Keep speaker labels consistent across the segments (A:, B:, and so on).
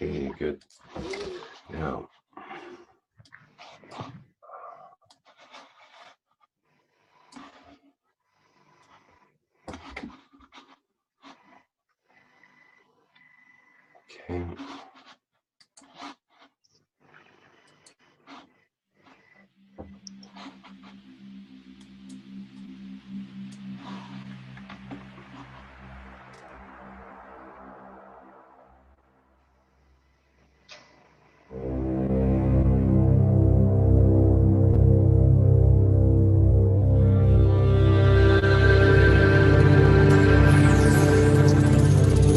A: Okay, good. Now, okay.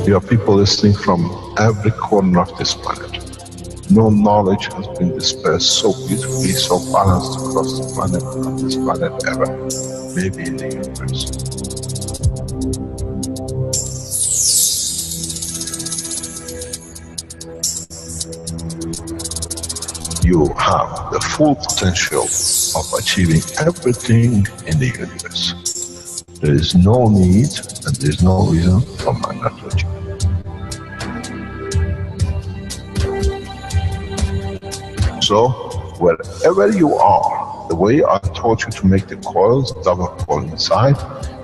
B: You have people listening from every corner of this planet. No knowledge has been dispersed so beautifully, so balanced across the planet, on this planet ever. Maybe in the universe. You have the full potential of achieving everything in the universe. There is no need and there is no reason for man not to achieve. So, wherever you are, the way I taught you to make the coils, double coil inside,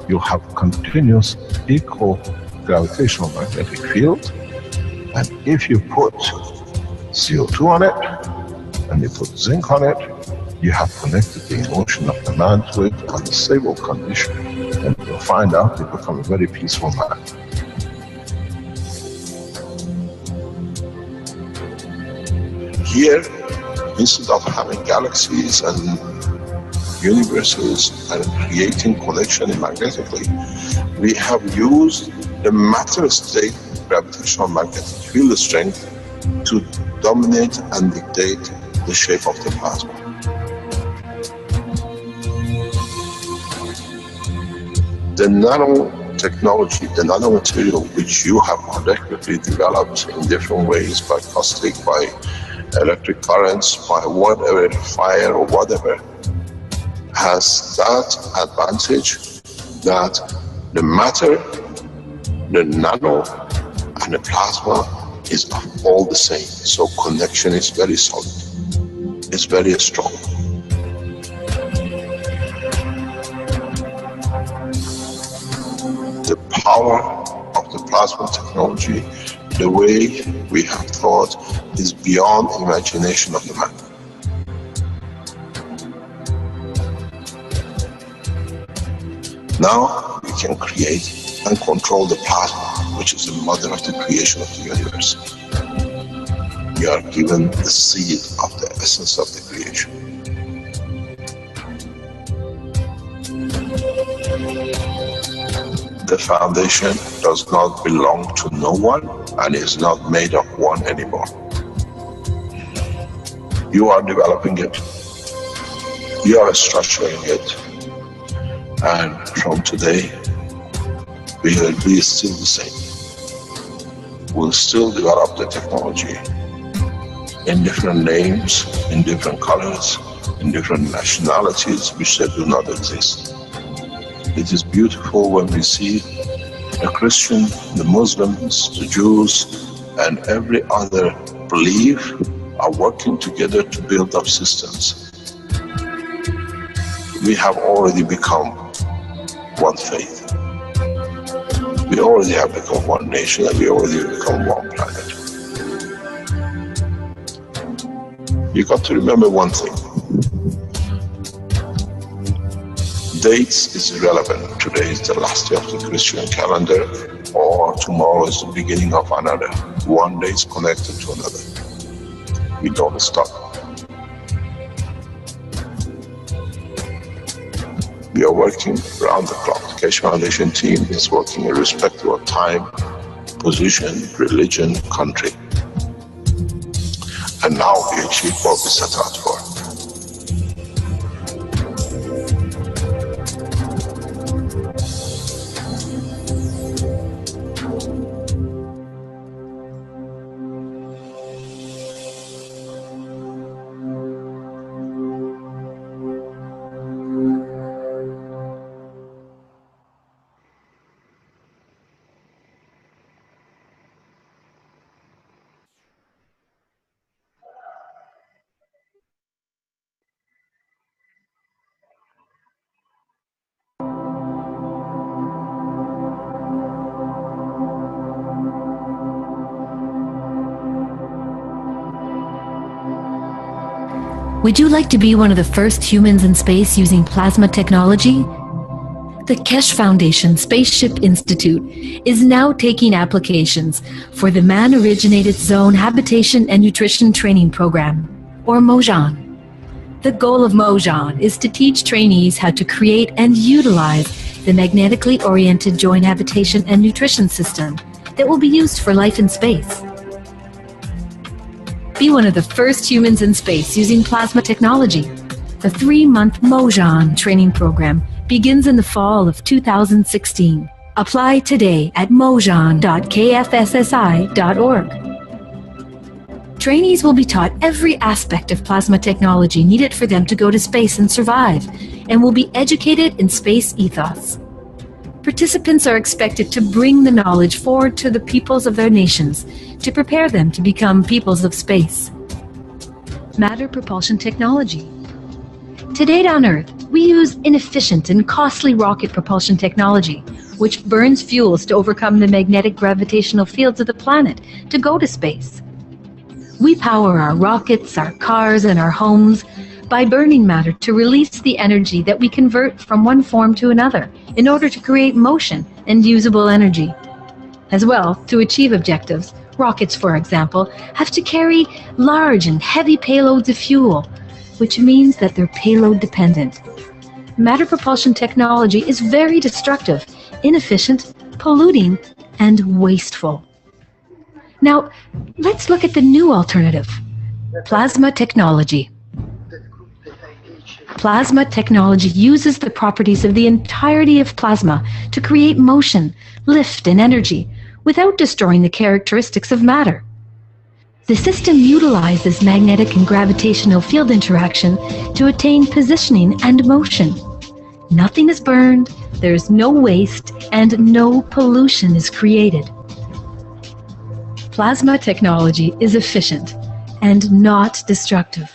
B: you have continuous equal gravitational magnetic field, and if you put CO2 on it, and you put zinc on it, you have connected the emotion of the man to it on a stable condition, and you'll find out you become a very peaceful man. Here, instead of having galaxies and universes and creating connection magnetically, we have used the matter state gravitational magnetic field strength to dominate and dictate the shape of the plasma. The nanotechnology, the nanomaterial which you have collectively developed in different ways, by caustic, by electric currents, by whatever, fire or whatever, has that advantage that the matter, the nano and the plasma is all the same. So connection is very solid, it's very strong. The power of the plasma technology, the way we have thought, is beyond imagination of the man. Now we can create and control the plasma, which is the mother of the creation of the universe. We are given the seed of the essence of the creation. The foundation does not belong to no one and is not made of one anymore. You are developing it, you are structuring it, and from today we will be still the same. We'll still develop the technology in different names, in different colors, in different nationalities which they do not exist. It is beautiful when we see the Christian, the Muslims, the Jews, and every other belief are working together to build up systems. We have already become one faith. We already have become one nation, and we already become one planet. You got to remember one thing. Dates is irrelevant. Today is the last day of the Christian calendar, or tomorrow is the beginning of another. One day is connected to another. We don't stop. We are working around the clock. The Keshe Foundation team is working irrespective of time, position, religion, country. And now we achieve what we set out for.
C: Would you like to be one of the first humans in space using plasma technology? The Kesh Foundation Spaceship Institute is now taking applications for the Man-Originated Zone Habitation and Nutrition Training Program, or MOJAN. The goal of MOJAN is to teach trainees how to create and utilize the magnetically oriented joint habitation and nutrition system that will be used for life in space. Be one of the first humans in space using plasma technology. The 3-month MOJAN training program begins in the fall of 2016. Apply today at mojan.kfssi.org. Trainees will be taught every aspect of plasma technology needed for them to go to space and survive, and will be educated in space ethos. Participants are expected to bring the knowledge forward to the peoples of their nations to prepare them to become peoples of space. Matter propulsion technology. To date on Earth, we use inefficient and costly rocket propulsion technology, which burns fuels to overcome the magnetic gravitational fields of the planet to go to space. We power our rockets, our cars, and our homes by burning matter to release the energy that we convert from one form to another in order to create motion and usable energy. As well, to achieve objectives, rockets, for example, have to carry large and heavy payloads of fuel, which means that they're payload dependent. Matter propulsion technology is very destructive, inefficient, polluting, and wasteful. Now, let's look at the new alternative, plasma technology. Plasma technology uses the properties of the entirety of plasma to create motion, lift, and energy without destroying the characteristics of matter. The system utilizes magnetic and gravitational field interaction to attain positioning and motion. Nothing is burned, there is no waste, and no pollution is created. Plasma technology is efficient and not destructive.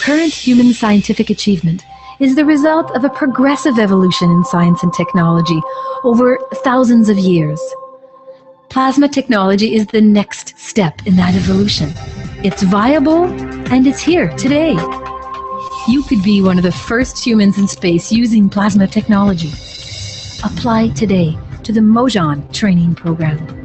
C: Current human scientific achievement is the result of a progressive evolution in science and technology over thousands of years. Plasma technology is the next step in that evolution. It's viable and it's here today. You could be one of the first humans in space using plasma technology. Apply today to the MOJAN training program.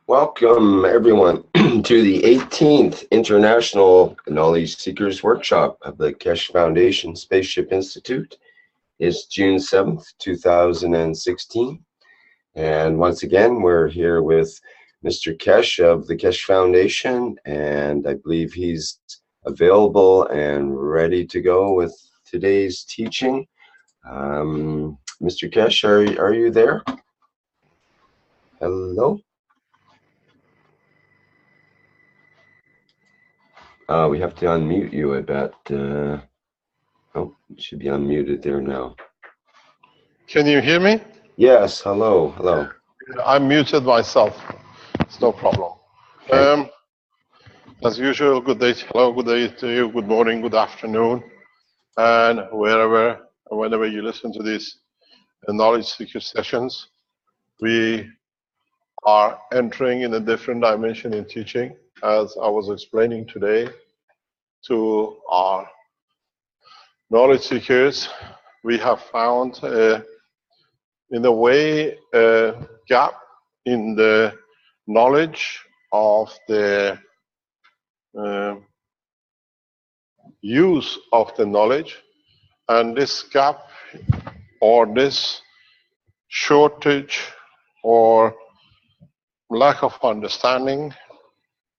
A: Welcome, everyone, to the 18th International Knowledge Seekers Workshop of the Kesh Foundation Spaceship Institute. It's June 7th, 2016. And once again, we're here with Mr. Kesh of the Kesh Foundation, and I believe he's available and ready to go with today's teaching. Mr. Kesh, are you there? Hello? We have to unmute you, I bet. Oh, you should be unmuted there now.
D: Can you hear me?
A: Yes, hello, hello.
D: I muted myself. It's no problem.
A: Okay.
D: As usual, good day. Hello, good day to you. Good morning, good afternoon, and wherever and whenever you listen to these knowledge seeker sessions, we are entering in a different dimension in teaching. As I was explaining today to our knowledge seekers, we have found in a way a gap in the knowledge of the use of the knowledge, and this gap or this shortage or lack of understanding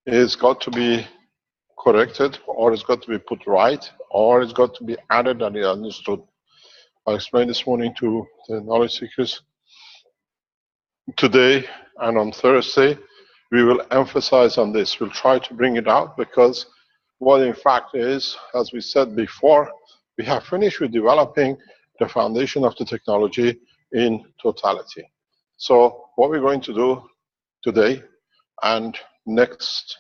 D: is got to be corrected, or it's got to be put right, or it's got to be added and understood. I explained this morning to the knowledge seekers. Today and on Thursday, we will emphasize on this. We'll try to bring it out, because what in fact is, as we said before, we have finished with developing the foundation of the technology. in totality. So what we're going to do today and next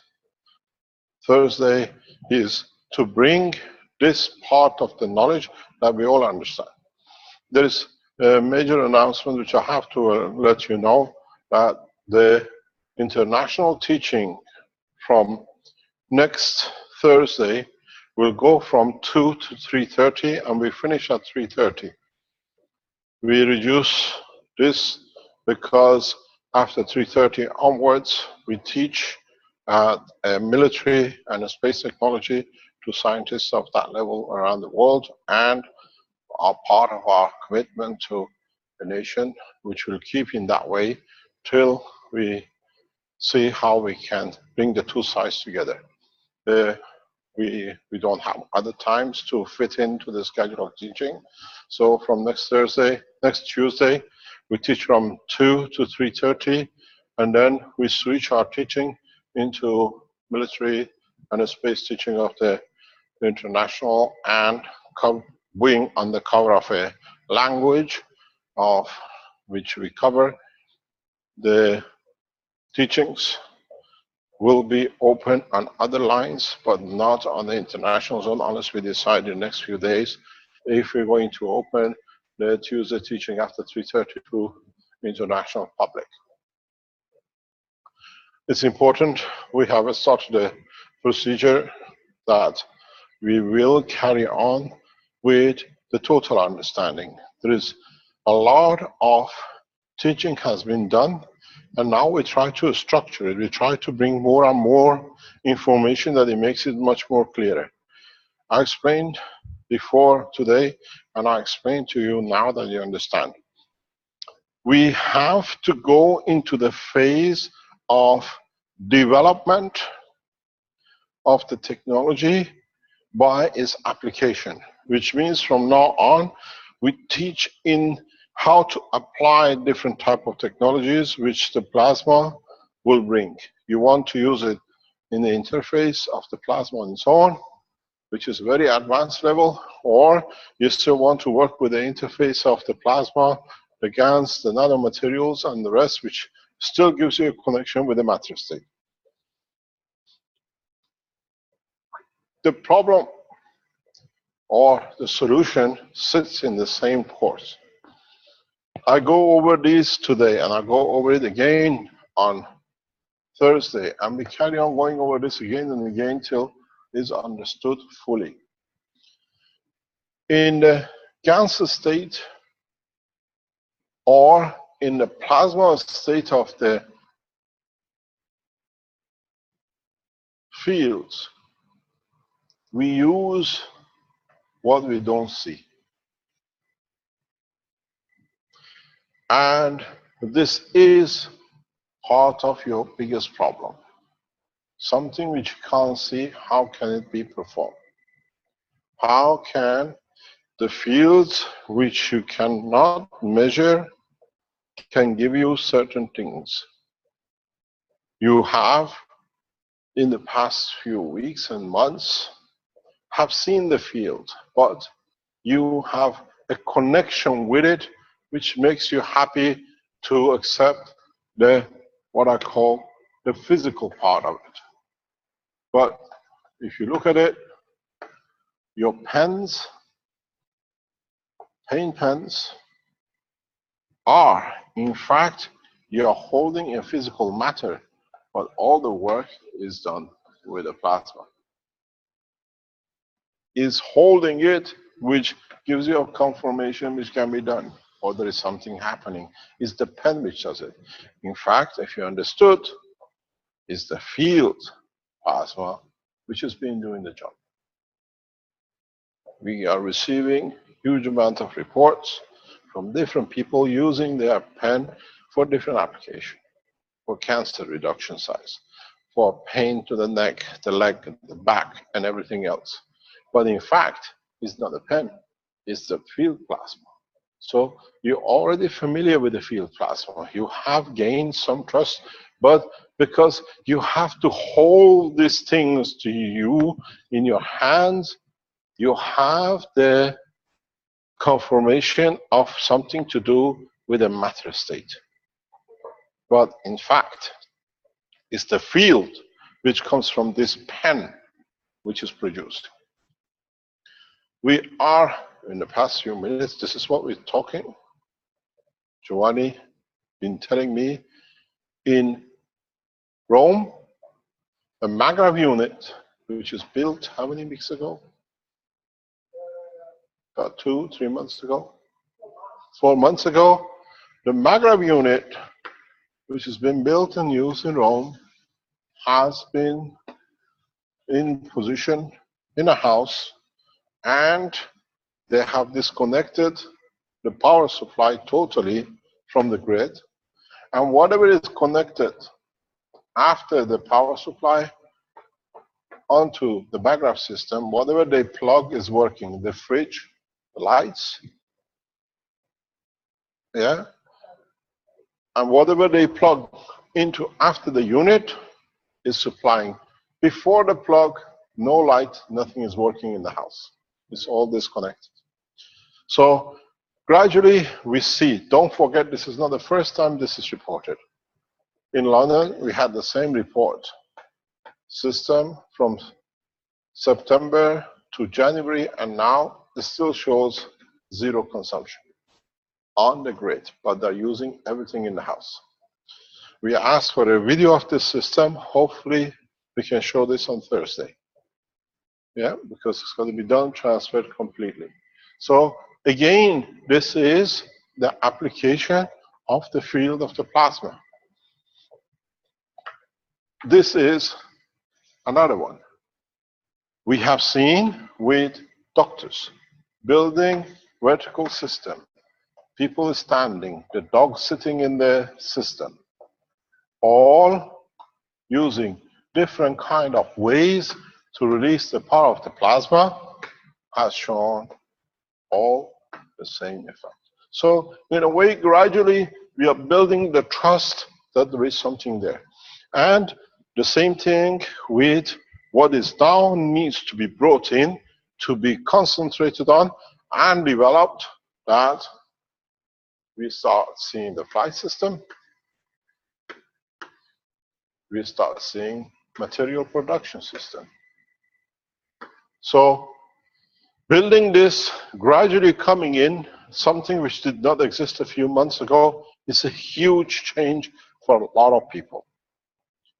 D: Thursday is to bring this part of the knowledge that we all understand. There is a major announcement which I have to let you know, that the international teaching from next Thursday will go from 2 to 3:30 and we finish at 3:30. We reduce this because after 3:30 onwards we teach military and space technology to scientists of that level around the world, and are part of our commitment to the nation, which will keep in that way till we see how we can bring the two sides together. We don't have other times to fit into the schedule of teaching. So from next Tuesday, we teach from 2 to 3:30, and then we switch our teaching into military and space teaching of the international, and going on the cover of a language of which we cover. The teachings will be open on other lines, but not on the international zone unless we decide in the next few days if we're going to open the Tuesday teaching after 3:30 to international public. It's important we have started a procedure that we will carry on with the total understanding. There is a lot of teaching has been done, and now we try to structure it. We try to bring more and more information that it makes it much more clearer. I explained before today, and I explain to you now that you understand. We have to go into the phase of development of the technology by its application, which means from now on, we teach in how to apply different type of technologies which the plasma will bring. You want to use it in the interface of the plasma and so on, which is very advanced level, or you still want to work with the interface of the plasma against the nanomaterials and the rest, which still gives you a connection with the matter state. The problem or the solution sits in the same course. I go over these today, and I go over it again on Thursday, and we carry on going over this again and again till it's understood fully. In the GANS state or in the plasma state of the fields, we use what we don't see. And this is part of your biggest problem. Something which you can't see, how can it be performed? How can the fields which you cannot measure can give you certain things? You have, in the past few weeks and months, have seen the field, but you have a connection with it which makes you happy to accept the, what I call, the physical part of it. But if you look at it, your pens, paint pens, are, in fact, you're holding a physical matter, but all the work is done with a plasma. Is holding it, which gives you a confirmation which can be done, or there is something happening. It's the pen which does it. In fact, if you understood, it's the field plasma which has been doing the job. We are receiving huge amount of reports from different people using their pen for different applications, for cancer reduction size, for pain to the neck, the leg, the back, and everything else. But in fact, it's not a pen, it's the field plasma. So you're already familiar with the field plasma. You have gained some trust, but because you have to hold these things to you in your hands, you have the confirmation of something to do with a matter state. But in fact, it's the field which comes from this pen which is produced. We are, in the past few minutes, this is what we're talking. Giovanni been telling me, in Rome, a maggrav unit, which is built how many weeks ago? About 2-3 months ago? 4 months ago, the maggrav unit, which has been built and used in Rome, has been in position in a house, and they have disconnected the power supply totally from the grid, and whatever is connected after the power supply onto the maggrav system, whatever they plug is working. The fridge, the lights, yeah, and whatever they plug into after the unit is supplying. Before the plug, no light, nothing is working in the house. It's all disconnected. So gradually we see, don't forget, this is not the first time this is reported. In London, we had the same report. System from September to January, and now it still shows zero consumption on the grid, but they're using everything in the house. We asked for a video of this system. Hopefully we can show this on Thursday. Yeah, because it's going to be done, transferred completely. So again, this is the application of the field of the plasma. This is another one. We have seen with doctors building vertical system, people standing, the dog sitting in the system, all using different kind of ways to release the power of the plasma, has shown all the same effect. So in a way, gradually we are building the trust that there is something there. And the same thing with what is now needs to be brought in, to be concentrated on and developed, that we start seeing the flight system, we start seeing material production system. So building this, gradually coming in, something which did not exist a few months ago, is a huge change for a lot of people.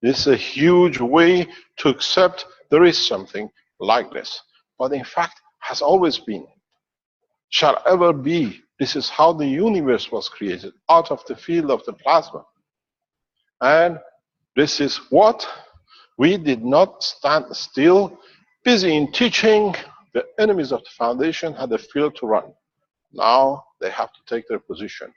D: It's a huge way to accept there is something like this. But in fact, has always been, shall ever be. This is how the universe was created, out of the field of the plasma. And this is what we did not stand still, busy in teaching. The enemies of the foundation had a field to run. Now they have to take their position.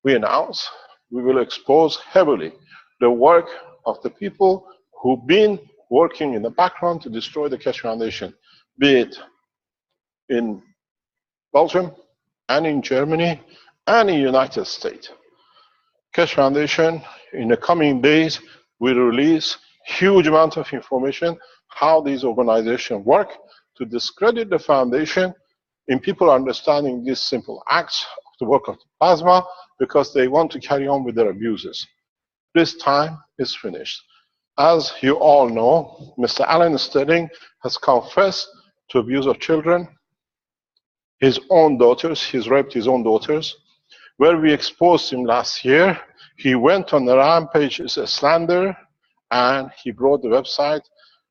D: We announce we will expose heavily the work of the people who've been working in the background to destroy the Keshe Foundation, be it in Belgium and in Germany and in the United States. Keshe Foundation, in the coming days, will release huge amount of information how these organizations work to discredit the foundation in people understanding these simple acts of the work of the plasma, because they want to carry on with their abuses. This time is finished. As you all know, Mr. Alan Sterling has confessed to abuse of children, his own daughters. He's raped his own daughters. Where we exposed him last year, he went on the rampage as a slander, and he brought the website,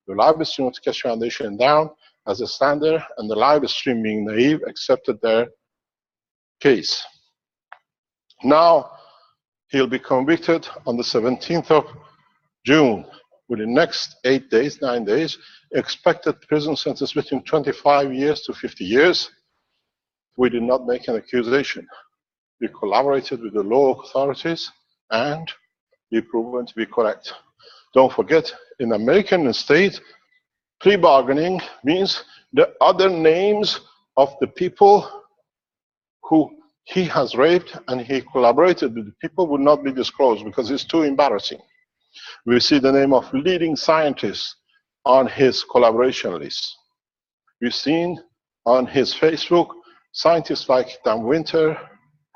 D: the live stream of the Keshe Foundation, down as a slander, and the live stream, being naive, accepted their case. Now he'll be convicted on the 17th of June. Within the next 8 days, 9 days, expected prison sentence between 25 years to 50 years. We did not make an accusation. We collaborated with the law authorities, and we proven to be correct. Don't forget, in American state, pre-bargaining means the other names of the people who he has raped and he collaborated with the people would not be disclosed because it's too embarrassing. We see the name of leading scientists on his collaboration list. We've seen on his Facebook scientists like Dan Winter,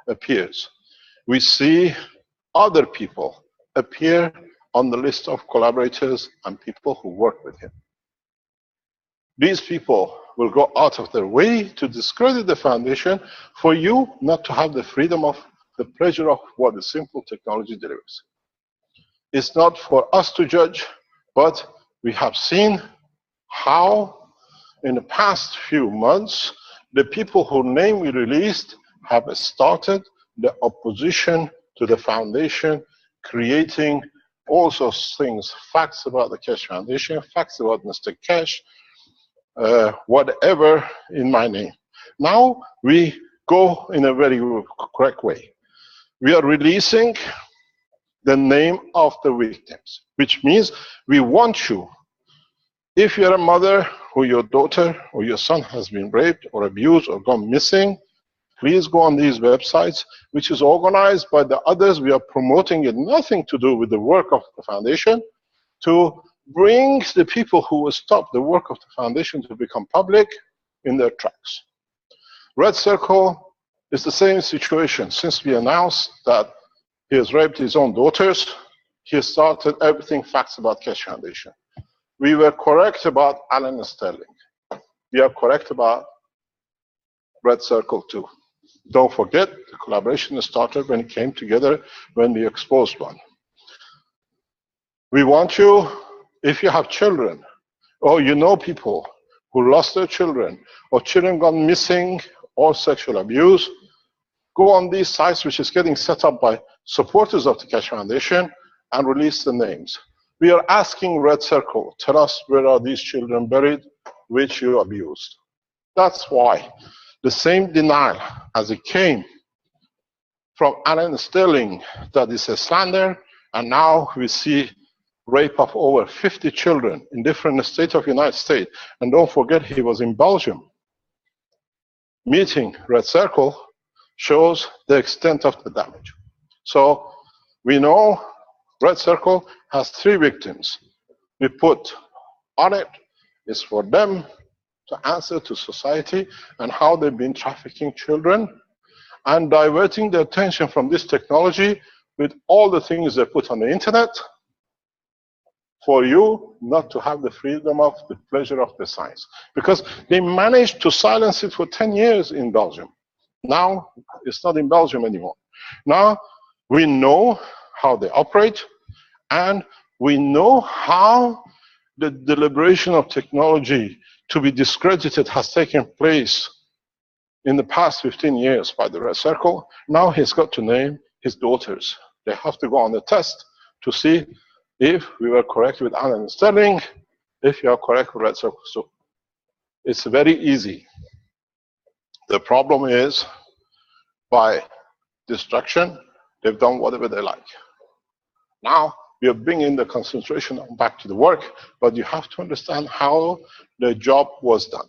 D: appears. We see other people appear on the list of collaborators and people who work with him. These people will go out of their way to discredit the foundation for you not to have the freedom of the pleasure of what the simple technology delivers. It's not for us to judge, but we have seen how in the past few months, the people whose name we released have started the opposition to the foundation, creating all sorts of things, facts about the Keshe Foundation, facts about Mr. Keshe, whatever in my name. Now we go in a very correct way. We are releasing the name of the victims, which means we want you, if you're a mother or your daughter or your son has been raped or abused or gone missing, please go on these websites, which is organized by the others. We are promoting it, nothing to do with the work of the foundation, to bring the people who will stop the work of the foundation to become public in their tracks. Red Circle is the same situation. Since we announced that he has raped his own daughters, he has started everything facts about Keshe Foundation. We were correct about Alan Sterling. We are correct about Red Circle too. Don't forget, the collaboration started when it came together, when we exposed one. We want you, if you have children, or you know people who lost their children, or children gone missing, or sexual abuse, go on these sites, which is getting set up by supporters of the Keshe Foundation, and release the names. We are asking Red Circle, tell us where are these children buried, which you abused. That's why the same denial as it came from Alan Sterling, that is a slander, and now we see rape of over 50 children in different states of the United States. And don't forget, he was in Belgium. Meeting Red Circle shows the extent of the damage. So we know Red Circle has 3 victims. We put on it is for them to answer to society and how they've been trafficking children and diverting the attention from this technology with all the things they put on the internet for you not to have the freedom of the pleasure of the science. Because they managed to silence it for 10 years in Belgium. Now it's not in Belgium anymore. Now we know how they operate, and we know how the deliberation of technology to be discredited has taken place in the past 15 years by the Red Circle. Now he's got to name his daughters. They have to go on the test to see if we were correct with Alan Sterling, if you are correct with Red Circle. So it's very easy. The problem is, by destruction, they've done whatever they like. Now we are bringing the concentration back to the work, but you have to understand how the job was done.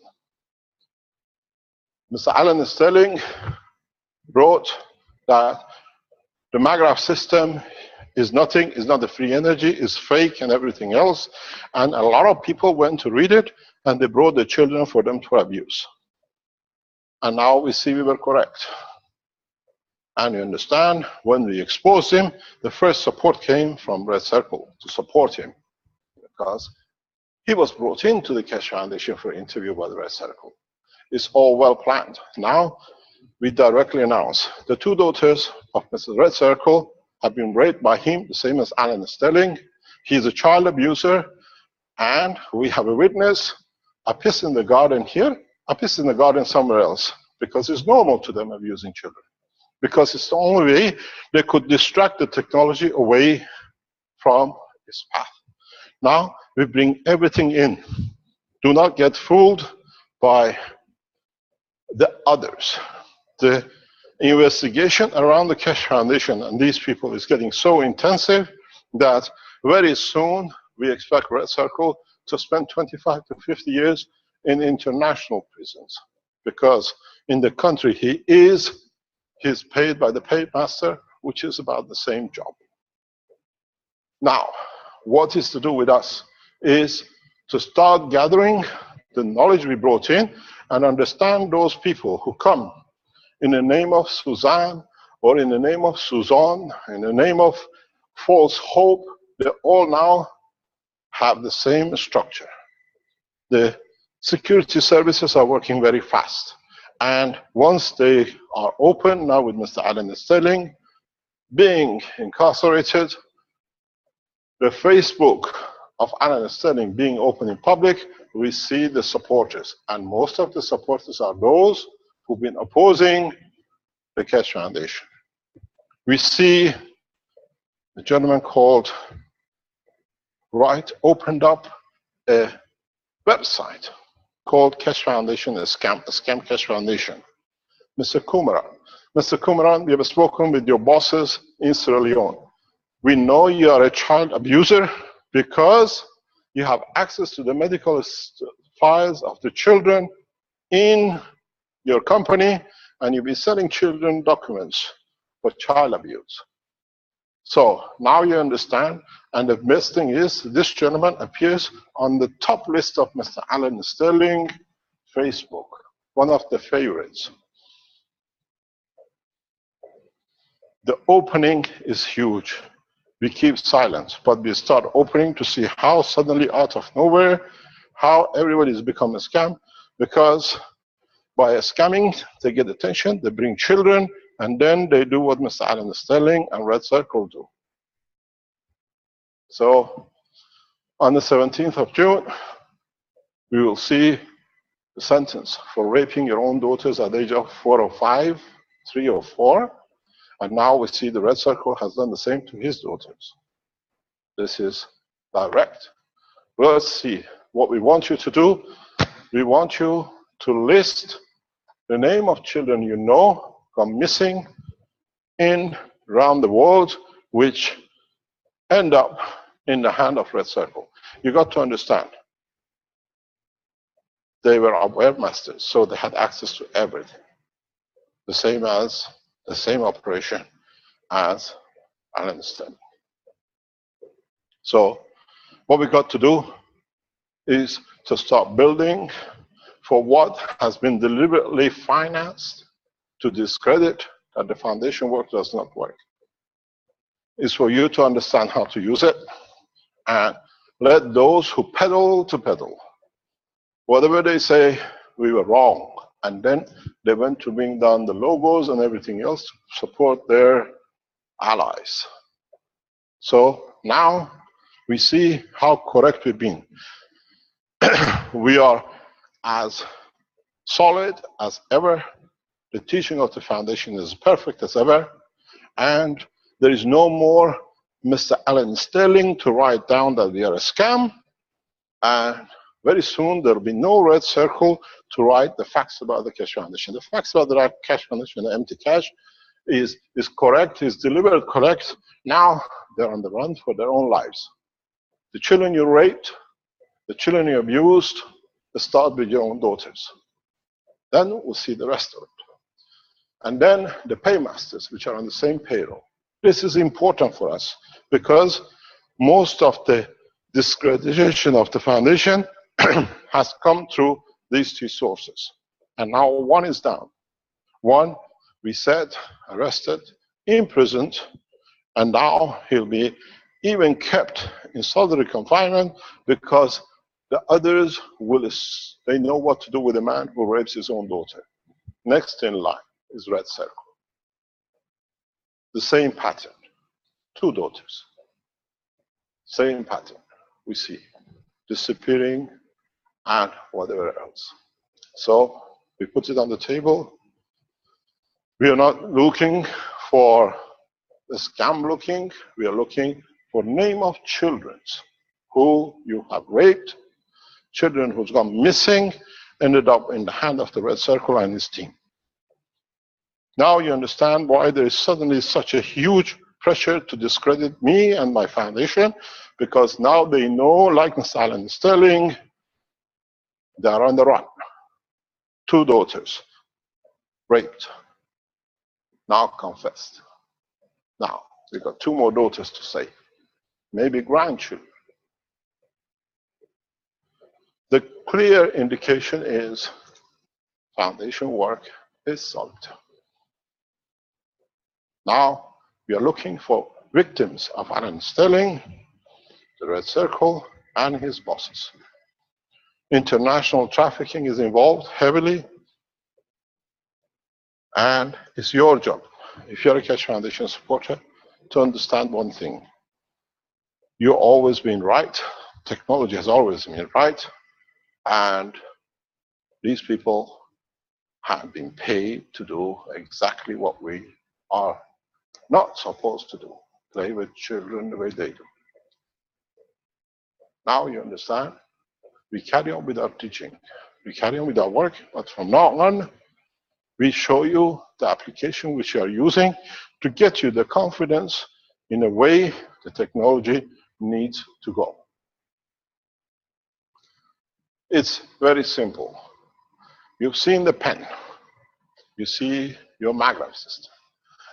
D: Mr. Alan Sterling wrote that the Magrath system is nothing, is not a free energy, is fake and everything else. And a lot of people went to read it, and they brought the children for them to abuse. And now we see we were correct. And you understand, when we exposed him, the first support came from Red Circle to support him, because he was brought into the Keshe Foundation for interview by the Red Circle. It's all well planned. Now we directly announce the 2 daughters of Mr. Red Circle have been raped by him, the same as Alan Sterling. He's a child abuser, and we have a witness. A piss in the garden here, a piss in the garden somewhere else, because it's normal to them abusing children. Because it's the only way they could distract the technology away from its path. Now we bring everything in. Do not get fooled by the others. The investigation around the Keshe Foundation and these people is getting so intensive that very soon we expect Red Circle to spend 25 to 50 years in international prisons. Because in the country he's paid by the paymaster, which is about the same job. Now, what is to do with us is to start gathering the knowledge we brought in and understand those people who come in the name of Suzanne or in the name of Suzanne, in the name of false hope, they all now have the same structure. The security services are working very fast. And once they are open, now with Mr. Alan Sterling being incarcerated, the Facebook of Alan Sterling being open in public, we see the supporters. And most of the supporters are those who've been opposing the Keshe Foundation. We see the gentleman called Wright opened up a website called Keshe Foundation, a scam Keshe Foundation. Mr. Kumaran, we have spoken with your bosses in Sierra Leone. We know you are a child abuser because you have access to the medical files of the children in your company, and you'll be selling children documents for child abuse. So now you understand, and the best thing is this gentleman appears on the top list of Mr. Alan Sterling Facebook, one of the favorites. The opening is huge. We keep silence, but we start opening to see how suddenly out of nowhere, how everybody has become a scam, because by scamming, they get attention, they bring children, and then they do what Mr. Alan Sterling and Red Circle do. So on the 17th of June, we will see the sentence for raping your own daughters at the age of 4 or 5, 3 or 4. And now we see the Red Circle has done the same to his daughters. This is direct. Let's see. What we want you to do, we want you to list the name of children you know gone missing in around the world, which end up in the hand of Red Circle. You got to understand, they were our webmasters, so they had access to everything. The same operation as Alan Sterling. So what we got to do is to start building for what has been deliberately financed to discredit that the foundation work does not work. It's for you to understand how to use it and let those who peddle to peddle. Whatever they say, we were wrong. And then they went to bring down the logos and everything else to support their allies. So now we see how correct we've been. We are as solid as ever. The teaching of the foundation is perfect as ever. And there is no more Mr. Alan Sterling to write down that we are a scam. And very soon there will be no Red Circle to write the facts about the Keshe Foundation. The facts about the Keshe Foundation, the empty cash, is correct, is delivered correct. Now they're on the run for their own lives. The children you raped, the children you abused, start with your own daughters. Then we'll see the rest of it. And then the paymasters, which are on the same payroll. This is important for us because most of the discreditation of the foundation has come through these two sources. And now one is down. One, we said, arrested, imprisoned, and now he'll be even kept in solitary confinement because the others they know what to do with a man who rapes his own daughter. Next in line is Red Circle. The same pattern. 2 daughters. Same pattern we see. Disappearing and whatever else. So we put it on the table. We are not looking for the scam looking. We are looking for name of children who you have raped, children who's gone missing, ended up in the hand of the Red Circle and his team. Now you understand why there is suddenly such a huge pressure to discredit me and my foundation, because now they know, like Mr. Alan Sterling, they are on the run. 2 daughters, raped, now confessed. Now, we got 2 more daughters to save, maybe grandchildren. The clear indication is foundation work is solid. Now, we are looking for victims of Alan Sterling, the Red Circle, and his bosses. International trafficking is involved heavily, and it's your job, if you're a Keshe Foundation supporter, to understand one thing. You've always been right. Technology has always been right. And these people have been paid to do exactly what we are not supposed to do, play with children the way they do. Now you understand? We carry on with our teaching. We carry on with our work, but from now on, we show you the application which you are using to get you the confidence in a way the technology needs to go. It's very simple. You've seen the pen. You see your maglev system.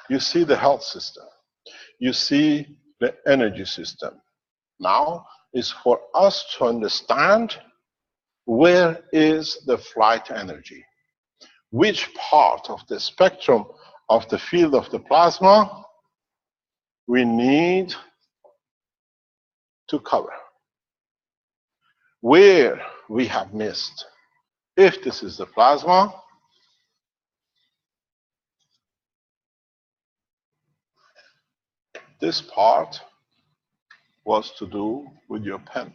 D: You see the health system. You see the energy system. Now is for us to understand where is the flight energy. Which part of the spectrum of the field of the plasma we need to cover. Where we have missed. If this is the plasma, this part was to do with your pen.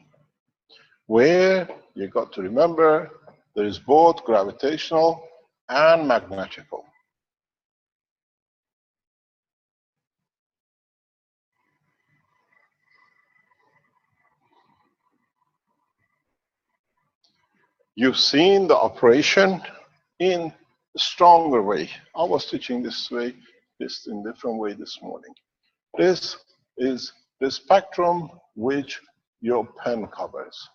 D: Where you got to remember there is both gravitational and magnetical. You've seen the operation in a stronger way. I was teaching this way, this in a different way this morning. This is the spectrum which your pen covers.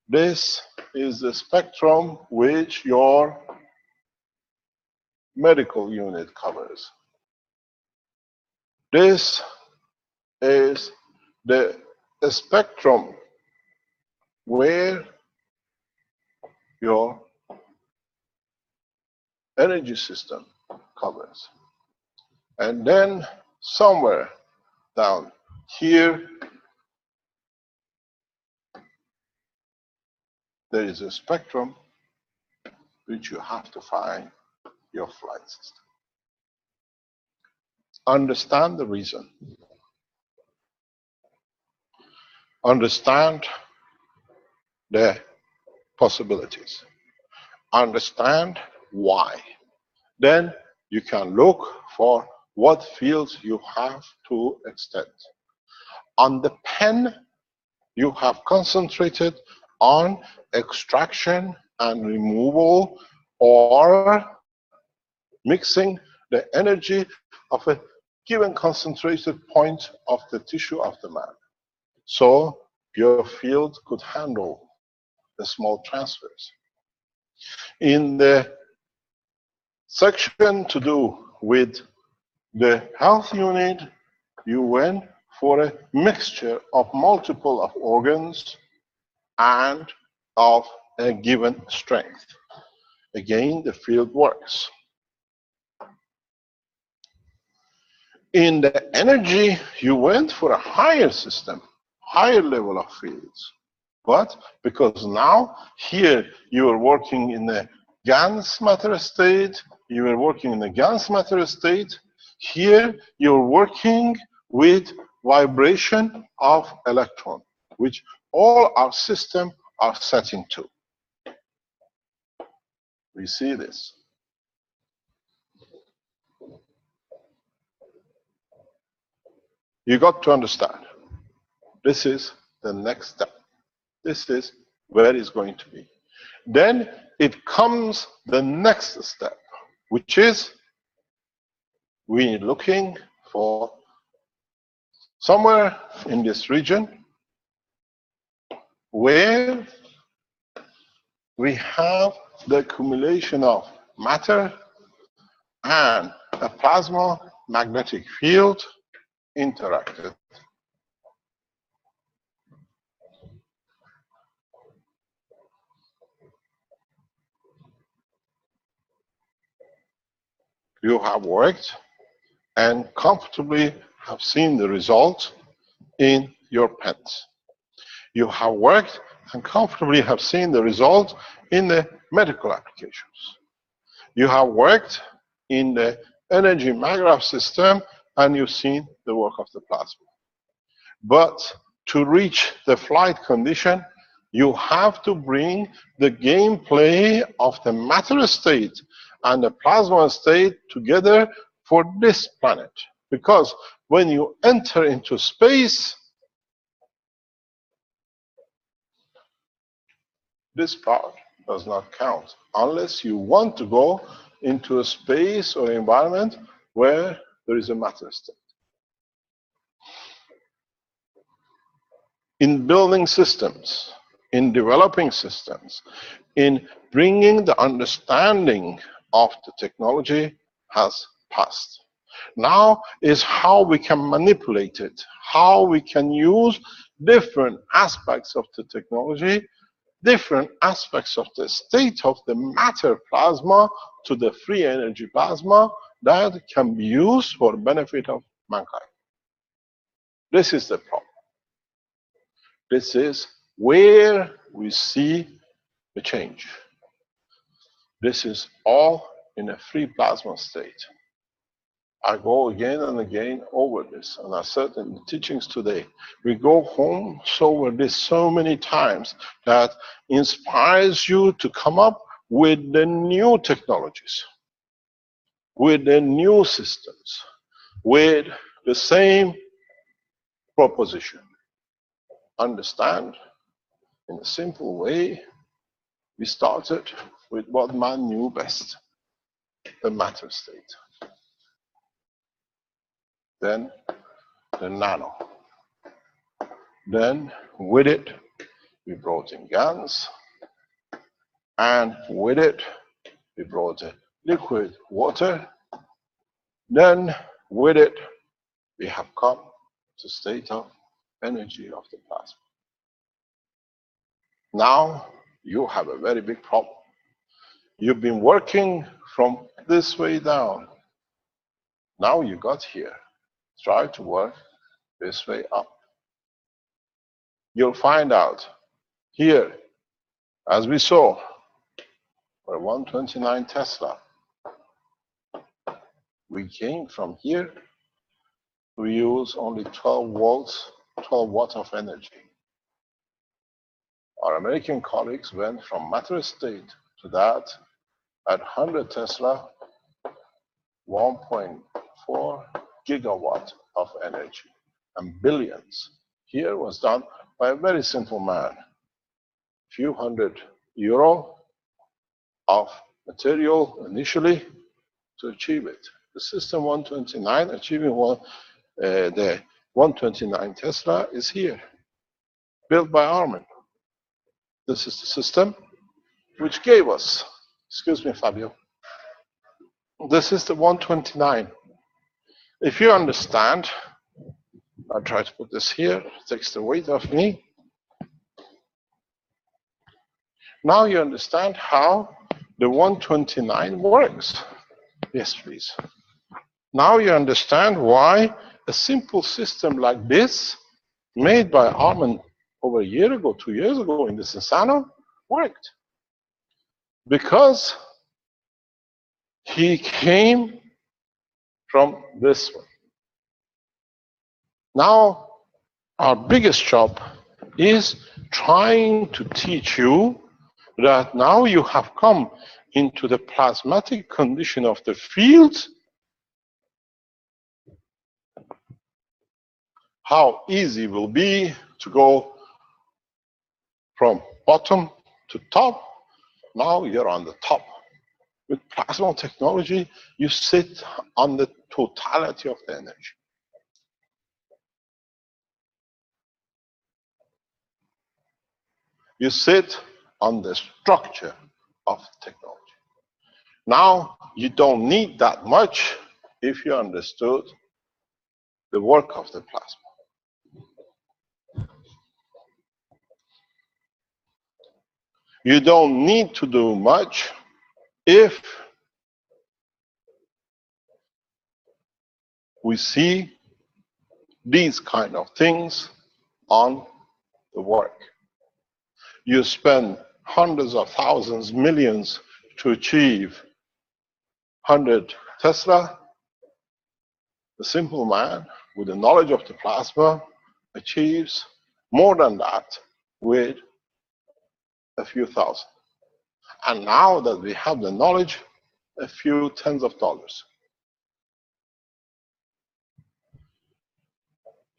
D: This is the spectrum which your medical unit covers. This is the spectrum where your energy system covers. And then somewhere down here, there is a spectrum which you have to find your flight system. Understand the reason. Understand the possibilities. Understand why. Then you can look for what fields you have to extend. On the pen, you have concentrated on extraction and removal or mixing the energy of a given concentrated point of the tissue of the man. So your field could handle the small transfers. In the section to do with the health unit, you went for a mixture of multiple of organs and of a given strength. Again, the field works. In the energy, you went for a higher system, higher level of fields. But because now here you are working in the GANS matter state, you are working in the GANS matter state, here you're working with vibration of electron, which all our system are setting to. We see this. You got to understand. This is the next step. This is where it's going to be. Then it comes the next step, which is we're looking for somewhere in this region where we have the accumulation of matter and a plasma magnetic field interacted. You have worked and comfortably have seen the result in your pens. You have worked and comfortably have seen the result in the medical applications. You have worked in the energy maggraph system and you've seen the work of the plasma. But to reach the flight condition, you have to bring the gameplay of the matter state and the plasma state together for this planet. Because when you enter into space, this part does not count unless you want to go into a space or environment where there is a matter state. In building systems, in developing systems, in bringing the understanding of the technology has passed. Now is how we can manipulate it, how we can use different aspects of the technology, different aspects of the state of the matter plasma to the free energy plasma that can be used for the benefit of mankind. This is the problem. This is where we see the change. This is all in a free plasma state. I go again and again over this, and I said in the teachings today, we go home over this so many times that inspires you to come up with the new technologies, with the new systems, with the same proposition. Understand, in a simple way, we started with what man knew best, the matter state. Then the nano. Then with it, we brought in GANs, and with it, we brought in liquid water. Then with it, we have come to state of energy of the plasma. Now you have a very big problem. You've been working from this way down. Now you got here. Try to work this way up. You'll find out here, as we saw, for 129 Tesla, we came from here, we use only 12 volts, 12 watts of energy. Our American colleagues went from matter state to that at 100 Tesla, 1.4 gigawatt of energy, and billions. Here was done by a very simple man. Few hundred euro of material initially to achieve it. The system 129, achieving the 129 Tesla is here, built by Armin. This is the system which gave us, excuse me, Fabio, this is the 129. If you understand, I'll try to put this here, it takes the weight off me. Now you understand how the 129 works. Yes, please. Now you understand why a simple system like this, made by Armin over a year ago, 2 years ago in the Sensano, worked. Because he came from this one. Now, our biggest job is trying to teach you that now you have come into the plasmatic condition of the field, how easy it will be to go from bottom to top. Now you're on the top. With plasma technology, you sit on the totality of the energy. You sit on the structure of technology. Now, you don't need that much if you understood the work of the plasma. You don't need to do much if we see these kind of things on the work. You spend hundreds of thousands, millions to achieve 100 Tesla. The simple man with the knowledge of the plasma achieves more than that with a few thousand. And now that we have the knowledge, a few tens of dollars.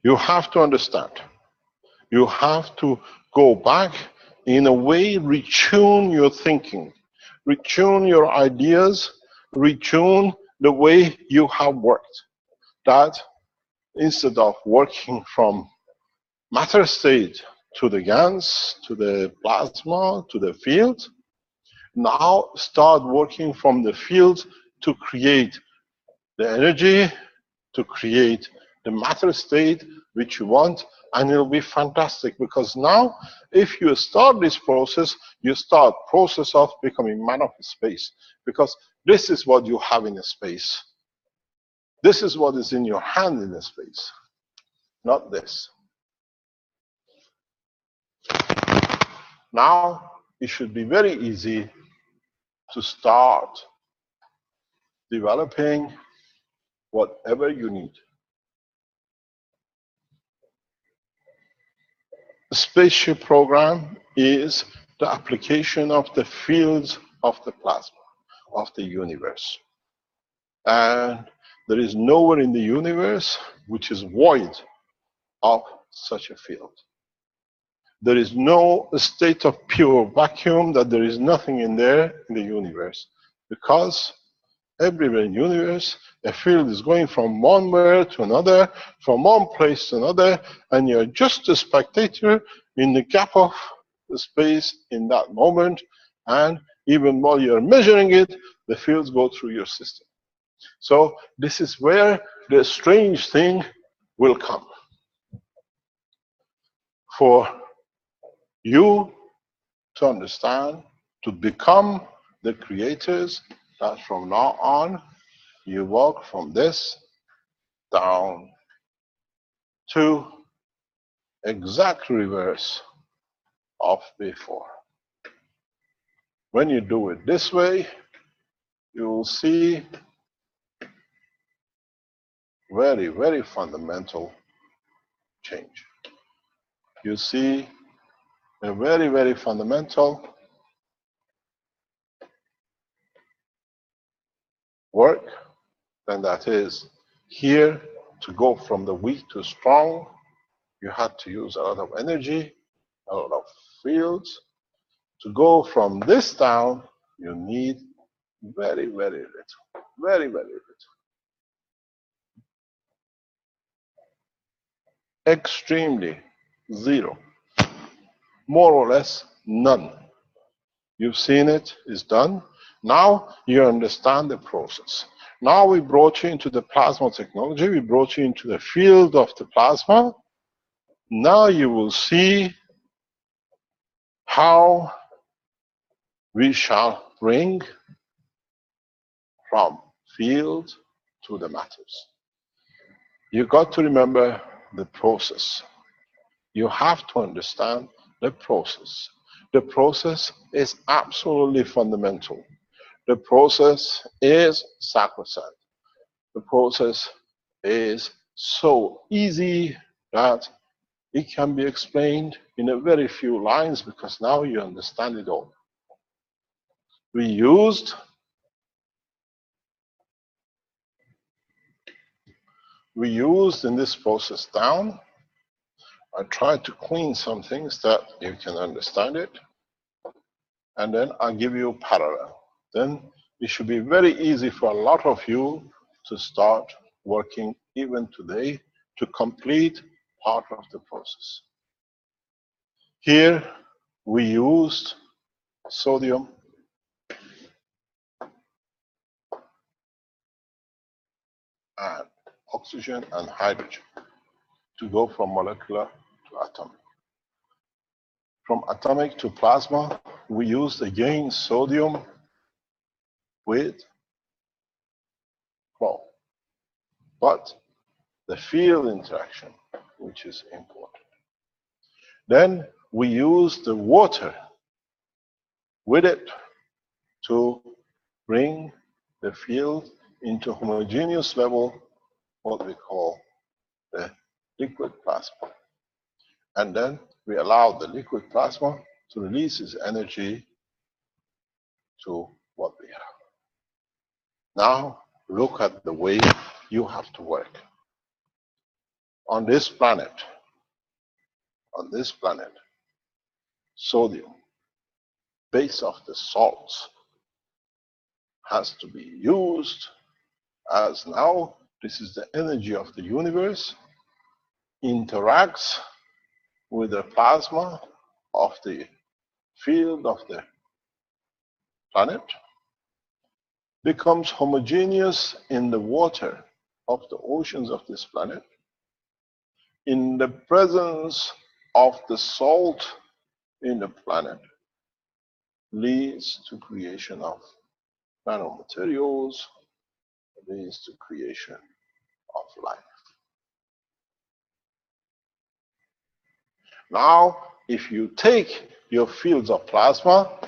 D: You have to understand. You have to go back, in a way, retune your thinking, retune your ideas, retune the way you have worked. That instead of working from matter state to the GANs, to the plasma, to the field, now start working from the field to create the energy, to create the matter state which you want, and it'll be fantastic, because now if you start this process, you start process of becoming man of space, because this is what you have in a space. This is what is in your hand in a space, not this. Now it should be very easy to start developing whatever you need. The spaceship program is the application of the fields of the plasma, of the universe. And there is nowhere in the universe which is void of such a field. There is no state of pure vacuum that there is nothing in there in the universe. Because everywhere in the universe, a field is going from one where to another, from one place to another, and you're just a spectator in the gap of the space in that moment, and even while you're measuring it, the fields go through your system. So this is where the strange thing will come. For you to understand, to become the creators, that from now on, you walk from this down to exact reverse of before. When you do it this way, you will see very, very fundamental change. You see a very, very fundamental work, and that is here to go from the weak to strong. You had to use a lot of energy, a lot of fields. To go from this down, you need very, very little, very, very little. Extremely zero, more or less none. You've seen it, it's done. Now you understand the process. Now we brought you into the plasma technology, we brought you into the field of the plasma. Now you will see how we shall bring from field to the matters. You got to remember the process. You have to understand the process. The process is absolutely fundamental. The process is sacrosanct. The process is so easy that it can be explained in a very few lines, because now you understand it all. We used in this process down. I tried to clean some things that you can understand it, and then I'll give you parallel. Then it should be very easy for a lot of you to start working even today to complete part of the process. Here we used sodium and oxygen and hydrogen to go from molecular to atomic. From atomic to plasma, we used again sodium with chlorine. But the field interaction, which is important. Then we use the water with it to bring the field into homogeneous level, what we call the liquid plasma. And then we allow the liquid plasma to release its energy to what we have. Now look at the way you have to work. On this planet, sodium, base of the salts, has to be used as now this is the energy of the universe, interacts with the plasma of the field of the planet, becomes homogeneous in the water of the oceans of this planet, in the presence of the salt in the planet, leads to creation of nanomaterials, leads to creation of life. Now, if you take your fields of plasma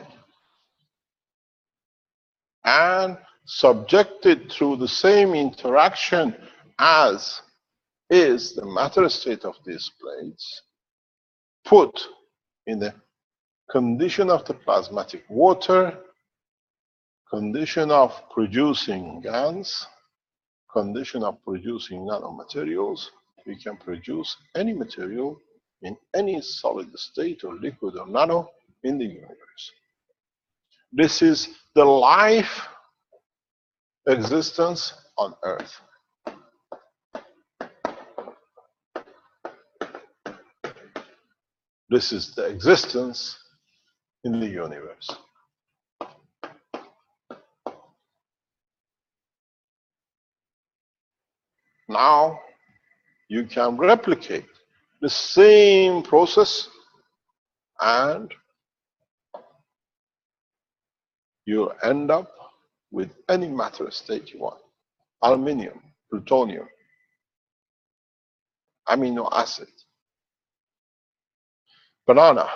D: and subject it through the same interaction as is the matter state of these plates, put in the condition of the plasmatic water, condition of producing GANs, condition of producing nanomaterials, we can produce any material in any solid state or liquid or nano in the universe. This is the life existence on Earth. This is the existence in the universe. Now you can replicate the same process and you'll end up with any matter state you want. Aluminium, plutonium, amino acid, banana.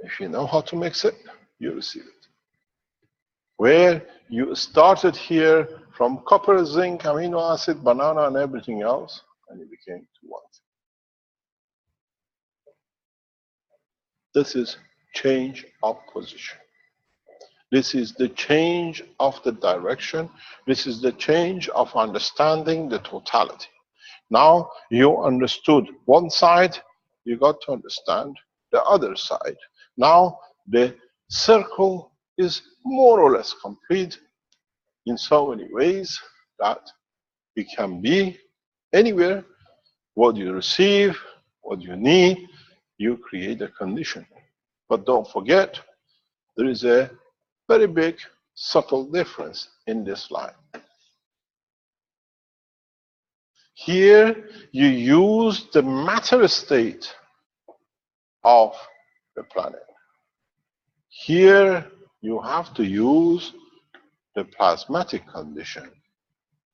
D: If you know how to mix it, you receive it. Where you started here from copper, zinc, amino acid, banana, and everything else, and you became to one thing. This is change of position. This is the change of the direction. This is the change of understanding the totality. Now you understood one side, you got to understand the other side. Now the circle is more or less complete in so many ways that it can be anywhere. What you receive, what you need, you create a condition. But don't forget, there is a very big subtle difference in this line. Here you use the matter state of the planet. Here you have to use the plasmatic condition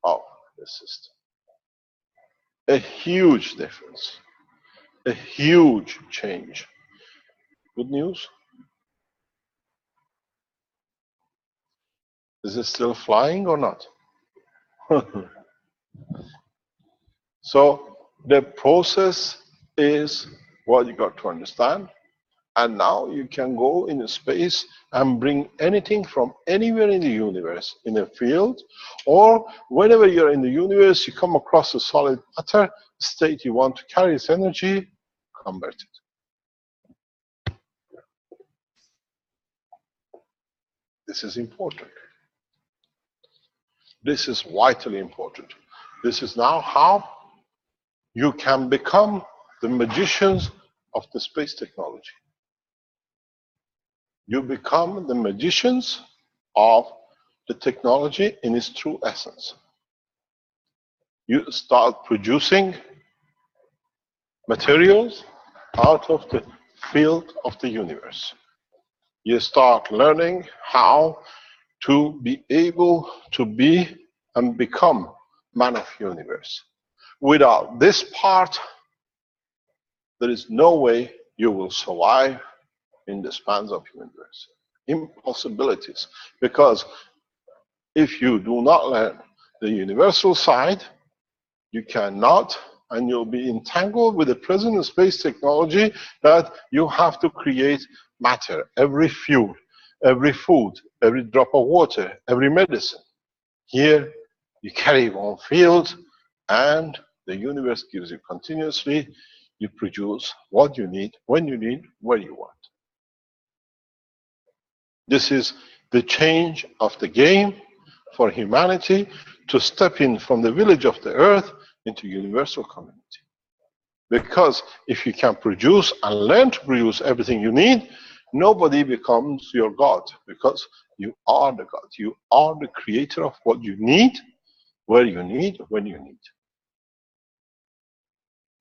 D: of the system. A huge difference, a huge change. Good news? Is it still flying or not? So the process is what you got to understand. And now you can go in space and bring anything from anywhere in the universe in a field, or whenever you're in the universe, you come across a solid matter state you want to carry its energy, convert it. This is important. This is vitally important. This is now how you can become the magicians of the space technology. You become the magicians of the technology in its true essence. You start producing materials out of the field of the universe. You start learning how to be able to be and become man of universe. Without this part, there is no way you will survive in the spans of universe. Impossibilities. Because if you do not learn the universal side, you cannot, and you'll be entangled with the present space technology that you have to create matter, every fuel, every food, every drop of water, every medicine. Here, you carry one field, and the universe gives you continuously. You produce what you need, when you need, where you want. This is the change of the game for humanity to step in from the village of the earth into universal community. Because if you can produce and learn to produce everything you need, nobody becomes your God, because you are the God. You are the creator of what you need, where you need, when you need.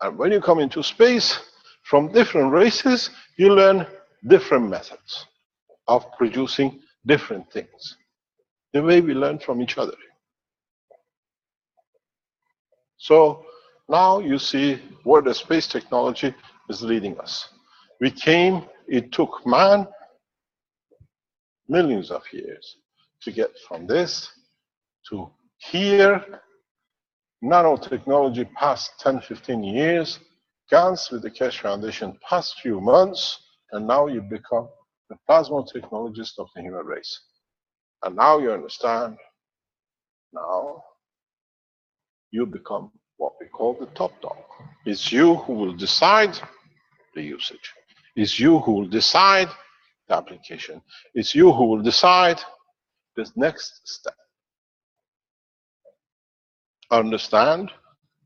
D: And when you come into space, from different races, you learn different methods of producing different things. The way we learn from each other. So now you see where the space technology is leading us. We came, it took man millions of years to get from this to here. Nanotechnology past 10, 15 years. GANs with the Keshe Foundation past few months. And now you become the plasma technologist of the human race. And now you understand, now you become what we call the top dog. It's you who will decide the usage. It's you who will decide the application. It's you who will decide this next step. Understand,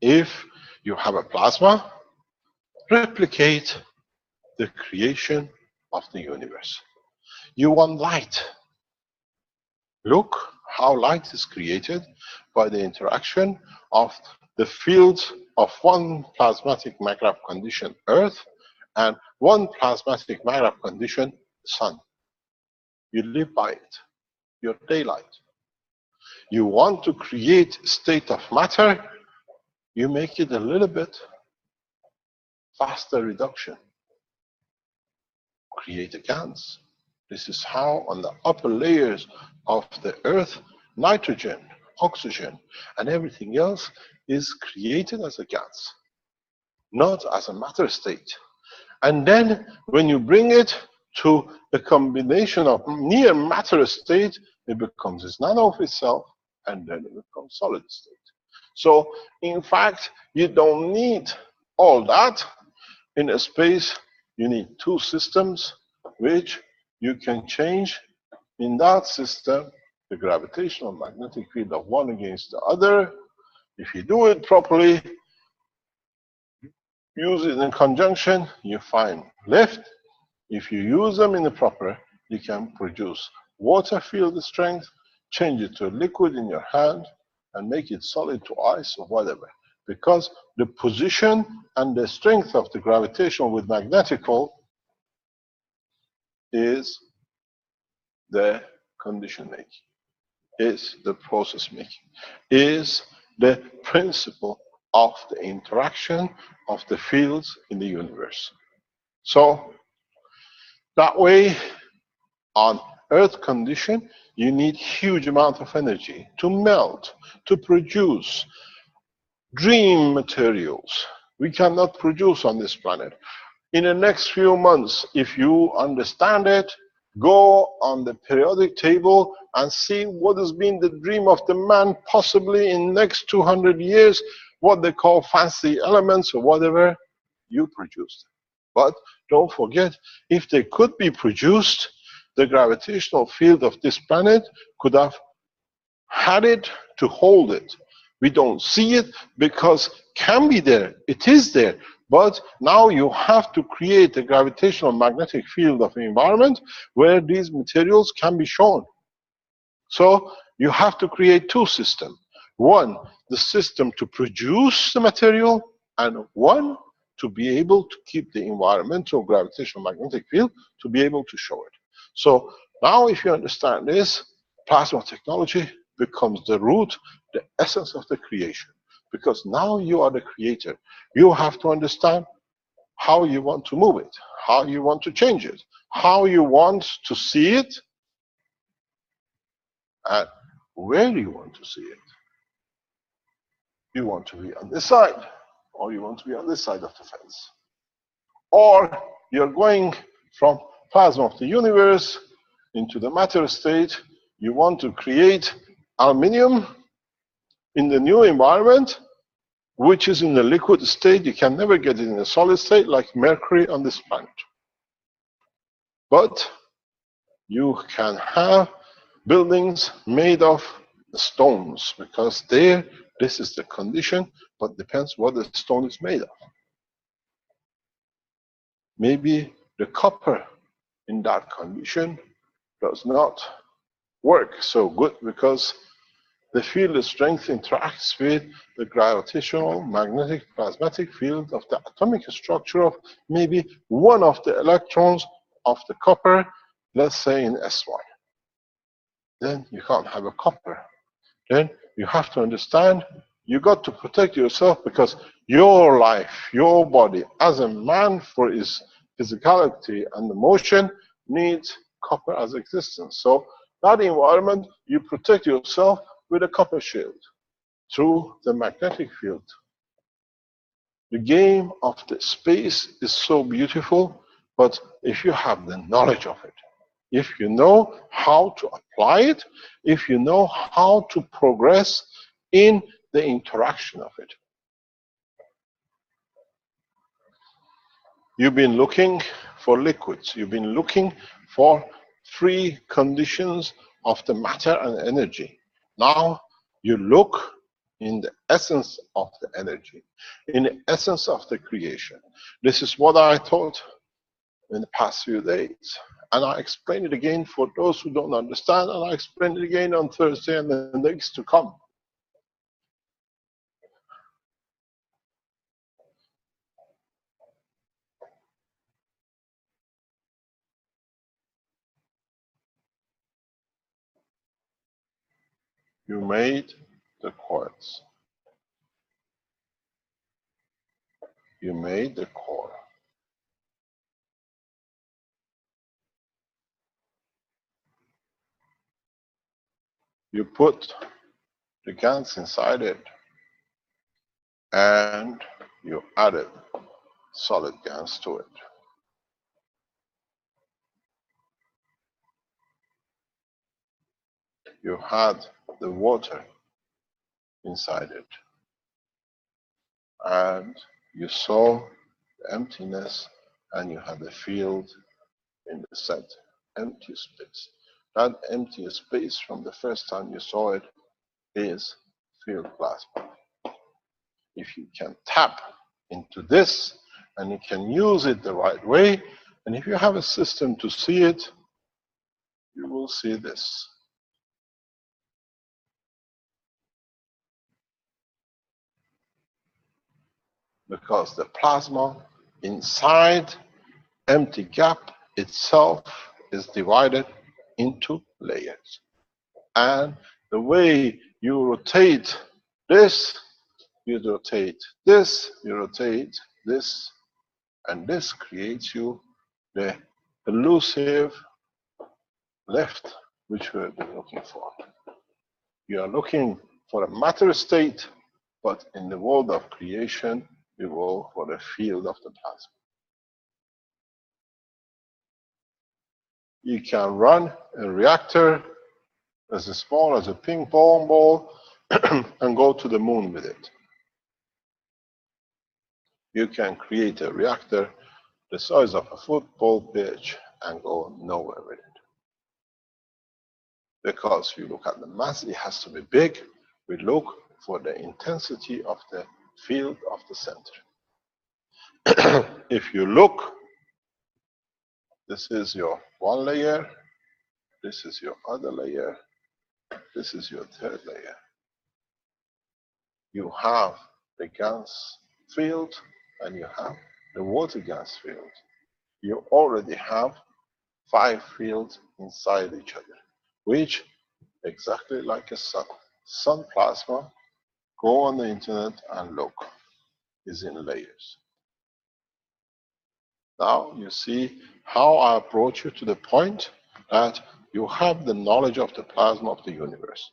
D: if you have a plasma, replicate the creation of the universe. You want light. Look how light is created by the interaction of the fields of one plasmatic magravity condition, Earth, and one plasmatic magravity condition, Sun. You live by it. Your daylight. You want to create state of matter, you make it a little bit faster reduction. Create a GANs. This is how on the upper layers of the Earth, nitrogen, oxygen, and everything else is created as a GANs, not as a matter state. And then when you bring it to a combination of near matter state, it becomes this nano of itself, and then it becomes solid state. So, in fact, you don't need all that. In a space, you need two systems, which you can change in that system the gravitational magnetic field of one against the other. If you do it properly, use it in conjunction, you find lift. If you use them in the proper, you can produce water field strength, change it to a liquid in your hand, and make it solid to ice or whatever. Because the position and the strength of the gravitational with magnetical is the condition making, is the process making, is the principle of the interaction of the fields in the universe. So that way, on Earth condition, you need huge amount of energy to melt, to produce dream materials we cannot produce on this planet. In the next few months, if you understand it, go on the periodic table and see what has been the dream of the man possibly in the next 200 years, what they call fancy elements or whatever, you produced. But don't forget, if they could be produced, the gravitational field of this planet could have had it to hold it. We don't see it because it can be there, it is there. But now you have to create a gravitational magnetic field of the environment where these materials can be shown. So you have to create two systems. One, the system to produce the material, and one, to be able to keep the environmental gravitational magnetic field to be able to show it. So now if you understand this, plasma technology becomes the root, the essence of the creation. because now you are the creator. You have to understand how you want to move it, how you want to change it, how you want to see it, and where you want to see it. You want to be on this side, or you want to be on this side of the fence. Or you're going from plasma of the universe into the matter state. You want to create aluminium in the new environment, which is in the liquid state. You can never get it in a solid state like mercury on this planet. But you can have buildings made of stones, because there, this is the condition, but depends what the stone is made of. Maybe the copper in that condition does not work so good because the field strength interacts with the gravitational, magnetic, plasmatic field of the atomic structure of maybe one of the electrons of the copper, let's say in S1. Then you can't have a copper. Then you have to understand you got to protect yourself, because your life, your body as a man for his physicality and emotion needs copper as existence. So that environment, you protect yourself with a copper shield through the magnetic field. The game of the space is so beautiful, but if you have the knowledge of it, if you know how to apply it, if you know how to progress in the interaction of it. You've been looking for liquids. You've been looking for three conditions of the matter and energy. Now you look in the essence of the energy, in the essence of the creation. This is what I taught in the past few days. And I explain it again for those who don't understand, and I explain it again on Thursday and the next to come. You made the quartz. You made the core. You put the GANs inside it, and you added solid GANs to it. You had the water inside it, and you saw the emptiness, and you had the field in the center, empty space. That empty space from the first time you saw it is field plasma. If you can tap into this and you can use it the right way, and if you have a system to see it, you will see this. Because the plasma inside empty gap itself is divided into layers. And the way you rotate this, you rotate this, you rotate this, and this creates you the elusive lift which we've been looking for. You are looking for a matter state, but in the world of creation, you go for the field of the plasma. You can run a reactor as small as a ping pong ball and go to the moon with it. You can create a reactor the size of a football pitch and go nowhere with it. Because if you look at the mass, it has to be big. We look for the intensity of the field of the center. If you look, this is your one layer, this is your other layer, this is your third layer. You have the gas field and you have the water gas field. You already have 5 fields inside each other, which exactly like a sun. Sun plasma Go on the internet and look. It's in layers. Now you see how I approach you to the point that you have the knowledge of the plasma of the universe.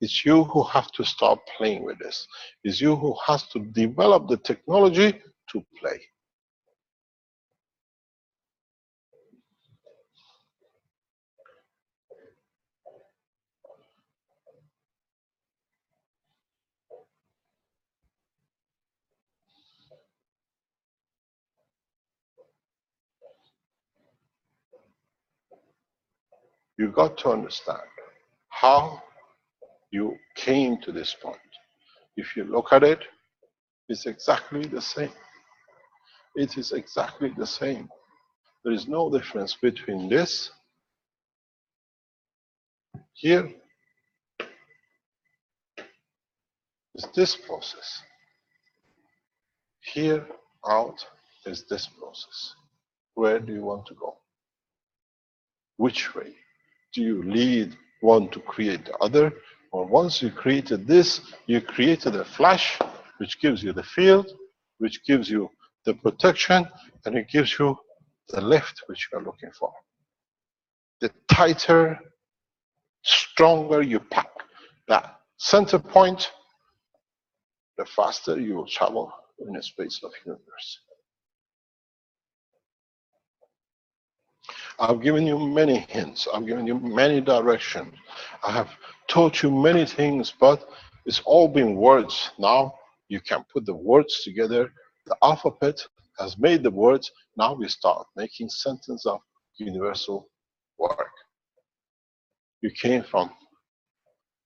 D: It's you who have to start playing with this. It's you who has to develop the technology to play. You got to understand how you came to this point. If you look at it, it's exactly the same. It is exactly the same. There is no difference between this here is this process. Here out is this process. Where do you want to go? Which way? Do you lead one to create the other? Or once you created this, you created a flash, which gives you the field, which gives you the protection, and it gives you the lift which you are looking for. The tighter, stronger you pack that center point, the faster you will travel in a space of universe. I've given you many hints. I've given you many directions. I have taught you many things, but it's all been words. Now you can put the words together. The alphabet has made the words. Now we start making sentences of universal work. You came from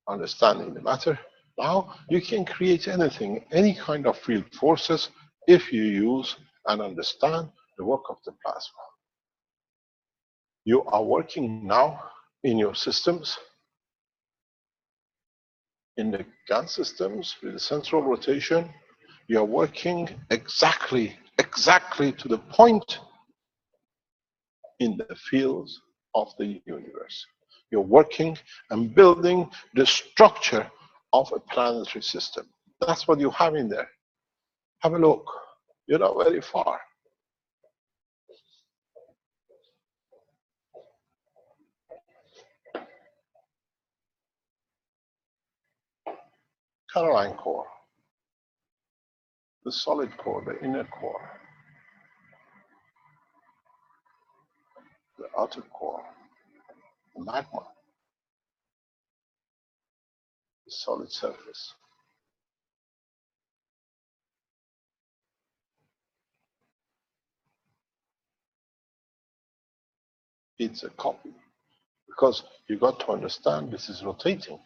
D: understanding the matter. Now you can create anything, any kind of field forces, if you use and understand the work of the plasma. You are working now in your systems, in the GAN systems with the central rotation. You are working exactly to the point in the fields of the universe. You're working and building the structure of a planetary system. That's what you have in there. Have a look. You're not very far. Caroline core, the solid core, the inner core, the outer core, the magma, the solid surface. It's a copy, because you got to understand this is rotating,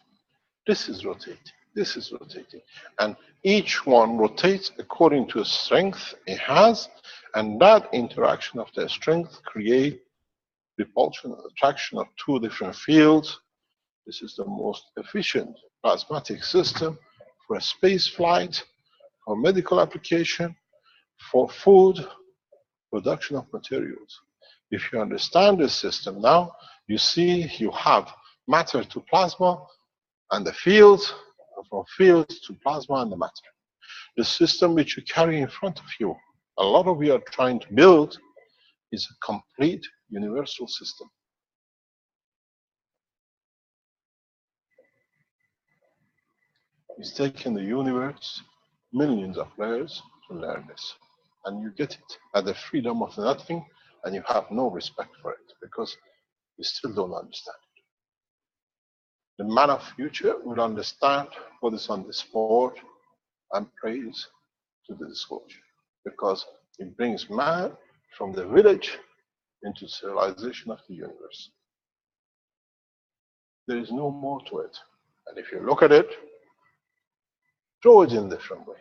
D: this is rotating, this is rotating, and each one rotates according to the strength it has, and that interaction of their strength create repulsion and attraction of two different fields. This is the most efficient plasmatic system for a space flight, for medical application, for food, production of materials. If you understand this system now, you see you have matter to plasma and the fields, from fields to plasma and the matter. The system which you carry in front of you, a lot of you are trying to build, is a complete universal system. It's taken the universe, millions of layers to learn this. And you get it at the freedom of nothing, and you have no respect for it because you still don't understand it. The man of future will understand what is on this board and praise to the disclosure, because it brings man from the village into civilization of the universe. There is no more to it. And if you look at it, throw it in a different way.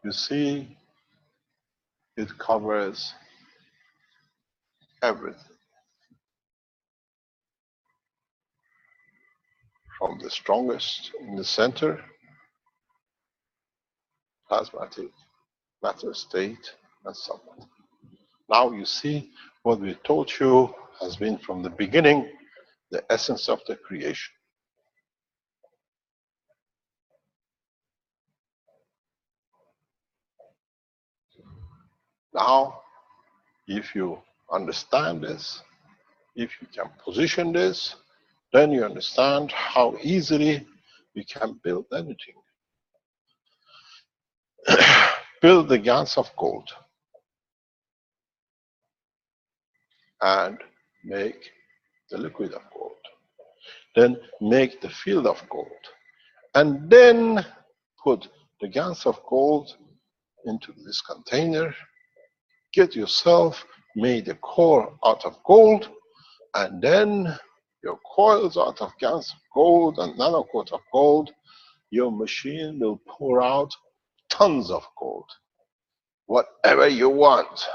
D: You see, it covers everything. From the strongest in the center, plasmatic, matter state, and so on. Now you see what we taught you has been from the beginning the essence of the creation. Now, if you understand this, if you can position this, then you understand how easily you can build anything. Build the GANs of gold and make the liquid of gold. Then make the field of gold. And then put the GANs of gold into this container. Get yourself made a core out of gold, and then your coils out of GANs of gold and nanocoat of gold. Your machine will pour out tons of gold, whatever you want,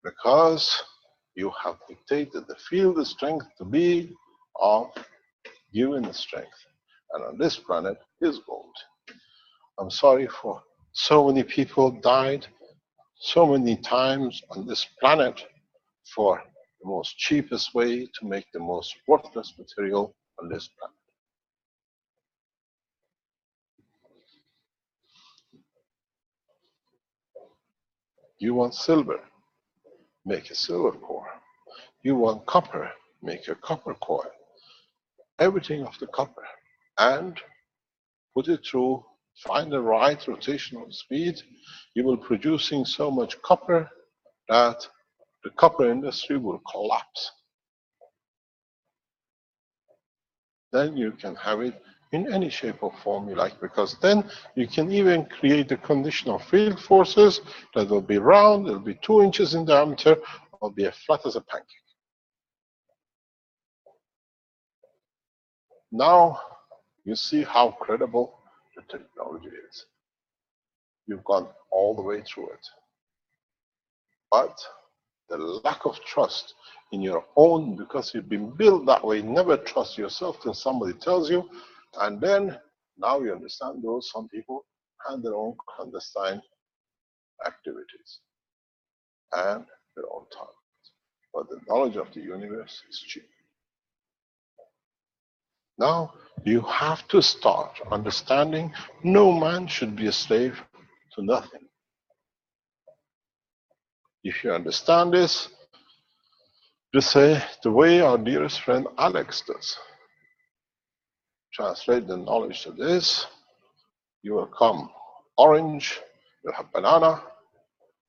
D: because you have dictated the field strength to be of given strength. And on this planet is gold. I'm sorry for so many people died so many times on this planet for the most cheapest way to make the most worthless material on this planet. You want silver, make a silver core. You want copper, make a copper coil. Everything of the copper. And put it through, find the right rotational speed. You will producing so much copper that the copper industry will collapse. Then you can have it in any shape or form you like, because then you can even create a conditional field forces that will be round, it'll be 2 inches in diameter, or be as flat as a pancake. Now you see how credible the technology is. You've gone all the way through it. But the lack of trust in your own, because you've been built that way, never trust yourself till somebody tells you, and then now you understand those some people have their own clandestine activities and their own targets. But the knowledge of the universe is cheap. Now you have to start understanding no man should be a slave to nothing. If you understand this, just say the way our dearest friend Alex does. Translate the knowledge to this, you will come orange, you have banana,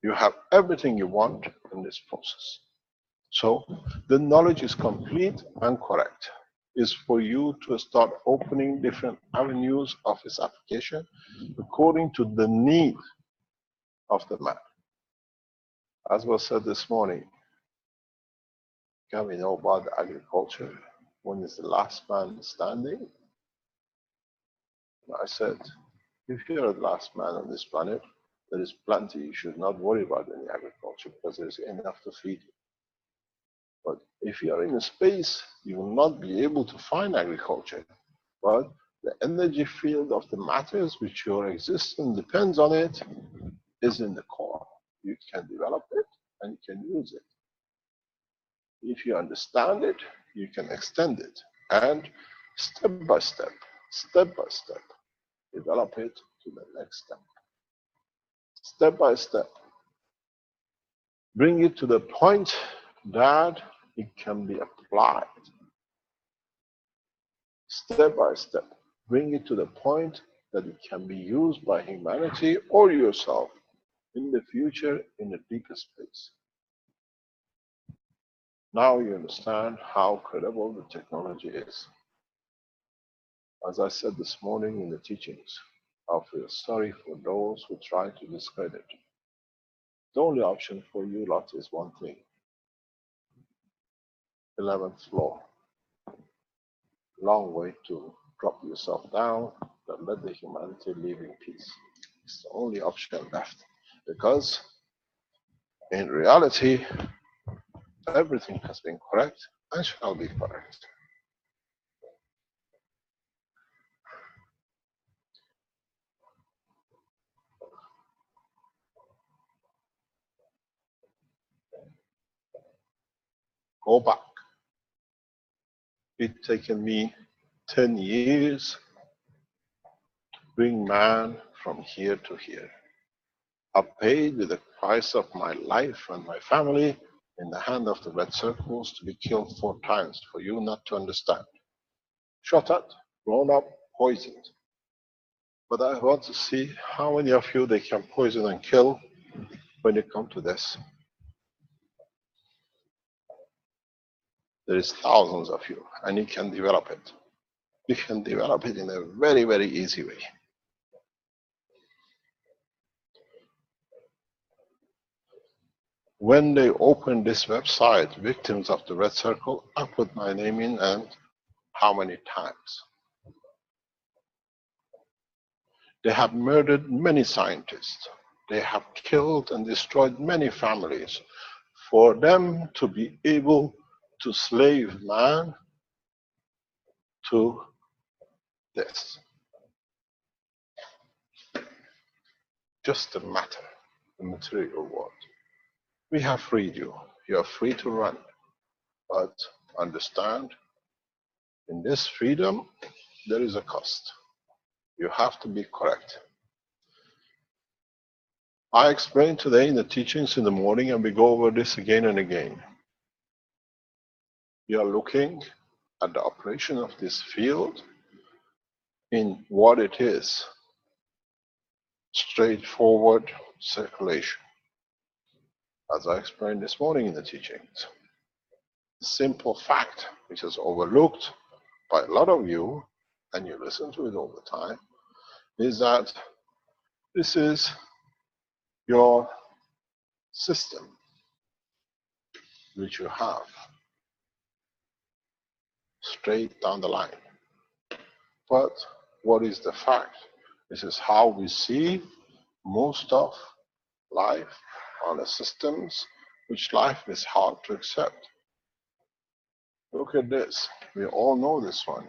D: you have everything you want in this process. So the knowledge is complete and correct. It's for you to start opening different avenues of its application according to the need of the man. As was said this morning, can we know about agriculture when it's the last man standing? I said, if you're the last man on this planet, there is plenty. You should not worry about any agriculture because there's enough to feed you. But if you are in a space, you will not be able to find agriculture. But the energy field of the matters which your existence depends on it is in the core. You can develop it and you can use it. If you understand it, you can extend it. And step by step, develop it to the next step. Step by step. Bring it to the point that it can be applied. Step by step. Bring it to the point that it can be used by humanity or yourself in the future in a deeper space. Now you understand how credible the technology is. As I said this morning in the teachings, I feel sorry for those who try to discredit. The only option for you lot is one thing. 11th floor. Long way to drop yourself down, but let the humanity live in peace. It's the only option left. Because in reality, everything has been correct and shall be correct. go back. It's taken me 10 years to bring man from here to here. I paid with the price of my life and my family in the hand of the red circles to be killed 4 times for you not to understand. Shot at, blown up, poisoned. But I want to see how many of you they can poison and kill when you come to this. There is thousands of you, and you can develop it. You can develop it in a very, very easy way. When they opened this website, Victims of the Red Circle, I put my name in, and how many times? They have murdered many scientists. They have killed and destroyed many families for them to be able to slave man to this. Just the matter, the material world. We have freed you. You are free to run. But understand, in this freedom, there is a cost. You have to be correct. I explained today in the teachings in the morning, and we go over this again and again. You are looking at the operation of this field in what it is. Straightforward circulation. As I explained this morning in the teachings. The simple fact, which is overlooked by a lot of you, and you listen to it all the time, is that this is your system which you have straight down the line. But what is the fact? This is how we see most of life on the systems which life is hard to accept. Look at this. We all know this one.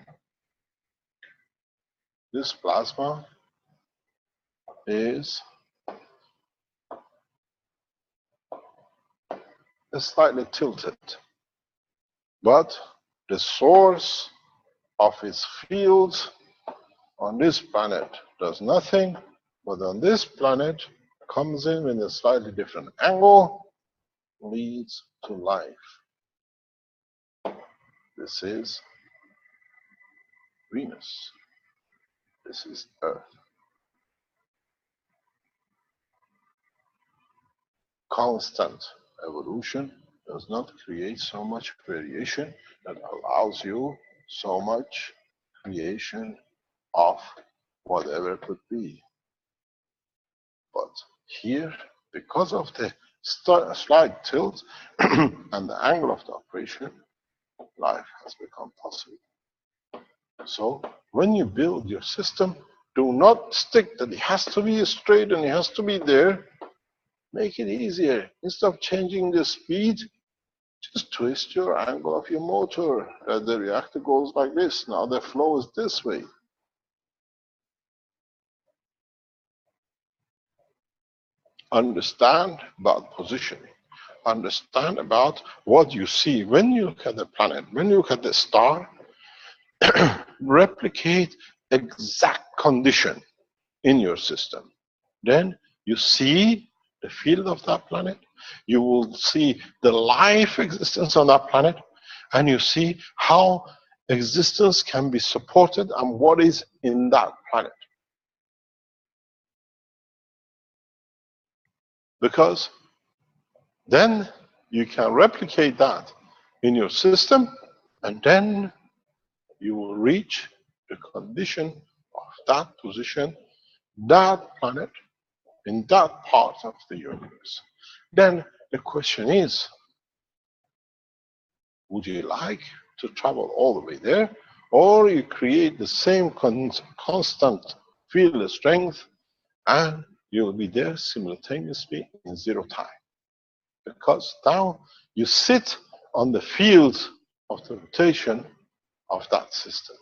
D: This plasma is slightly tilted, but the source of its fields on this planet does nothing, but on this planet comes in a slightly different angle, leads to life. This is Venus. This is Earth. Constant evolution does not create so much variation that allows you so much creation of whatever it could be. But here, because of the slight tilt and the angle of the operation, life has become possible. So when you build your system, do not stick that it has to be straight and it has to be there. Make it easier. Instead of changing the speed, just twist your angle of your motor. The reactor goes like this. Now the flow is this way. Understand about positioning. Understand about what you see. When you look at the planet, when you look at the star, replicate exact condition in your system. Then you see the field of that planet, you will see the life existence on that planet, and you see how existence can be supported and what is in that planet. Because then you can replicate that in your system, and then you will reach the condition of that position, that planet, in that part of the universe. Then the question is, would you like to travel all the way there, or you create the same constant field strength and you'll be there simultaneously in 0 time? Because now you sit on the field of the rotation of that system.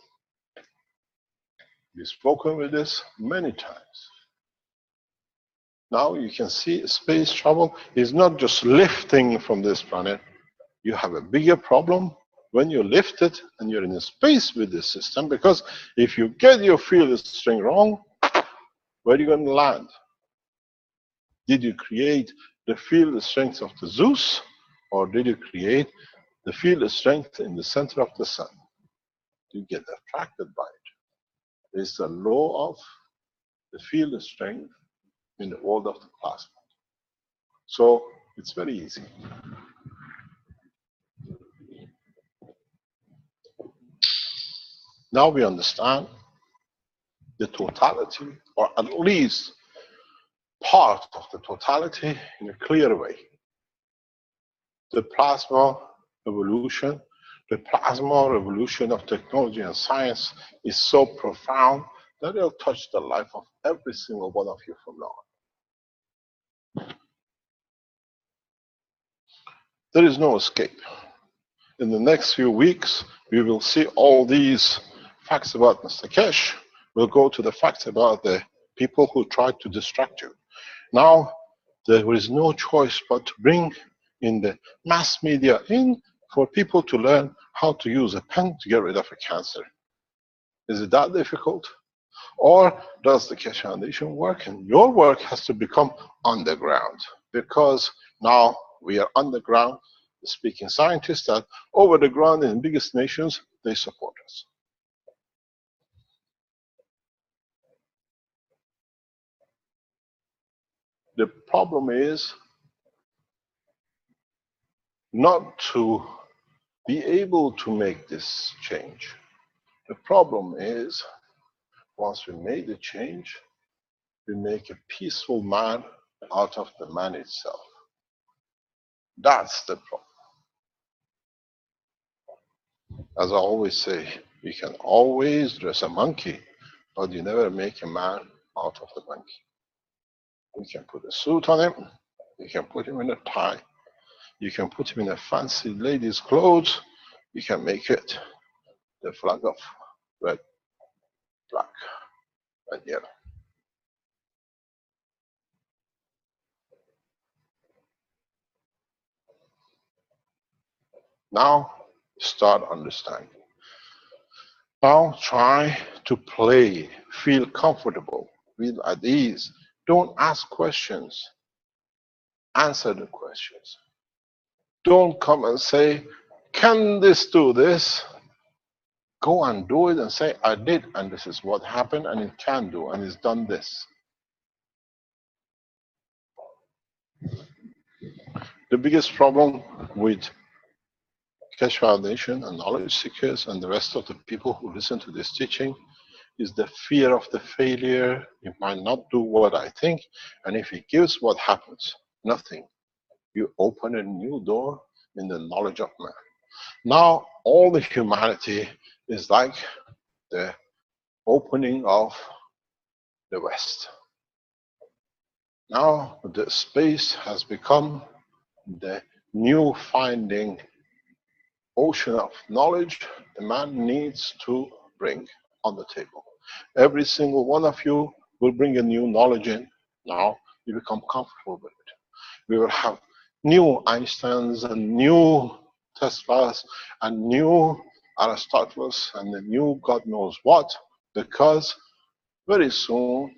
D: We've spoken with this many times. Now you can see space travel is not just lifting from this planet, You have a bigger problem when you lift it and you're in a space with this system, because if you get your field strength wrong, where are you going to land? Did you create the field strength of the Zeus, or did you create the field strength in the center of the sun? You get attracted by it. It's the law of the field strength in the world of the plasma. So it's very easy. Now we understand the totality, or at least part of the totality, in a clear way. The plasma evolution, the plasma revolution of technology and science is so profound that it'll touch the life of every single one of you from now on. There is no escape. In the next few weeks, we will see all these facts about Mr. Kesh. We'll go to the facts about the people who tried to distract you. Now, there is no choice but to bring in the mass media in for people to learn how to use a pen to get rid of a cancer. Is it that difficult? Or does the Kesh Foundation work? And your work has to become underground, because now we are underground, speaking scientists that over the ground in the biggest nations, they support us. The problem is not to be able to make this change. The problem is, once we made the change, we make a peaceful man out of the man itself. That's the problem. As I always say, you can always dress a monkey, but you never make a man out of the monkey. You can put a suit on him, you can put him in a tie, you can put him in a fancy lady's clothes, you can make it the flag of red, black, and yellow. Now, start understanding. Now, try to play, feel comfortable, feel at ease. Don't ask questions, answer the questions. Don't come and say, can this do this? Go and do it and say, I did, and this is what happened, and it can do, and it's done this. The biggest problem with Kesh Foundation and knowledge seekers and the rest of the people who listen to this teaching is the fear of the failure. It might not do what I think, and if it gives, what happens? Nothing. You open a new door in the knowledge of man. Now, all the humanity is like the opening of the West. Now, the space has become the new finding ocean of knowledge the man needs to bring on the table. Every single one of you will bring a new knowledge in. Now, you become comfortable with it. We will have new Einsteins and new Teslas and new Aristotles and the new God knows what, because very soon,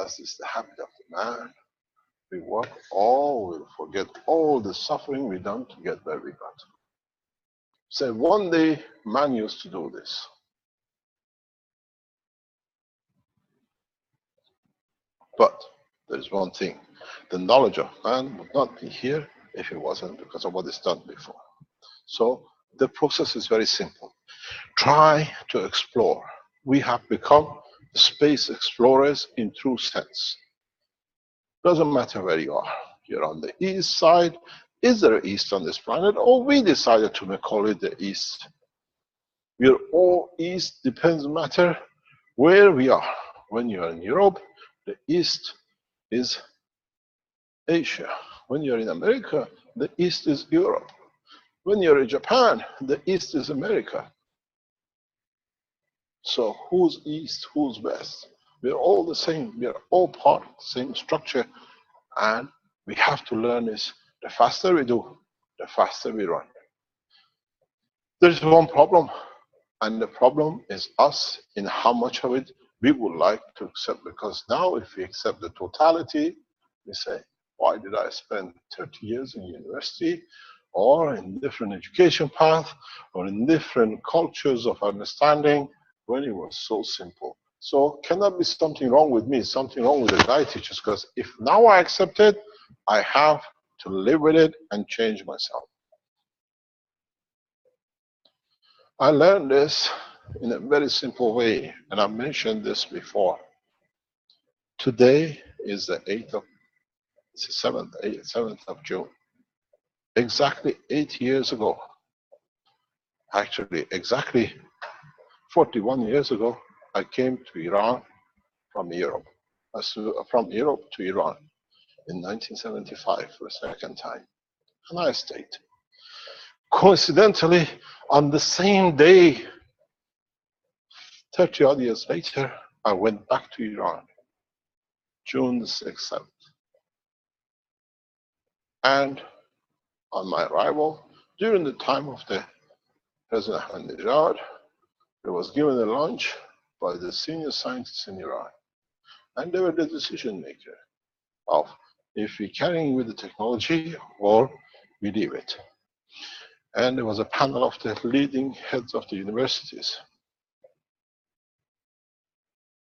D: as is the habit of the man, we work all, we'll forget all the suffering we've done to get where we got. So one day, man used to do this. But there's one thing. The knowledge of man would not be here if it wasn't because of what is done before. So the process is very simple. Try to explore. We have become space explorers in true sense. Doesn't matter where you are. You're on the east side. Is there an east on this planet? Or we decided to call it the east. We're all east, depends matter where we are. When you're in Europe, the east is Asia. When you're in America, the east is Europe. When you're in Japan, the east is America. So who's east, who's west? We're all the same. We're all part of the same structure. And we have to learn this. The faster we do, the faster we run. There's one problem, and the problem is us in how much of it we would like to accept. Because now if we accept the totality, we say, why did I spend 30 years in university, or in different education path, or in different cultures of understanding, when it was so simple? So cannot be something wrong with me, something wrong with the guy teachers, because if now I accept it, I have to live with it and change myself. I learned this in a very simple way, and I mentioned this before. Today is the 7th of June. Exactly 8 years ago, actually exactly 41 years ago, I came to Iran from Europe. From Europe to Iran in 1975 for the second time, and I stayed. Coincidentally, on the same day, 30 odd years later, I went back to Iran, June the 6th, 7th. And on my arrival, during the time of the President Ahmadinejad, I was given a lunch by the senior scientists in Iran. And they were the decision maker of if we carrying with the technology or we leave it. And there was a panel of the leading heads of the universities.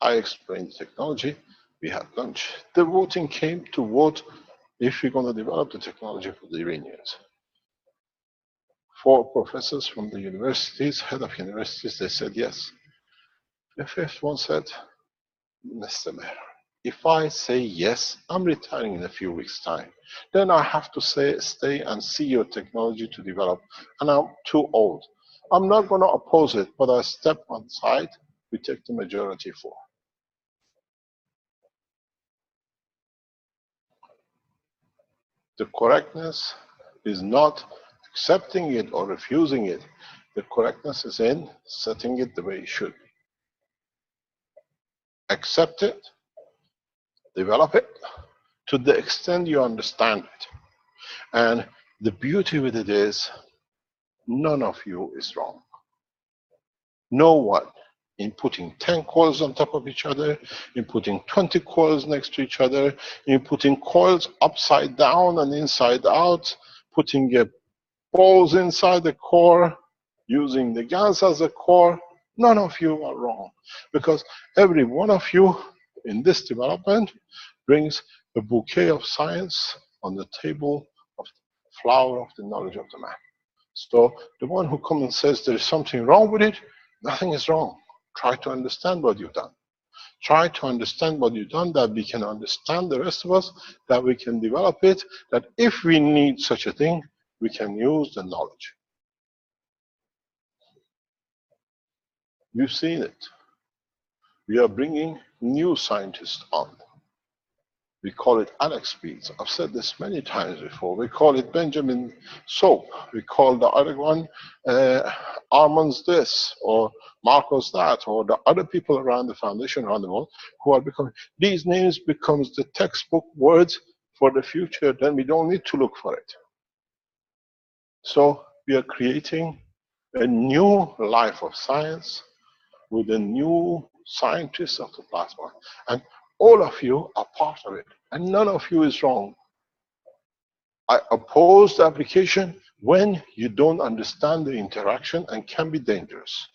D: I explained the technology, we had lunch. The voting came to vote if we're going to develop the technology for the Iranians. 4 professors from the universities, head of universities, they said yes. The fifth one said, Mr. Mayor, if I say yes, I'm retiring in a few weeks' time. Then I have to stay and see your technology to develop, and I'm too old. I'm not going to oppose it, but I step on side, we take the majority for. The correctness is not accepting it or refusing it. The correctness is in setting it the way it should be. Accept it, develop it to the extent you understand it. And the beauty with it is, none of you is wrong. No one, in putting 10 coils on top of each other, in putting 20 coils next to each other, in putting coils upside down and inside out, putting balls inside the core, using the gas as a core, none of you are wrong. Because every one of you in this development brings a bouquet of science on the table of the flower of the knowledge of the man. So the one who comes and says there is something wrong with it, nothing is wrong. Try to understand what you've done. Try to understand what you've done, that we can understand the rest of us, that we can develop it, that if we need such a thing, we can use the knowledge. We've seen it. We are bringing new scientists on. We call it Alex Beats. I've said this many times before. We call it Benjamin Soap. We call the other one Crammonds this, or Marcos that, or the other people around the foundation around the world who are becoming. These names becomes the textbook words for the future. Then we don't need to look for it. So we are creating a new life of science with a new scientists of the plasma. And all of you are part of it, and none of you is wrong. I oppose the application when you don't understand the interaction and can be dangerous.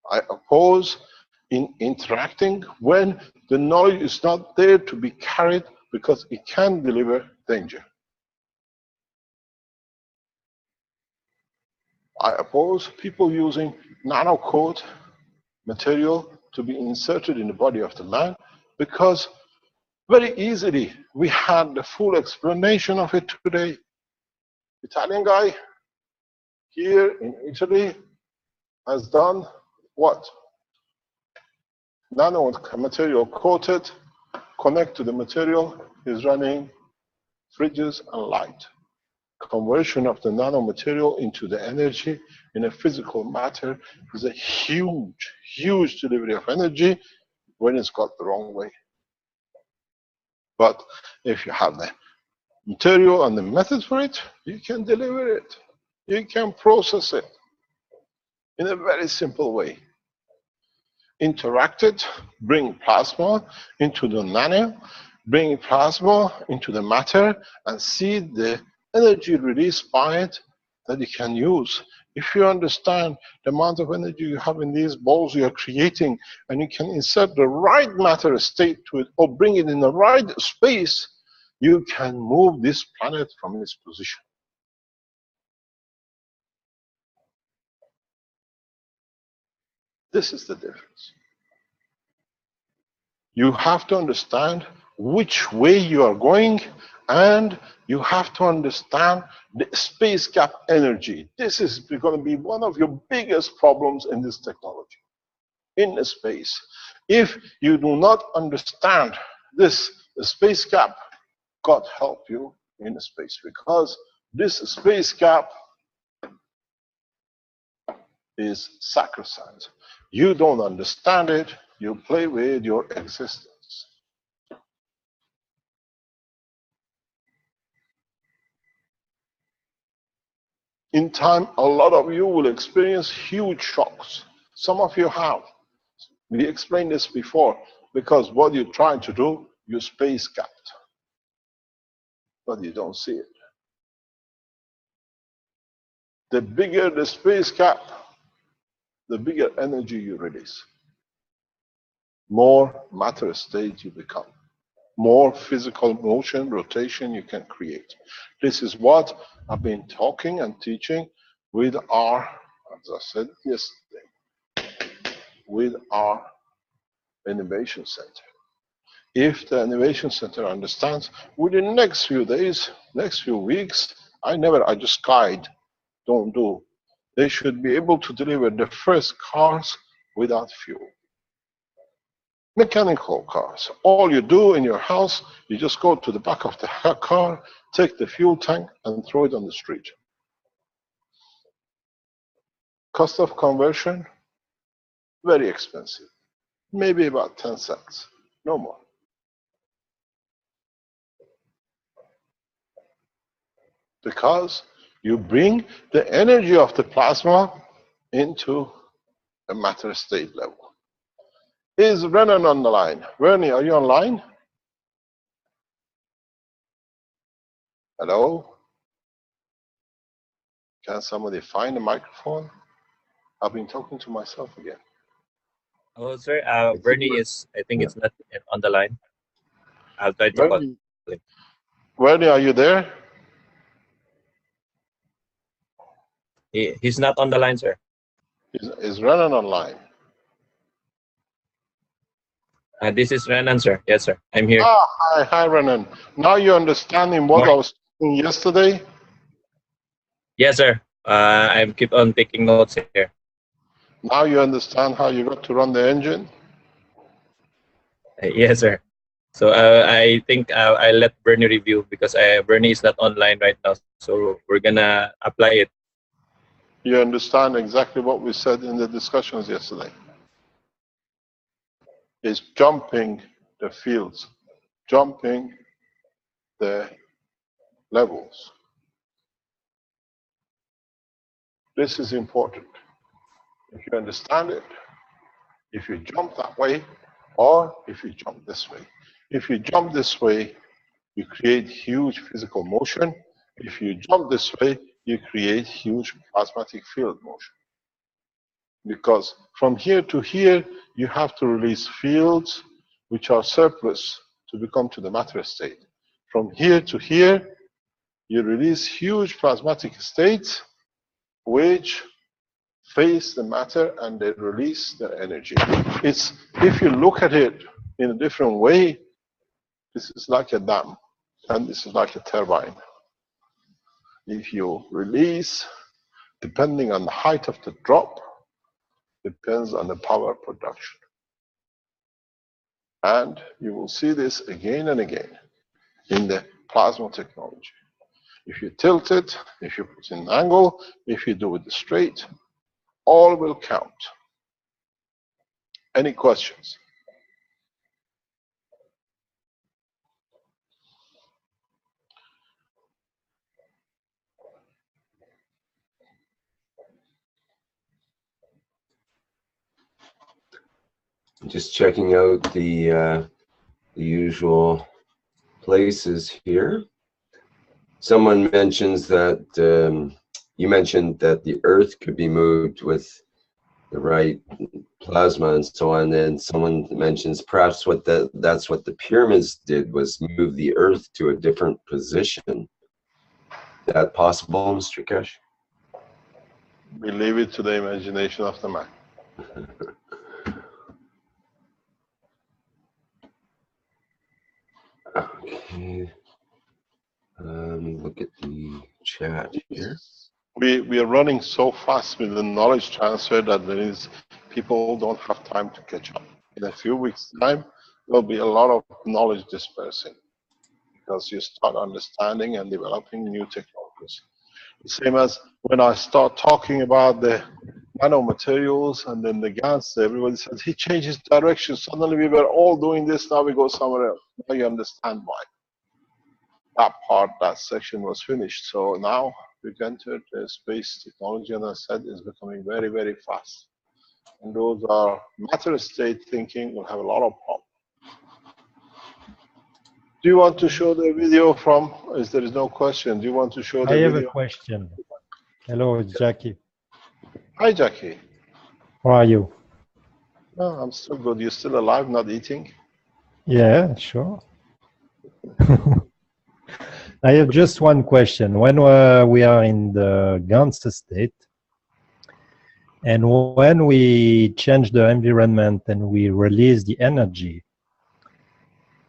D: I oppose in interacting when the knowledge is not there to be carried because it can deliver danger. I oppose people using nanocode material to be inserted in the body of the man, because very easily we had the full explanation of it today. Italian guy here in Italy has done what? Nano material coated, connect to the material, is running fridges and light. Conversion of the nanomaterial into the energy in a physical matter is a huge, huge delivery of energy when it's got the wrong way. But if you have the material and the method for it, you can deliver it. You can process it in a very simple way. Interact it, bring plasma into the nano, bring plasma into the matter, and see the energy released by it that you can use. If you understand the amount of energy you have in these balls you are creating, and you can insert the right matter state to it, or bring it in the right space, you can move this planet from its position. This is the difference. You have to understand which way you are going, and you have to understand the space gap energy. This is going to be one of your biggest problems in this technology, in the space. If you do not understand this, the space gap, God help you in the space, because this space gap is sacrosanct. You don't understand it, you play with your existence. In time, a lot of you will experience huge shocks. Some of you have. We explained this before, because what you're trying to do, you space gapped, but you don't see it. The bigger the space gap, the bigger energy you release. More matter state you become. More physical motion, rotation you can create. This is what I've been talking and teaching with our, as I said yesterday, with our Innovation Center. If the Innovation Center understands, within the next few days, next few weeks, I just guide, don't do. They should be able to deliver the first cars without fuel. Mechanical cars. All you do in your house, you just go to the back of the car, take the fuel tank, and throw it on the street. Cost of conversion, very expensive. Maybe about 10 cents, no more. Because you bring the energy of the plasma into a matter state level. Is Renan on the line? Vernie, are you online? Hello? Can somebody find a microphone? I've been talking to myself again.
E: Oh, sir, Bernie is, I think it's not on the line. I'll try to call him.
D: Vernie, are you there?
E: He's not on the line, sir.
D: Is Renan online?
E: This is Renan, sir. Yes, sir. I'm here.
D: Hi, Renan. Now you're understanding what I was saying yesterday?
E: Yes, sir. I keep on taking notes here.
D: Now you understand how you got to run the engine?
E: Yes, sir. So I think I'll let Bernie review, because Bernie is not online right now. So we're gonna apply it.
D: You understand exactly what we said in the discussions yesterday. It's jumping the fields, jumping the levels. This is important. If you understand it, if you jump that way, or if you jump this way. If you jump this way, you create huge physical motion. If you jump this way, you create huge plasmatic field motion. Because from here to here, you have to release fields which are surplus to become to the matter state. From here to here, you release huge plasmatic states which face the matter and they release the energy. It's, if you look at it in a different way, this is like a dam and this is like a turbine. If you release, depending on the height of the drop, depends on the power production. And you will see this again and again in the plasma technology. If you tilt it, if you put in an angle, if you do it straight, all will count. Any questions?
A: Just checking out the usual places here. Someone mentions that you mentioned that the Earth could be moved with the right plasma and so on. And someone mentions perhaps that's what the pyramids did, was move the Earth to a different position. Is that possible, Mr. Kesh?
D: We leave it to the imagination of the man.
A: Okay. Look at the chat here.
D: We are running so fast with the knowledge transfer that people don't have time to catch up. In a few weeks' time, there'll be a lot of knowledge dispersing because you start understanding and developing new technologies. The same as when I start talking about the nanomaterials and then the GANs, everybody says, he changes direction. Suddenly we were all doing this, now we go somewhere else. Now you understand why. That section was finished. So now we've entered the space technology, and as I said, is becoming very, very fast. And those are matter state thinking will have a lot of problems. Do you want to show the video from, as there is no question, do you want to show the video?
F: I have a question. Hello, it's Jackie.
D: Hi, Jackie.
F: How are you?
D: No, I'm still good. You're still alive, not eating?
F: Yeah, sure. I have just one question. When we are in the GANs state, and when we change the environment and we release the energy,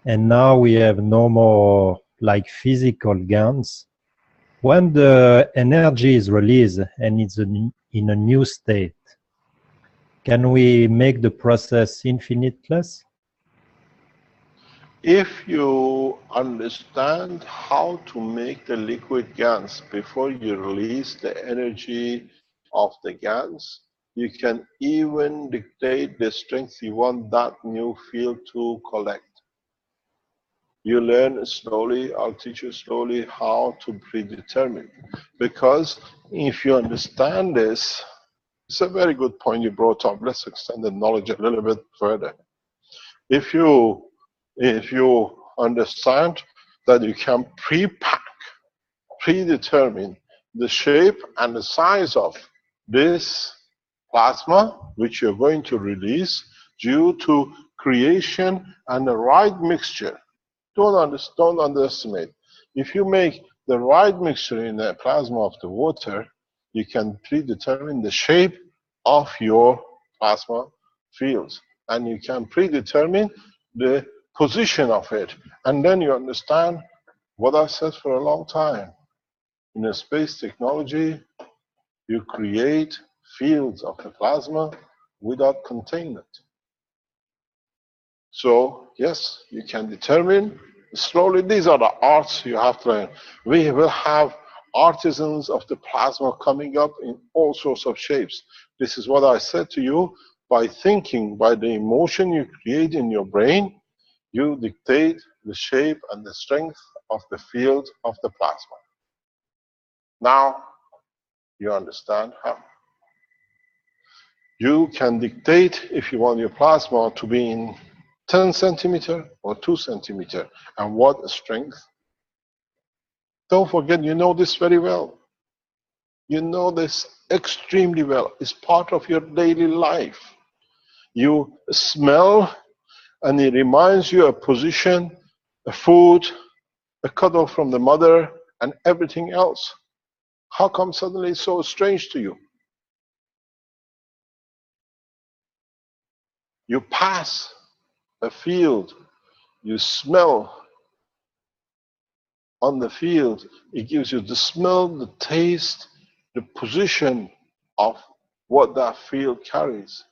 F: and now we have no more like physical GANs, when the energy is released and it's in a new state, can we make the process infiniteless?
D: If you understand how to make the liquid GANs before you release the energy of the GANs, you can even dictate the strength you want that new field to collect. You learn slowly, I'll teach you slowly how to predetermine. Because if you understand this, it's a very good point you brought up. Let's extend the knowledge a little bit further. If you understand that you can pre-pack, predetermine the shape and the size of this plasma, which you're going to release due to creation and the right mixture. Don't underestimate. If you make the right mixture in the plasma of the water, you can predetermine the shape of your plasma fields. And you can predetermine the position of it. And then you understand what I said for a long time. In a space technology, you create fields of the plasma without containment. So, yes, you can determine slowly. These are the arts you have to learn. We will have artisans of the plasma coming up in all sorts of shapes. This is what I said to you. By thinking, by the emotion you create in your brain, you dictate the shape and the strength of the field of the plasma. Now, you understand how. You can dictate if you want your plasma to be in 10 centimeter or 2 centimeter, and what strength. Don't forget, you know this very well. You know this extremely well. It's part of your daily life. You smell, and it reminds you a position, a food, a cuddle from the mother, and everything else. How come suddenly it's so strange to you? You pass a field, you smell on the field, it gives you the smell, the taste, the position of what that field carries.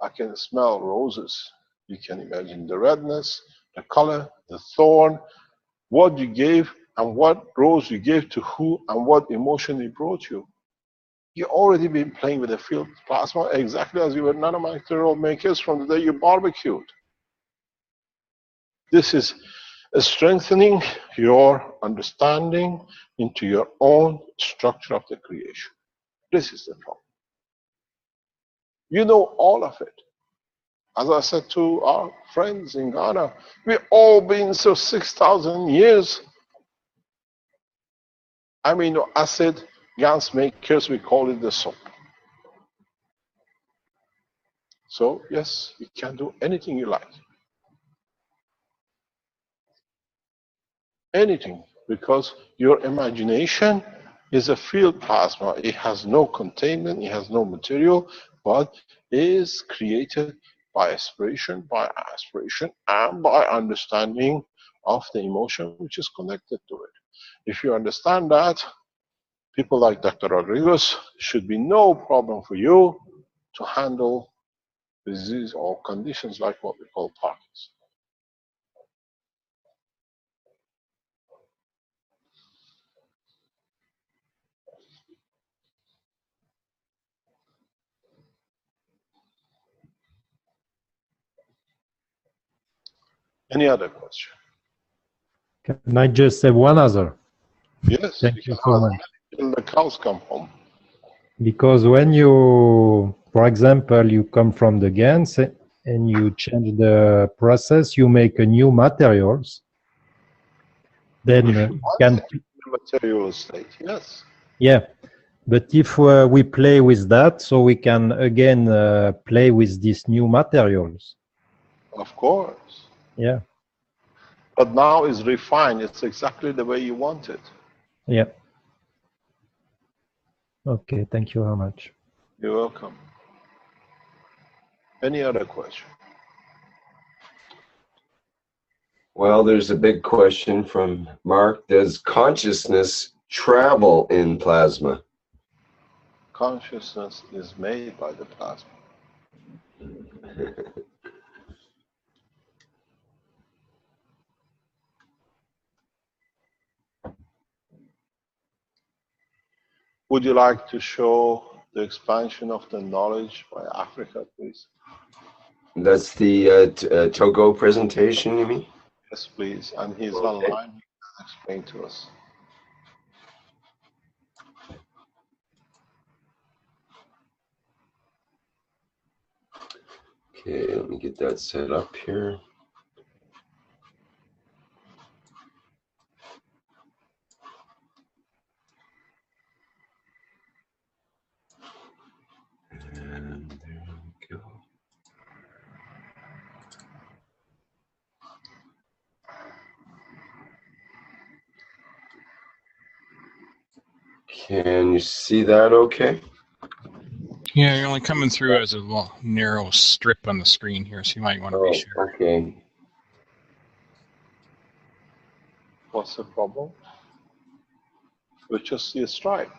D: I can smell roses. You can imagine the redness, the color, the thorn, what you gave and what rose you gave to who and what emotion it brought you. You've already been playing with the field plasma exactly as you were nanomaterial makers from the day you barbecued. This is strengthening your understanding into your own structure of the creation. This is the problem. You know all of it. As I said to our friends in Ghana, we've all been so 6,000 years amino acid gas makers, we call it the soap. So yes, you can do anything you like. Anything, because your imagination is a field plasma. It has no containment, it has no material, but is created by aspiration, and by understanding of the emotion which is connected to it. If you understand that, people like Dr. Rodriguez should be no problem for you to handle disease or conditions like what we call Parkinson's. Any other question?
F: Can I just say one other?
D: Yes,
F: Thank you so much.
D: Till the cows come home.
F: Because when you, for example, you come from the GANs and you change the process, you make a new materials, then you can...
D: The material state, yes.
F: Yeah, but if we play with that, so we can again play with these new materials.
D: Of course.
F: Yeah.
D: But now it's refined. It's exactly the way you want it.
F: Yeah. Okay, thank you very much.
D: You're welcome. Any other question?
A: Well, there's a big question from Mark. Does consciousness travel in plasma?
D: Consciousness is made by the plasma. Would you like to show the expansion of the knowledge by Africa, please?
A: That's the Togo presentation, you mean?
D: Yes, please. And he's
A: Okay.
D: online. He can explain to us.
A: Okay, let me get that set up here. And there we go. Can you see that okay?
G: Yeah, you're only coming through as a little narrow strip on the screen here, so you might want to be sure.
A: Okay.
D: What's the problem? We just see a stripe.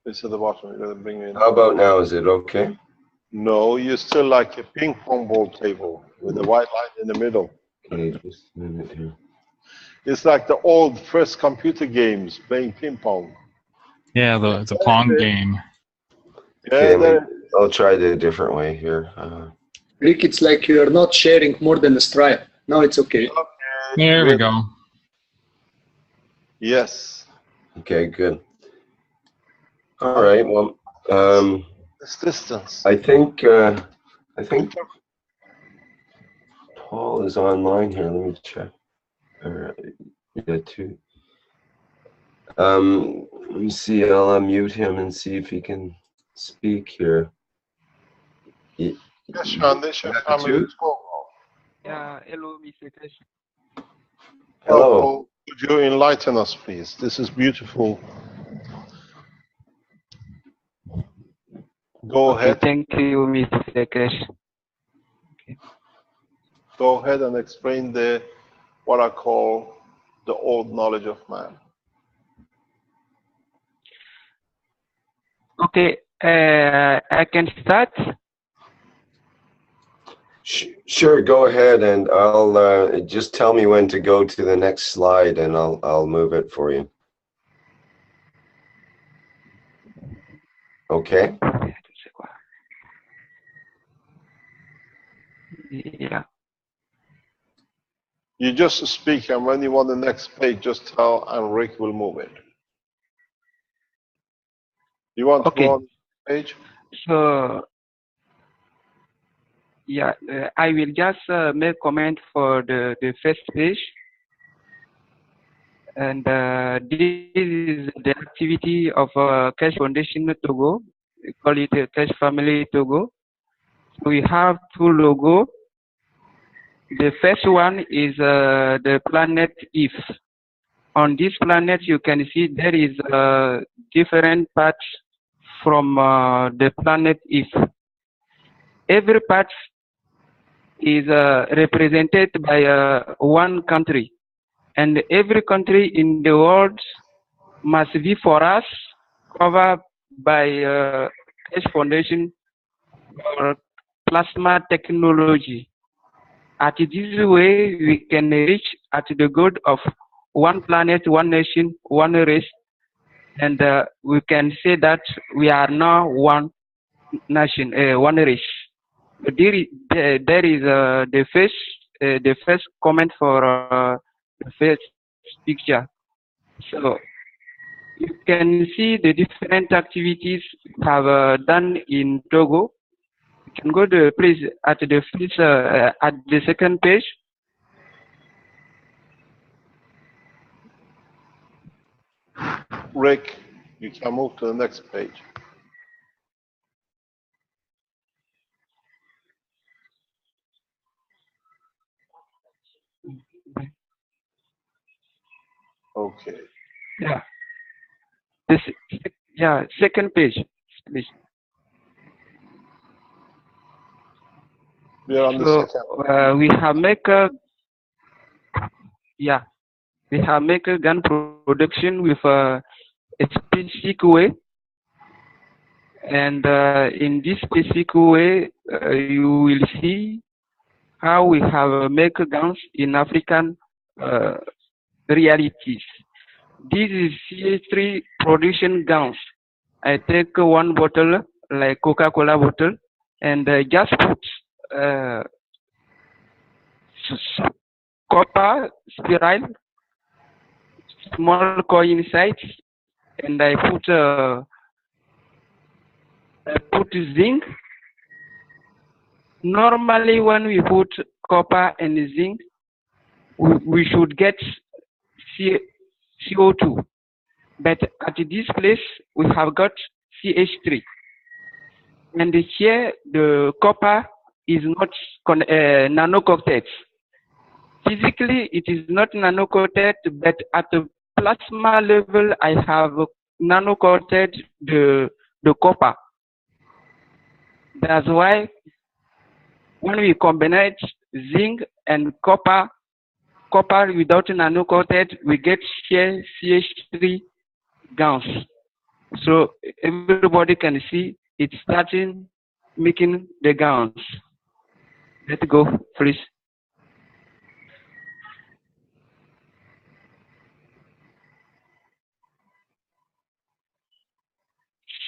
D: It's at the bottom. You're going to bring it in.
A: How about now? Is it okay?
D: No, you're still like a ping pong ball table with the white line in the middle.
A: Okay, just a minute here.
D: It's like the old first computer games playing ping pong.
G: Yeah, the Pong game.
A: Okay,
D: Yeah,
A: I'll try it a different way here.
H: Rick, it's like you're not sharing more than a stripe. Now it's okay.
G: There we go.
D: yes.
A: Okay, good. All right. Well,
D: This distance.
A: I think Paul is online here. Let me check. Yeah, too. Let me see. I'll unmute him and see if he can speak here.
D: Yes, Sean, this should come in the school.
I: Yeah, hello, Mr. Krish.
A: Hello.
D: Paul, could you enlighten us, please? This is beautiful. Go ahead.
I: Thank you, Mr. Krish.
D: Go ahead and explain what I call the old knowledge of man.
I: Okay, I can start.
A: Sure, go ahead, and I'll just tell me when to go to the next slide, and I'll move it for you. Okay.
I: Yeah.
D: You just speak, and when you want the next page, just tell, and Rick will move it. You want to go on the page?
I: So yeah, I will just make comment for the first page. And this is the activity of Cash Foundation Togo. We call it Cash Family Togo. We have two logos. The first one is the planet If. On this planet, you can see there is different parts from the planet If. Every part is represented by one country, and every country in the world must be for us covered by Cash Foundation or plasma technology. At this way, we can reach at the goal of one planet, one nation, one race, and we can say that we are now one nation, one race. There is the first comment for the first picture. So you can see the different activities we have done in Togo. You can go to please at the second page.
D: Rick, you can move to the next page. Okay.
I: Yeah. Second page, please.
D: We are on the second.
I: We have make a gun production with a specific way, and in this specific way, you will see how we have make guns in African realities. This is CH3 production guns. I take one bottle, like Coca-Cola bottle, and just put copper spiral, small coin inside, and I put zinc. Normally, when we put copper and zinc, we should get CO2. But at this place, we have got CH3. And here, the copper is not nano-coated. Physically, it is not nano-coated, but at the plasma level, I have nano-coated the copper. That's why when we combine zinc and copper without nano-coated, we get here CH3 guns. So everybody can see it's starting making the guns. Let's go, please.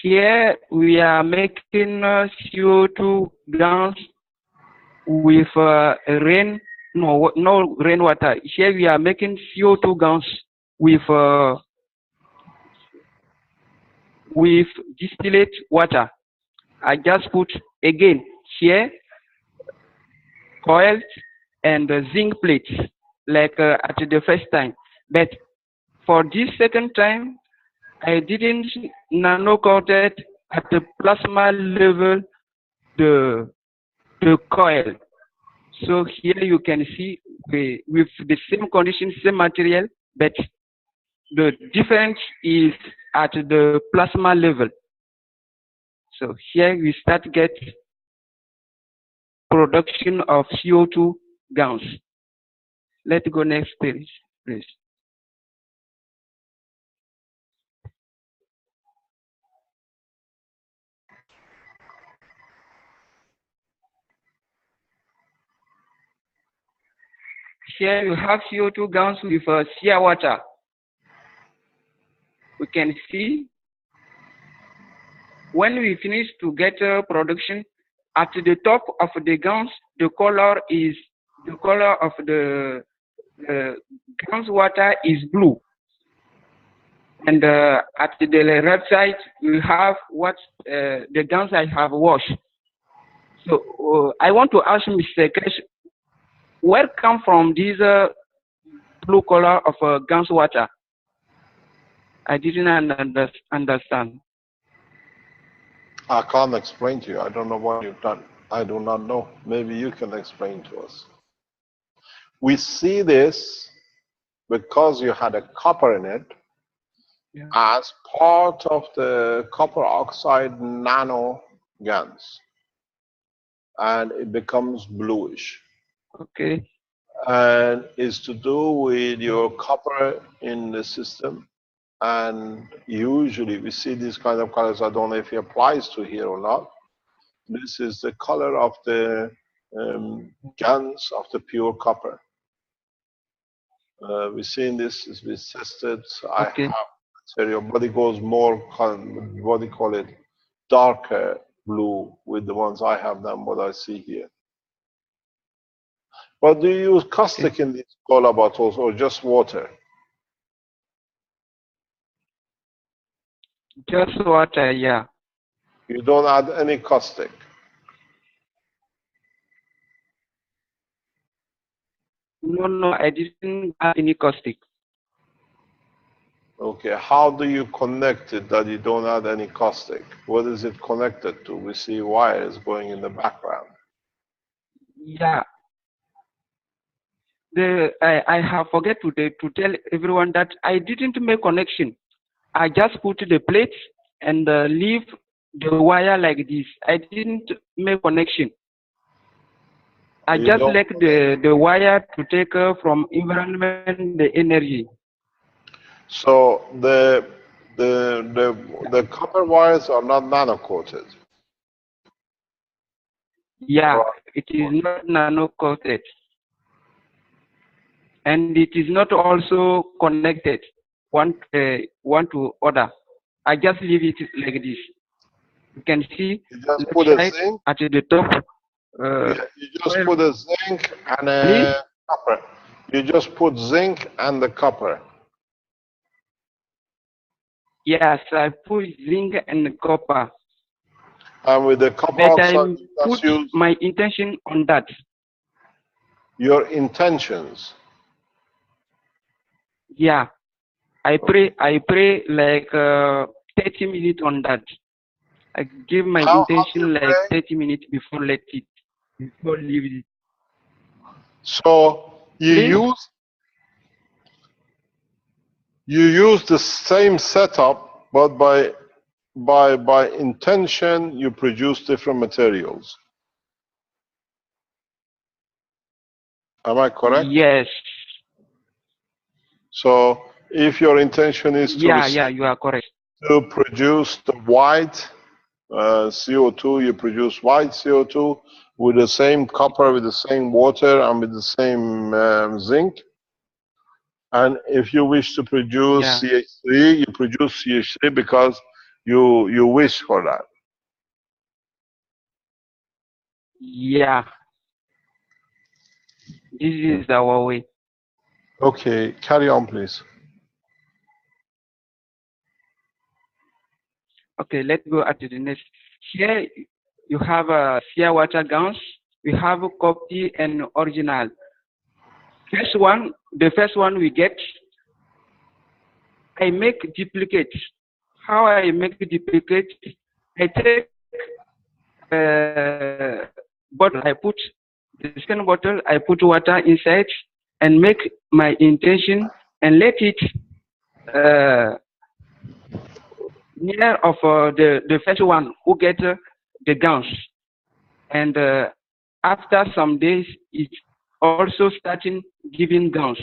I: Here we are making CO2 guns with no rainwater. Here we are making CO2 guns with distillate water. I just put again here coils and zinc plates like at the first time. But for this second time, I didn't nano-coated at the plasma level the coil. So here you can see with the same condition, same material, but the difference is at the plasma level. So here we start get production of CO2 guns. Let's go next page, please. Here you have CO2 guns with seawater. We can see when we finish to get production, at the top of the guns, the color of the guns water is blue. And at the left side, we have what the guns I have washed. So I want to ask Mr. Kesh, where come from this blue color of guns water? I didn't understand.
D: I can't explain to you. I don't know what you've done. I do not know. Maybe you can explain to us. We see this because you had a copper in it as part of the copper oxide nano GaNs, and it becomes bluish.
I: Okay.
D: And it's to do with your copper in the system. And usually we see these kind of colors. I don't know if it applies to here or not. This is the color of the GaNs of the pure copper. We've seen this, it's been tested.
I: Okay.
D: I have material, but it goes more, what do you call it, darker blue with the ones I have than what I see here. But do you use caustic in these cola bottles or just water?
I: Just water, yeah.
D: You don't add any caustic?
I: No, I didn't add any caustic.
D: Okay, how do you connect it that you don't add any caustic? What is it connected to? We see wires going in the background.
I: Yeah. I have forget to tell everyone that I didn't make connection. I just put the plate and leave the wire like this. I didn't make connection. I just let the wire to take from environment the energy.
D: So the copper wires are not nano coated.
I: Yeah, right. It is not nano coated, and it is not also connected one to other. I just leave it like this. You can see
D: you just put a zinc
I: at the top.
D: You just put a zinc and a copper. You just put zinc and the copper.
I: Yes, I put zinc and copper.
D: And with the copper
I: but
D: oxide,
I: I put my intention on that.
D: Your intentions?
I: Yeah, I pray like 30 minutes on that. I give my intention like 30 minutes before leave it.
D: So you use the same setup, but by intention you produce different materials. Am I correct?
I: Yes.
D: So if your intention is to
I: you are correct.
D: To produce the white CO2, you produce white CO2 with the same copper, with the same water, and with the same zinc. And if you wish to produce CH3, you produce CH3 because you wish for that.
I: Yeah. This is our way.
D: Okay, carry on, please.
I: Okay, let's go at the next. Here you have a shear water gowns. We have a copy and original. The first one we get, I make duplicates. How I make duplicates? I take bottle. I put the second bottle. I put water inside and make my intention and let it near of the first one who get the gowns. And after some days, it's also starting giving gowns.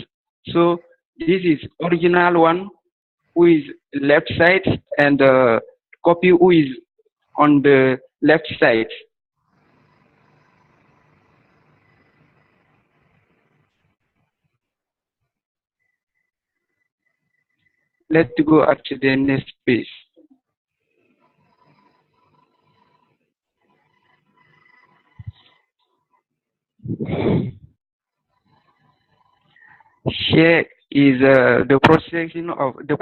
I: So this is original one who is left side and copy who is on the left side. Let's go up to the next page. Here is the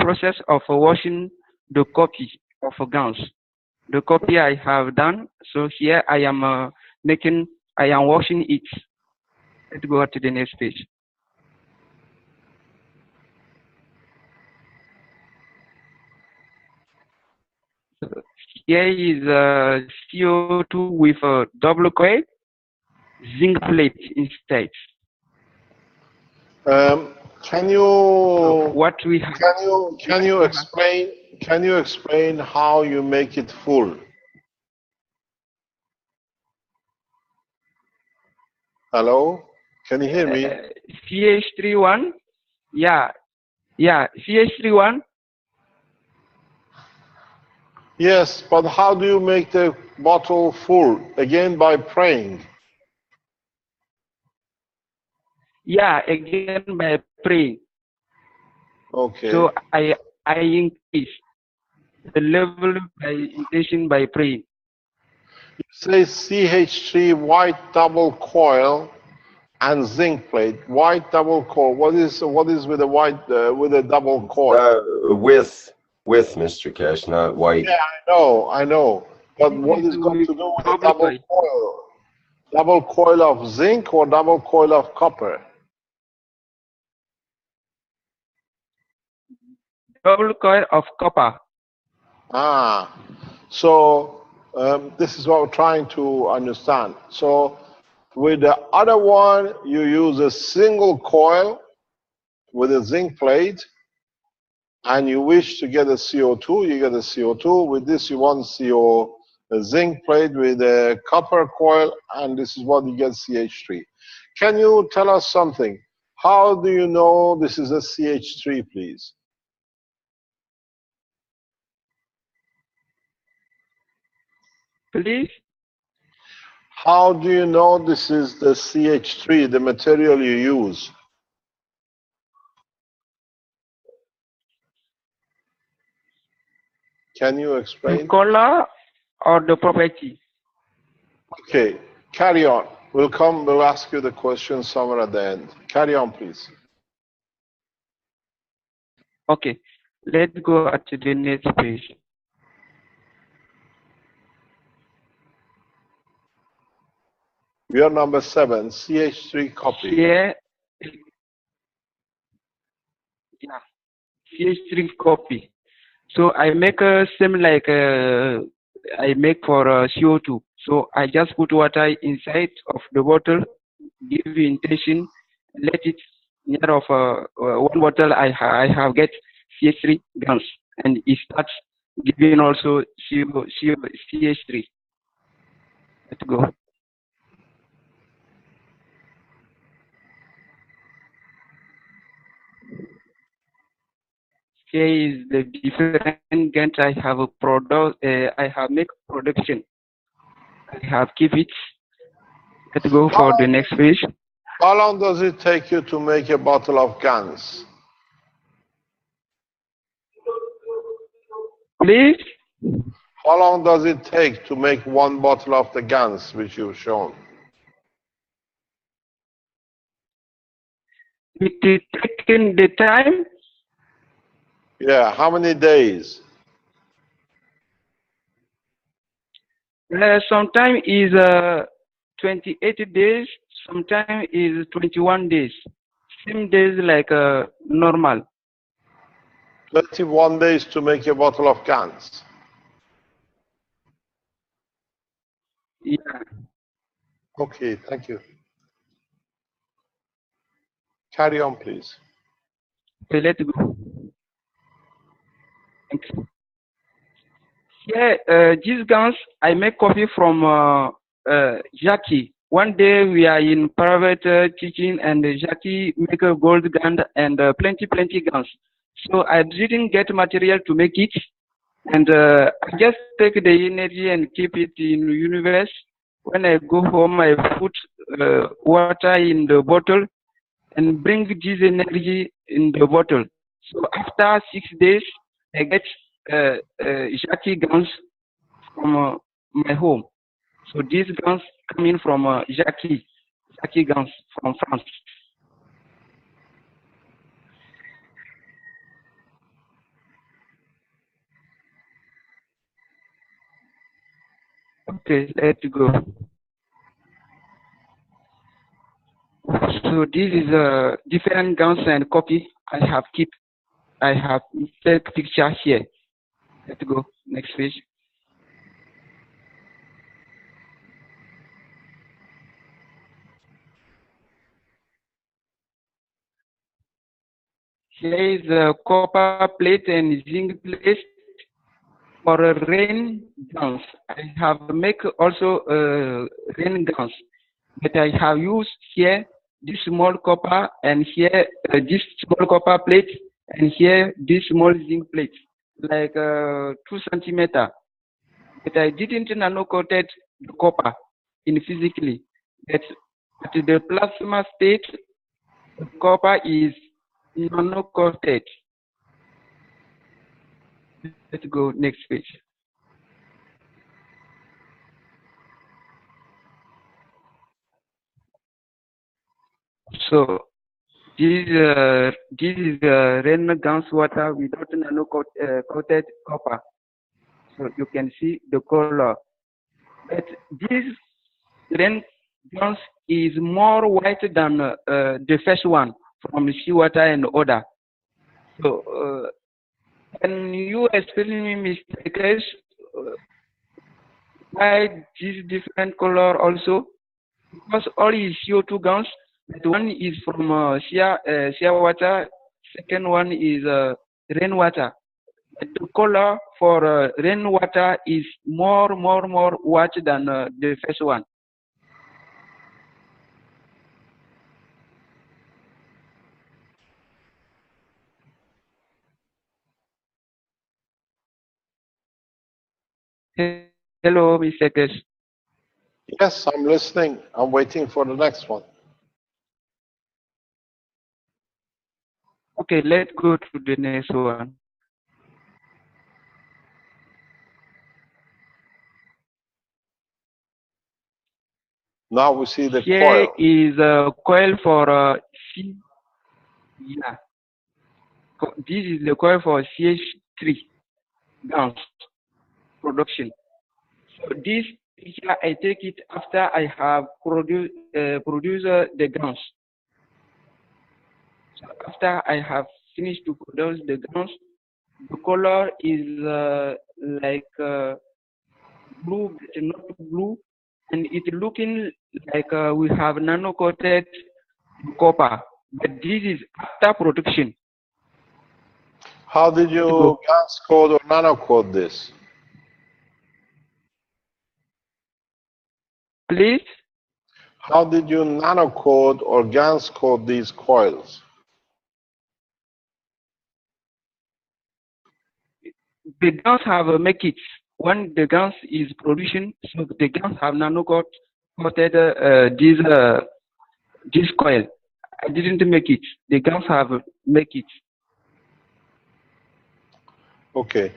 I: process of washing the copy of gowns. The copy I have done. So here I am washing it. Let's go to the next page. So here is CO2 with a double coil, zinc plate instead.
D: Can you
I: what we have,
D: can you explain how you make it full? Hello, can you hear me?
I: CH31, yeah, CH31.
D: Yes, but how do you make the bottle full? Again, by praying.
I: Yeah, again by praying.
D: Okay.
I: So I increase the level by intention by praying.
D: You say CH3 white double coil and zinc plate. White double coil. What is with the white with a double coil?
A: With Mr. Cash, not white.
D: Yeah, I know. But what is got to do with a double coil? Double coil of zinc or double coil of copper?
I: Double coil of copper.
D: Ah, so this is what we're trying to understand. So with the other one, you use a single coil with a zinc plate, and you wish to get a CO2, you get a CO2. With this, you want a zinc plate with a copper coil, and this is what you get, CH3. Can you tell us something? How do you know this is a CH3, please?
I: Please?
D: How do you know this is the CH3, the material you use? Can you explain?
I: The color or the property?
D: Okay, carry on. We'll ask you the question somewhere at the end. Carry on, please.
I: Okay, let's go to the next page.
D: We are number 7, CH3 copy.
I: Here, yeah, CH3 copy. So I make a same like I make for CO2. So I just put water inside of the bottle, give intention, let it near of one bottle. I have get CH3 gallons, and it starts giving also CH3. Let's go. Here is the different gains I have a product. I have make production. I have keep it. Let's go for the next page.
D: How long does it take you to make a bottle of Gans?
I: Please?
D: How long does it take to make one bottle of the Gans which you've shown?
I: It is taking the time.
D: Yeah, how many days?
I: Sometimes is 28 days, sometimes is 21 days. Same days like normal.
D: 21 days to make a bottle of Gans.
I: Yeah.
D: Okay, thank you. Carry on, please.
I: Okay, let's go. Thanks. Yeah, these guns, I make coffee from Jackie. One day we are in private teaching, and Jackie make a gold gun and plenty guns. So I didn't get material to make it, and I just take the energy and keep it in universe. When I go home, I put water in the bottle and bring this energy in the bottle. So after 6 days, I get Jackie guns from my home. So these guns coming from Jackie guns from France. Okay, let's go. So this is a different guns and copy. I have take picture here. Let's go next page. Here is a copper plate and zinc plate for a rain guns. I have make also rain guns, but I have used here this small copper and here this small copper plate and here this small zinc plate, like 2 centimeter. But I didn't nano coated the copper in physically. But at the plasma state, the copper is nano coated. Let's go next page. So this is rain guns water without nano coated copper. So you can see the color. But this rain guns is more white than the first one from seawater and odor. So can you explain me, Mr. Kesh, why this different color also? Because all is CO2 guns, but one is from shear water, second one is rainwater. The color for rainwater is more white than the first one. Hello, Mr. Kesh.
D: Yes, I'm listening. I'm waiting for the next one.
I: Okay, let's go to the next one.
D: Now we see the
I: Here
D: coil.
I: is a coil for yeah. This is the coil for CH3 guns production. So this picture I take it after I have produced the guns. So after I have finished to produce the guns, the color is like blue, but not blue, and it's looking like we have nano coated copper. But this is after production.
D: How did you gas code or nano code this?
I: Please?
D: How did you nano code or gas code these coils?
I: The guns have make it. When the guns is producing, so the guns have nano coated this coil. I didn't make it. The guns have make it.
D: Okay.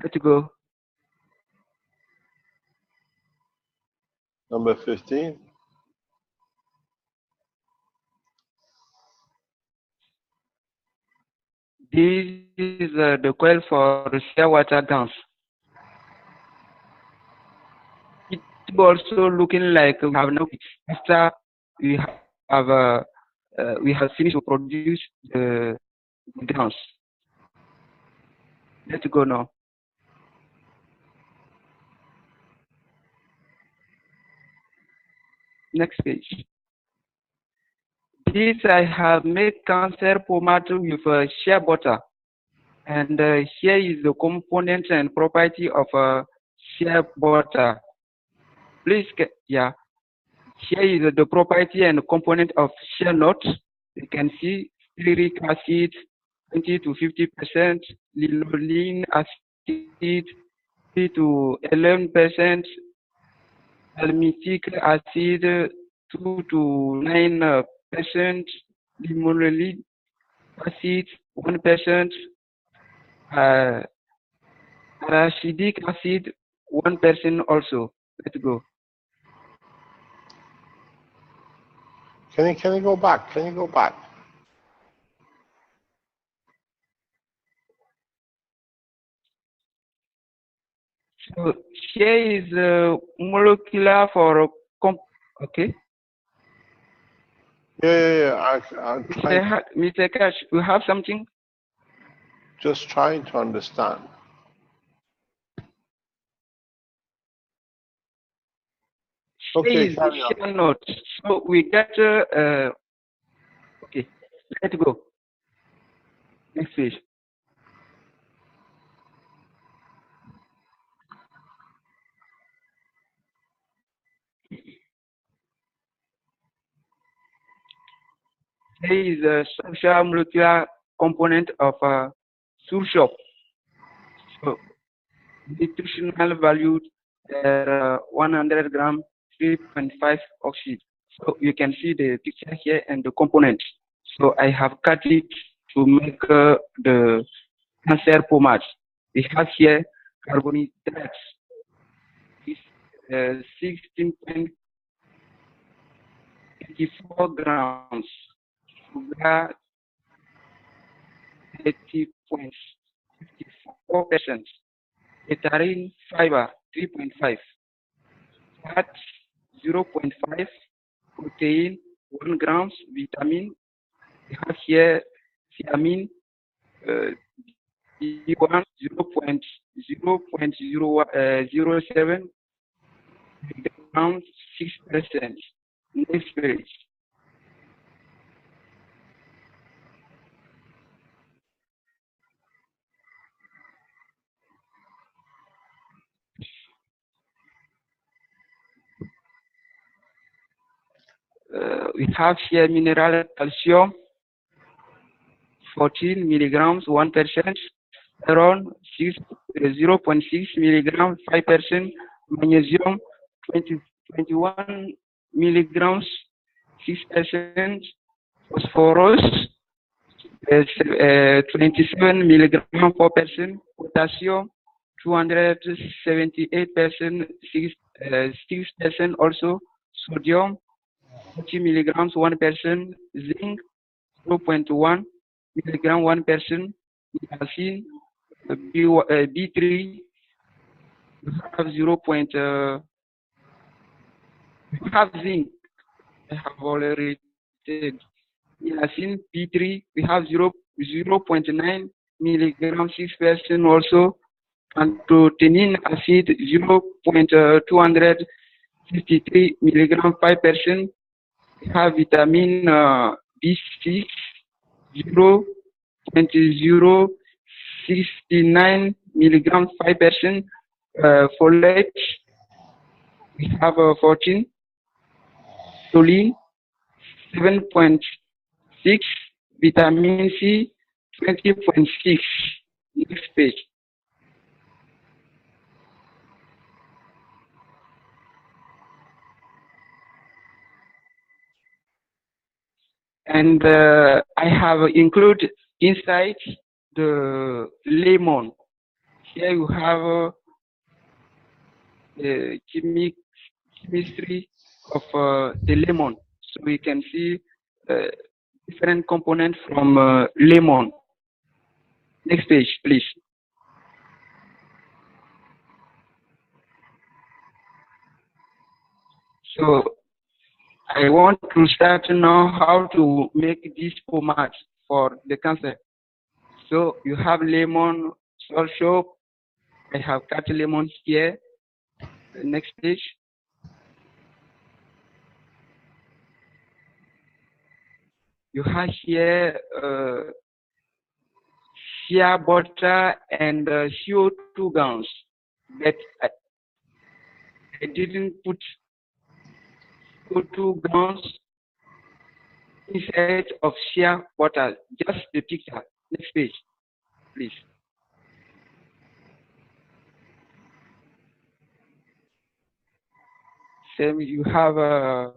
I: Let's go.
D: Number 15.
I: This is the coil for shear water guns. It's also looking like we have no after we have finished to produce the guns. Let's go now. Next page. This I have made cancer pomade with shea butter, and here is the component and property of shea butter. Please, yeah. Here is the property and component of shea nuts. You can see stearic acid, 20 to 50%, linoleic acid, 3 to 11%, palmitic acid, 2 to 9%, linoleic acid, 1%, arachidic acid, 1% also. Let's go.
D: Can you go back? Can you go back?
I: here is molecular for okay.
D: Yeah. I'm trying,
I: Mr. Cash, you have something?
D: just trying to understand. Okay,
I: Here is
D: carry on.
I: share note. So we get okay. Let's go. Next page. Here is a social molecular component of shop. So nutritional value 100 gram 3.5 oxide. So you can see the picture here and the components. So I have cut it to make the cancer pomade. We have here carbohydrates, 16.84 grams, sugar 30.54%, heterin fiber 3.5, fat 0.5, protein 1 grams, vitamin. We have here thiamine B1 0.07 grams 6%. Next page. We have here mineral calcium 14 milligrams 1%, around 0.6 milligram 5%, magnesium 21 milligrams 6%, phosphorus 27 milligram 4%, potassium 278% 6% also, sodium 40 milligrams 1%, zinc 0.1 milligram 1%, niacin B3 we have 0. We have zinc. I have already said. Niacin B3 we have 0.9 milligram 6% also, and protein acid 0.253 milligram 5%. We have vitamin B6 0.069 milligram 5%. Folate we have 14. Choline 7.6. Vitamin C 20.6. Next page. And I have included inside the lemon. Here you have the chemistry of the lemon. So we can see different components from lemon. Next page, please. So I want to start now how to make this pomade for the cancer. So you have lemon, salt soap. I have cut lemon here. The next page. You have here shea butter and CO2 gowns, but I didn't put CO2 gowns inside of shea butter, just the picture. Next page, please. Same, you have a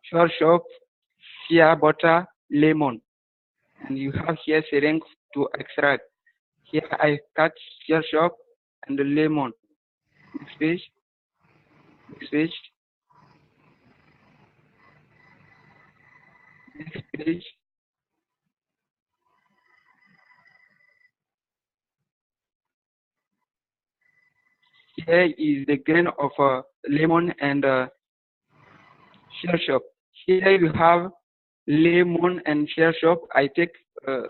I: short shop, shea butter, lemon, and you have here syringe to extract. Here I cut shea shop and the lemon. Next page. Next page. Next page. here is the grain of lemon and shell shock. Here you have lemon and shell shock. I take the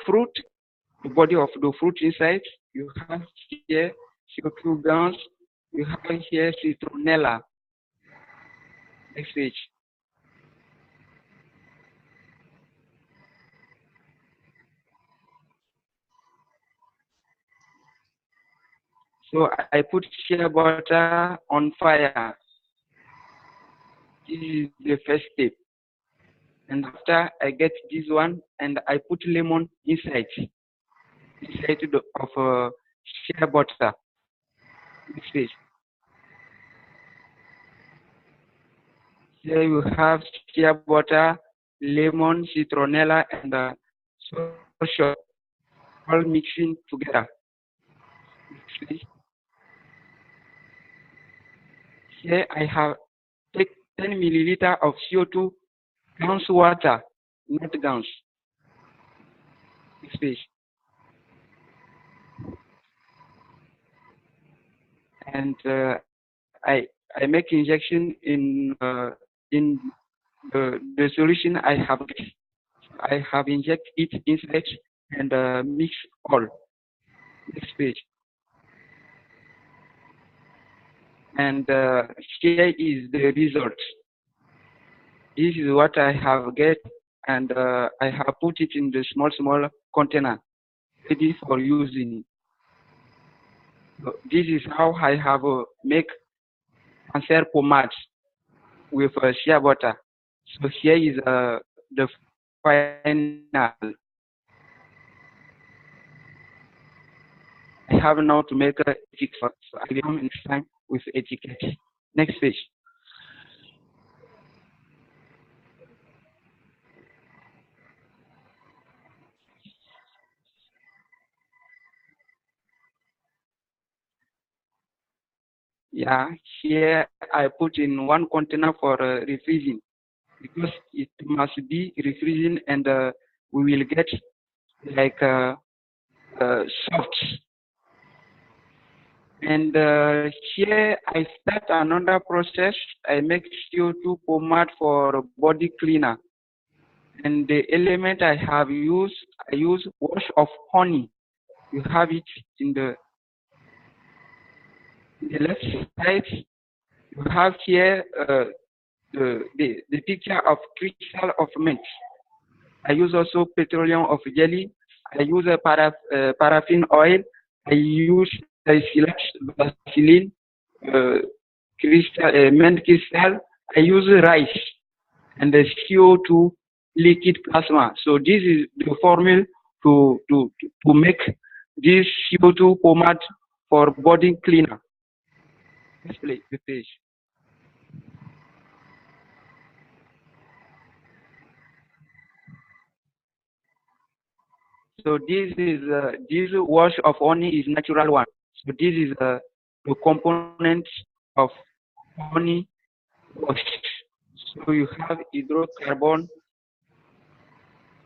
I: fruit, the body of the fruit inside. You have here CO2 gas. You have here citronella. Next page. So I put shea butter on fire. This is the first step. And after I get this one, and I put lemon inside of shea butter. Next page. Here you have shea butter, lemon, citronella, and salt, all mixing together. Next page. Here I have take 10 milliliter of CO2 gallons water, not gallons. Next page. And I make injection in the solution I have inject it inside and mix all. Next page. And here is the result. This is what I have get, and I have put it in the small container ready for using. So this is how I have make cancer pomade with shea butter. So here is the final. I have now to make a etiquette. So I will come next time with etiquette. Next page. Yeah, here I put in one container for refreezing because it must be refreezing, and we will get like soft. And here I start another process. I make CO2 pomade for body cleaner. And the element I have used, I use wash of honey. You have it in the left side. You have here the picture of crystal of mint. I use also petroleum of jelly. I use a paraffin oil. I use Vaseline, mint crystal. I use rice and the CO2 liquid plasma. So this is the formula to make this CO2 pomade for body cleaner. Let's play the page. So this is this wash of honey is natural one. So this is the component of honey wash. So you have hydrocarbon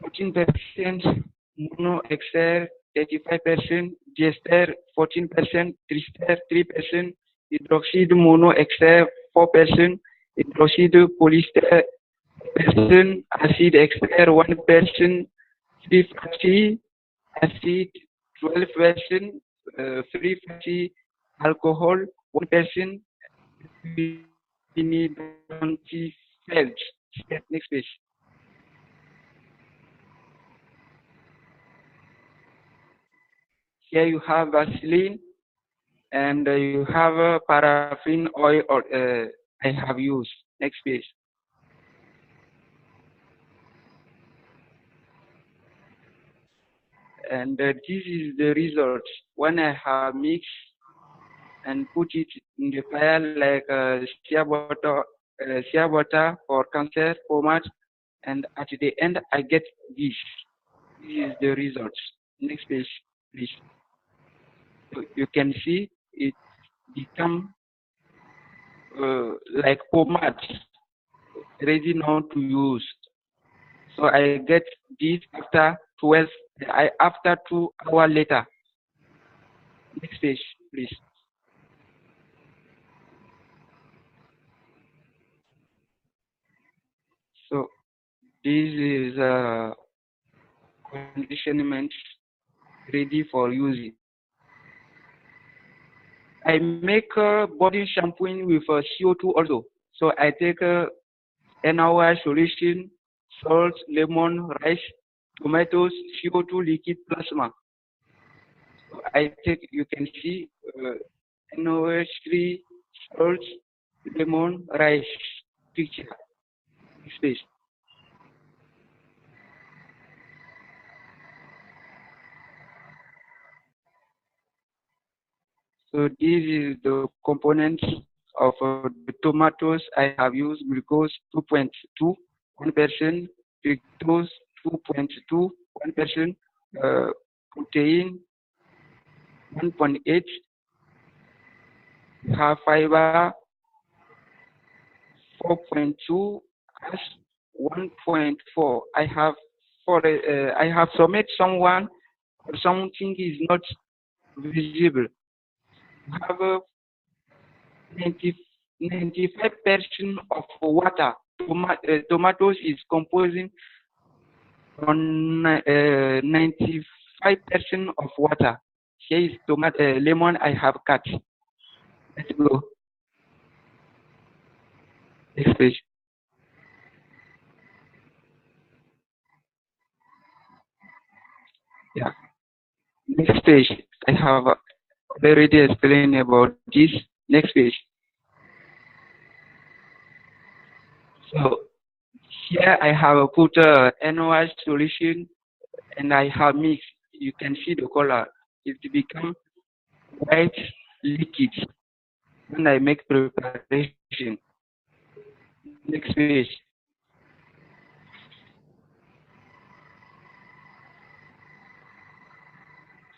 I: 14%, monoester 35%, diester 14%, triester 3%, hydroxide monoester 4%, hydroxide polyester percent, acid ester 1%, free fatty acid 12%, free fatty alcohol 1%, vinidontifeld. Next page. Here you have Vaseline, and you have a paraffin oil I have used. Next page. And this is the result. When I have mixed and put it in the fire like shea butter for cancer pomade, and at the end I get this. This is the result. Next page, please. So you can see it become like pomade, ready now to use. So I get this after 12 After 2 hours later. Next page, please. So this is conditionment ready for using. I make body shampooing with CO2 also. So I take NaOH solution, salt, lemon, rice, tomatoes, CO2 liquid plasma. So I take, you can see NaOH3, salt, lemon, rice picture. Next page. So this is the components of the tomatoes. I have used glucose 2.2, 1%, fructose 2.2, 1%, protein 1.8, have fiber 4.2, as 1.4. I have submit someone or something is not visible. Have 95% of water. Tomatoes is composing on 95% of water. Here is lemon I have cut. Let's go. Next page. Yeah. Next page. I have already explained about this. Next page. So here I have put NaOH solution and I have mixed. You can see the color. It become white liquid when I make preparation. Next page.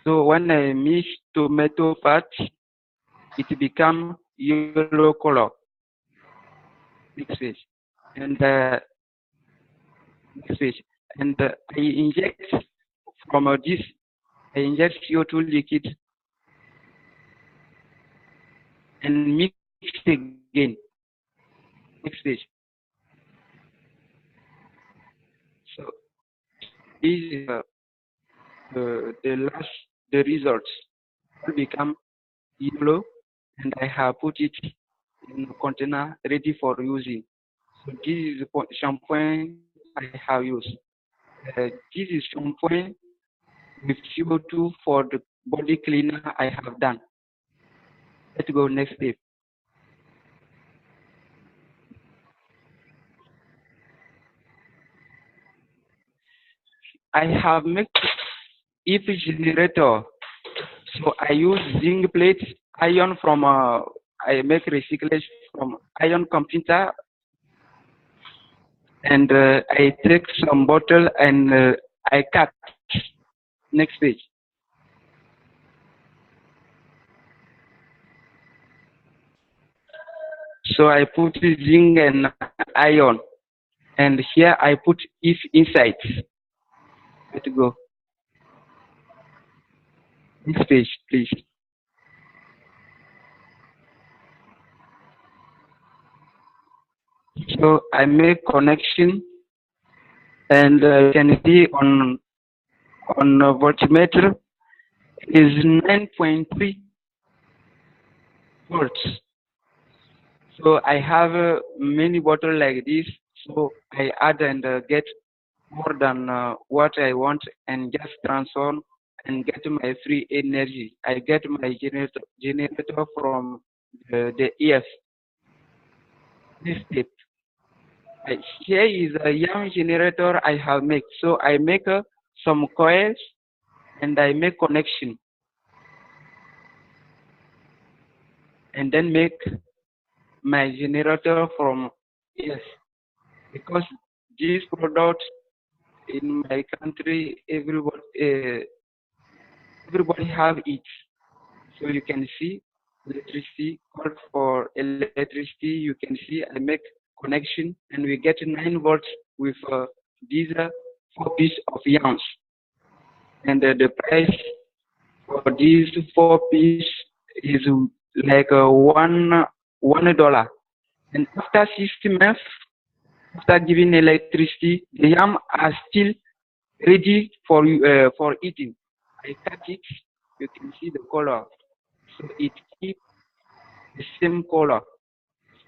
I: So when I mix tomato fat, it become yellow color. Next page. And next page. And I inject from this. I inject CO2 liquid and mix again. Next page. So this is the results will become yellow, and I have put it in a container ready for using. So this is the shampoo I have used. This is shampoo with CO2 for the body cleaner I have done. Let's go next step. I have made if generator. So I use zinc plates, iron from I make recyclage from iron computer, and I take some bottle and I cut. Next page. So I put zinc and iron, and here I put if inside. Let's go. Next page, please. So I make connection, and you can see on a voltmeter is 9.3 volts. So I have many bottles like this. So I add and get more than what I want, and just transform and get my free energy. I get my generator from the EF. This step. Here is a young generator I have made. So I make some coils and I make connection, and then make my generator from EF, because this product in my country everybody have it. So you can see electricity, call for electricity. You can see I make connection, and we get 9 volts with these 4 pieces of yarns. and the price for these 4 pieces is like $1. And after 6 months, after giving electricity, the yam are still ready for eating. I cut it, you can see the color. So it keeps the same color,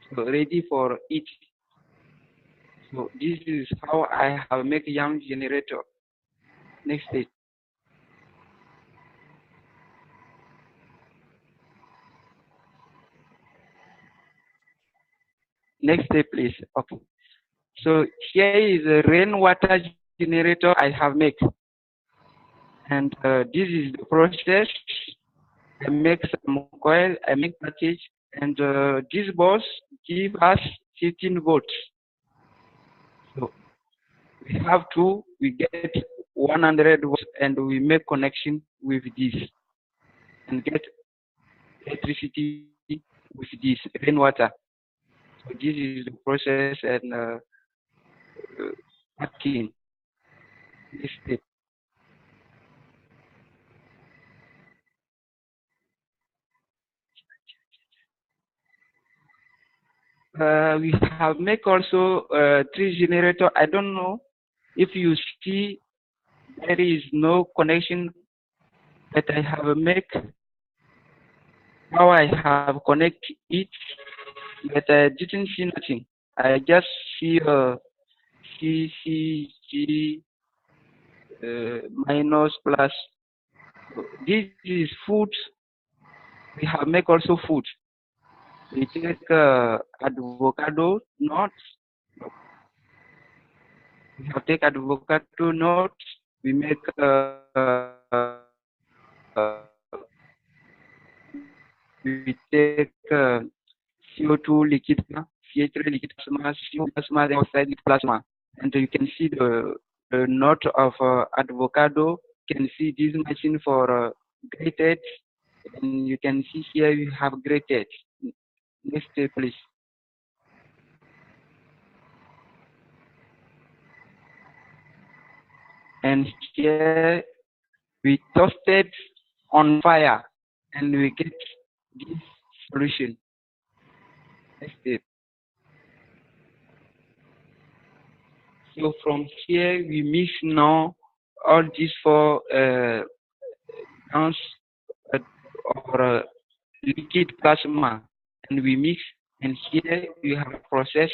I: so ready for eating. So this is how I have make yam generator. Next page. Next step, please. Okay. So here is a rainwater generator I have made, and this is the process. I make some coil, I make package, and this box give us 15 volts. So we have to, we get 100 volts, and we make connection with this, and get electricity with this rainwater. So this is the process and packing. This step. We have make also 3 generator. I don't know if you see there is no connection, but I have make how I have connect it, but I didn't see nothing. I just see minus plus. So this is food. We have make also food. We take avocado nuts. We have take avocado nuts. We make we take CO2 liquid, CO3 liquid plasma, CO plasma dioxide liquid plasma, and you can see the nut of avocado. You can see this machine for grated, and you can see here we have grated. Next step, please. And here we toasted on fire, and we get this solution. Next step. So from here we mix now all these 4 ounce or liquid plasma, and we mix, and here we have a process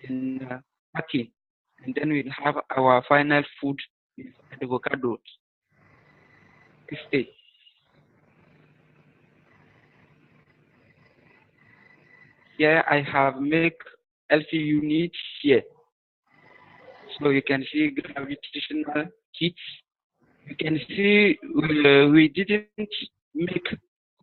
I: in packing, and then we have our final food with avocado. Stay. Here I have make LC units here, so you can see gravitational kits. You can see we didn't make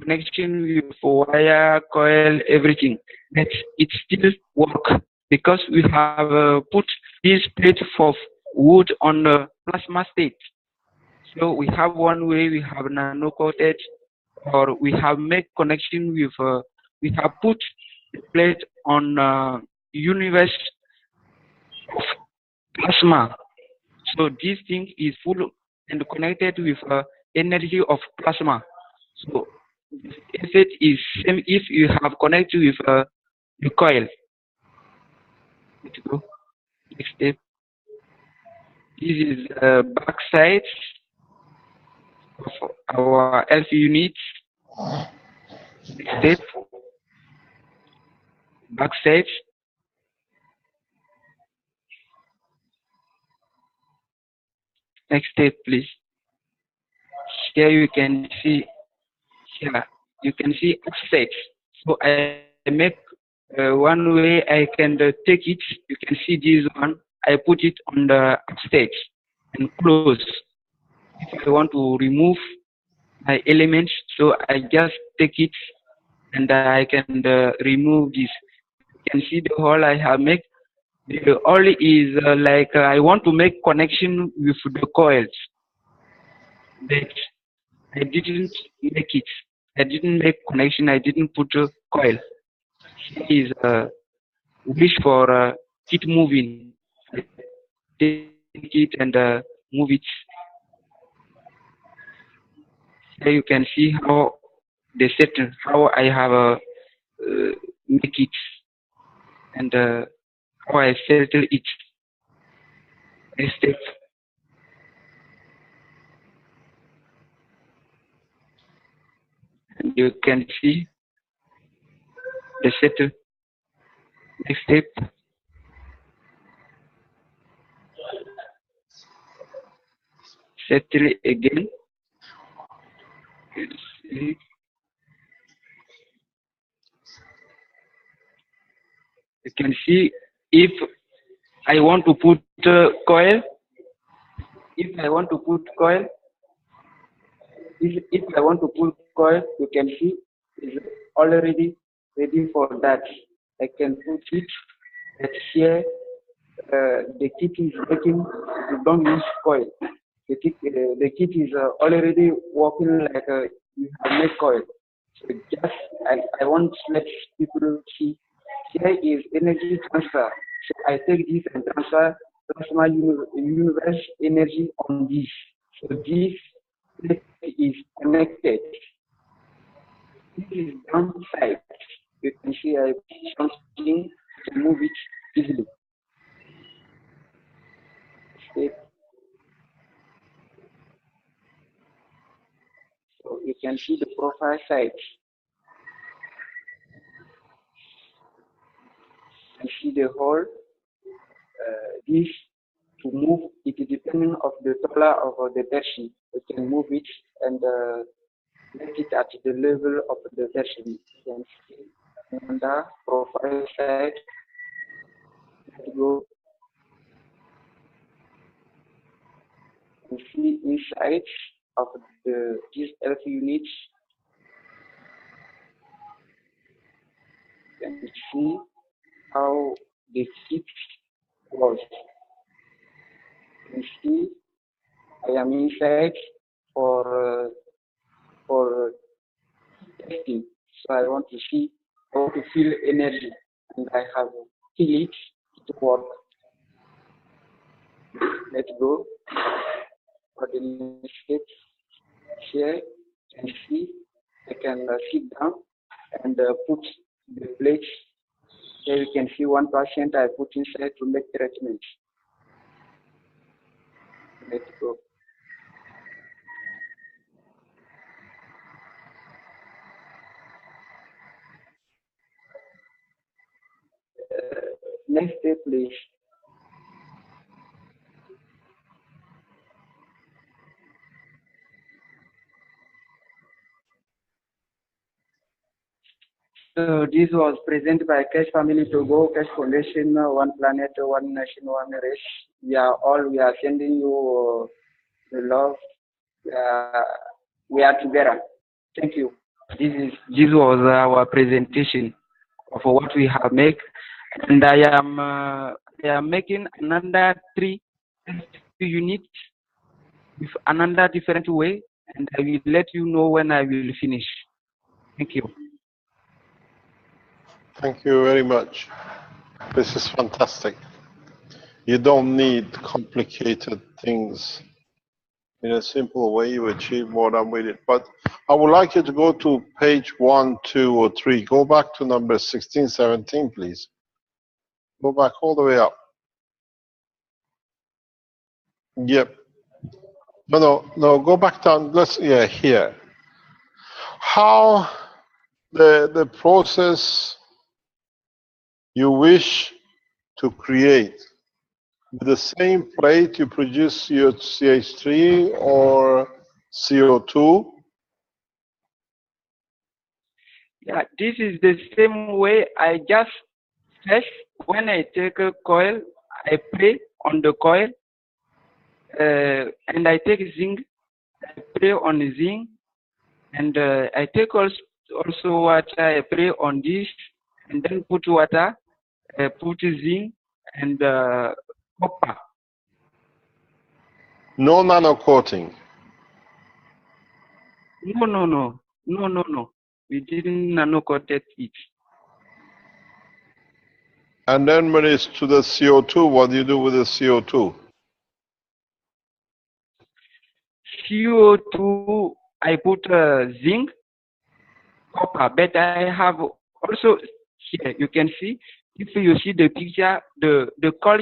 I: connection with wire, coil, everything, but it still work because we have put this plate of wood on the plasma state. So we have one way, we have nano coated, or we have make connection with we have put the plate on universe of plasma. So this thing is full and connected with energy of plasma. So the effect is same if you have connected with the coil. Let's go. Next step. This is back side of our LC unit. Next step. Back side. Next step, please. Here you can see. Here you can see offset. So I make one way I can take it. You can see this one. I put it on the upstage and close. If I want to remove my elements, so I just take it and I can remove this. You can see the hole I have made. The hole is like I want to make connection with the coils, but I didn't make it. I didn't make connection. I didn't put a coil. Here is a wish for keep moving. Take it and move it. Here you can see how the set, how I have make it, and how I settle it. Next step. And you can see the settle. Next step. Settle again. You can see if I want to put coil. If I want to put coil, if I want to put coil, you can see is already ready for that. I can put it. That here the kit is making. You don't use coil. The kit is already working like you have made coil. So just I want to let people see. Here is energy transfer. So I take this and transfer plasma universe energy on this. So this is connected. This is downside. You can see I put something to move it easily. So you can see the profile side. You see the hole. This to move it depending of the color of the version. You can move it and let it at the level of the version. You can see on the profile side. Let's go. You see inside of these F units. You can see how the kit was. You see, I am inside for testing. So I want to see how to feel energy, and I have feel it to work. Let's go for the next step. Here you can see I can sit down and put the plates. Here you can see 1% I put inside to make treatment. Let's go. Next step, please. So this was presented by Cash Family Togo, Cash Foundation, One Planet, One Nation, One Race. We are sending you the love. We are together. Thank you. This was our presentation of what we have made, and I am making another 3 units with another different way, and I will let you know when I will finish. Thank you.
D: Thank you very much. This is fantastic. You don't need complicated things. In a simple way, you achieve more than we did. But I would like you to go to page 1, 2, or 3. Go back to number 16, 17, please. Go back all the way up. Yep. No, go back down. Here. How the process you wish to create. With the same plate, you produce your CH3 or CO2.
I: Yeah, this is the same way. I just first, when I take a coil, I pray on the coil, and I take zinc, I pray on the zinc, and I take also water, I pray on this, and then put water, put zinc, and copper.
D: No nano coating.
I: No. We didn't nano coat it.
D: And then when it's to the CO2, what do you do with the CO2?
I: CO2, I put zinc, copper, but I have also here you can see, if you see the picture, the coil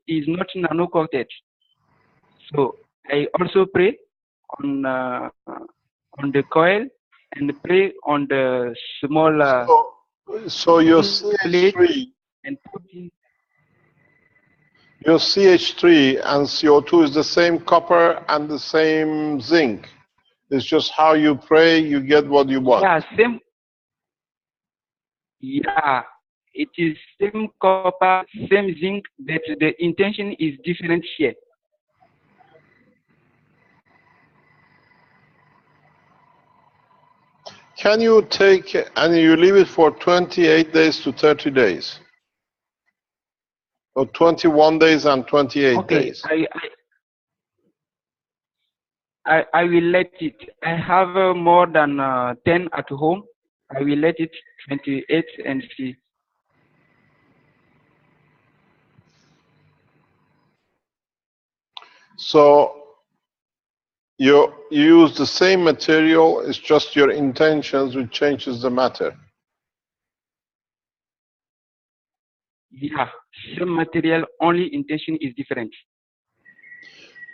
I: is not nano coated. So I also pray on the coil and pray on the small
D: so your CH3,
I: and put in.
D: your CH3 and CO2 is the same copper and the same zinc. It's just how you pray, you get what you want.
I: Yeah, same. Yeah, it is same copper, same zinc, but the intention is different here.
D: Can you take and you leave it for 28 days to 30 days? Or 21 days and 28 days?
I: I will let it. I have more than 10 at home. I will let it 28 and see.
D: So you use the same material, it's just your intentions which changes the matter.
I: Yeah, same material, only intention is different.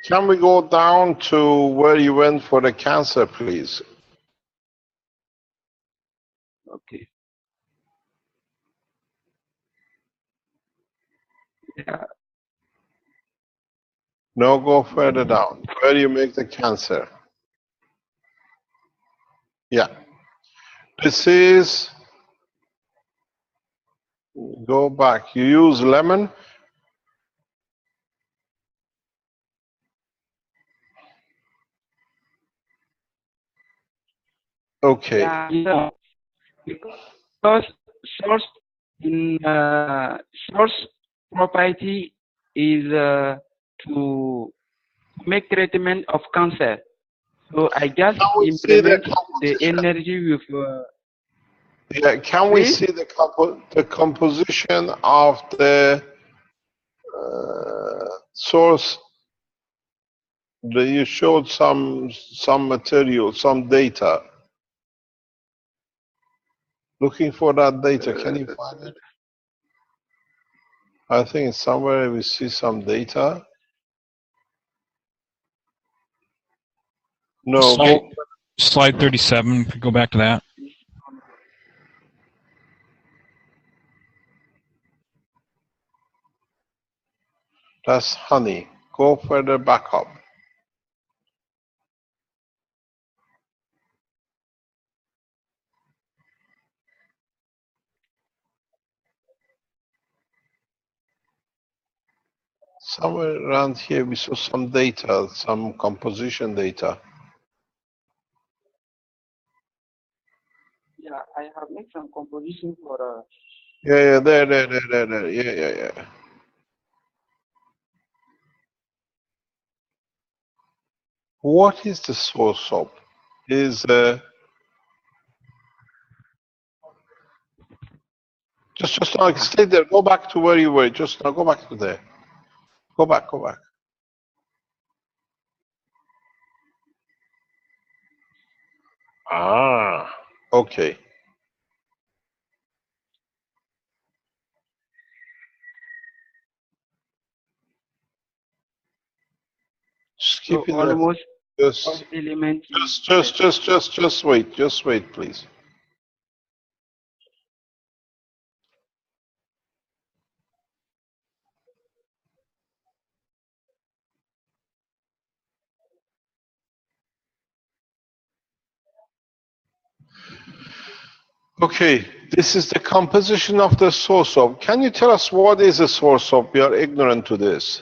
D: Can we go down to where you went for the cancer, please?
I: Okay. Yeah.
D: No, go further down. Where you make the cancer. Yeah. This is, go back. You use lemon. Okay.
I: Yeah, because source in source property is to make treatment of cancer. So I just implement the energy with.
D: Yeah, can we see the composition of the source? You showed some material, some data. Looking for that data, can you find it? I think somewhere we see some data. No.
G: Slide 37, could go back to that.
D: That's honey. Go further back up. Somewhere around here we saw some data, some composition data.
I: Yeah, I have made some composition for.
D: Yeah, there. Yeah. What is the source of? Is just now, stay there. Go back to where you were. Just now, go back to there. Go back. Ah, okay. Just keep it
I: almost
D: there.
I: element.
D: Just wait, please. Okay, this is the composition of the source of. Can you tell us what is a source of? We are ignorant to this.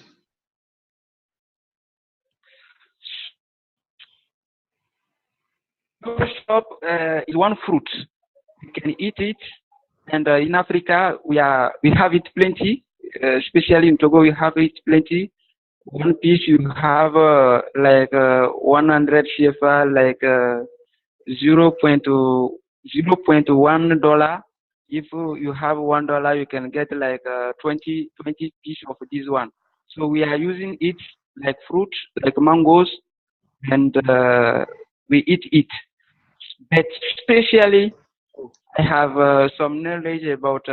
I: Source is one fruit. You can eat it, and in Africa we have it plenty. Especially in Togo, we have it plenty. One piece you have like 100 CFA, like $0.1. If you have $1, you can get like 20 pieces of this one. So we are using it like fruit, like mangoes, and we eat it. But especially, I have some knowledge about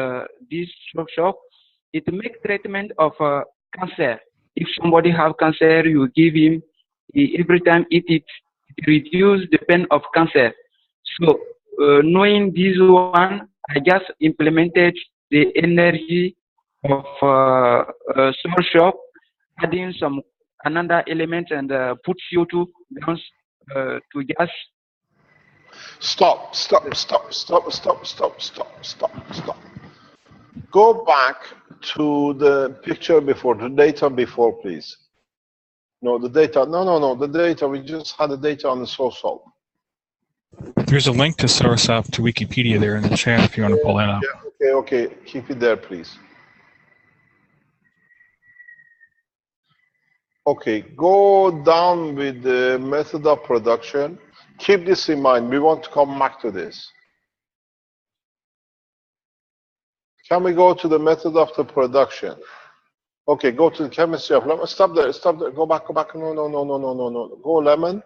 I: this shop. It makes treatment of cancer. If somebody have cancer, you give him, every time eat it, it reduce the pain of cancer. So knowing this one, I just implemented the energy of soul shop, adding some another element and put CO2 down to gas.
D: Stop. Go back to the picture before, the data before, please. No, the data. No, the data. We just had the data on the source of.
G: There's a link to source up to Wikipedia there in the chat if you want to pull that up.
D: Yeah, okay. Keep it there, please. Okay, go down with the method of production. Keep this in mind. We want to come back to this. Can we go to the method of the production? Okay, go to the chemistry of lemon. Stop there. Go back. No. Go lemon.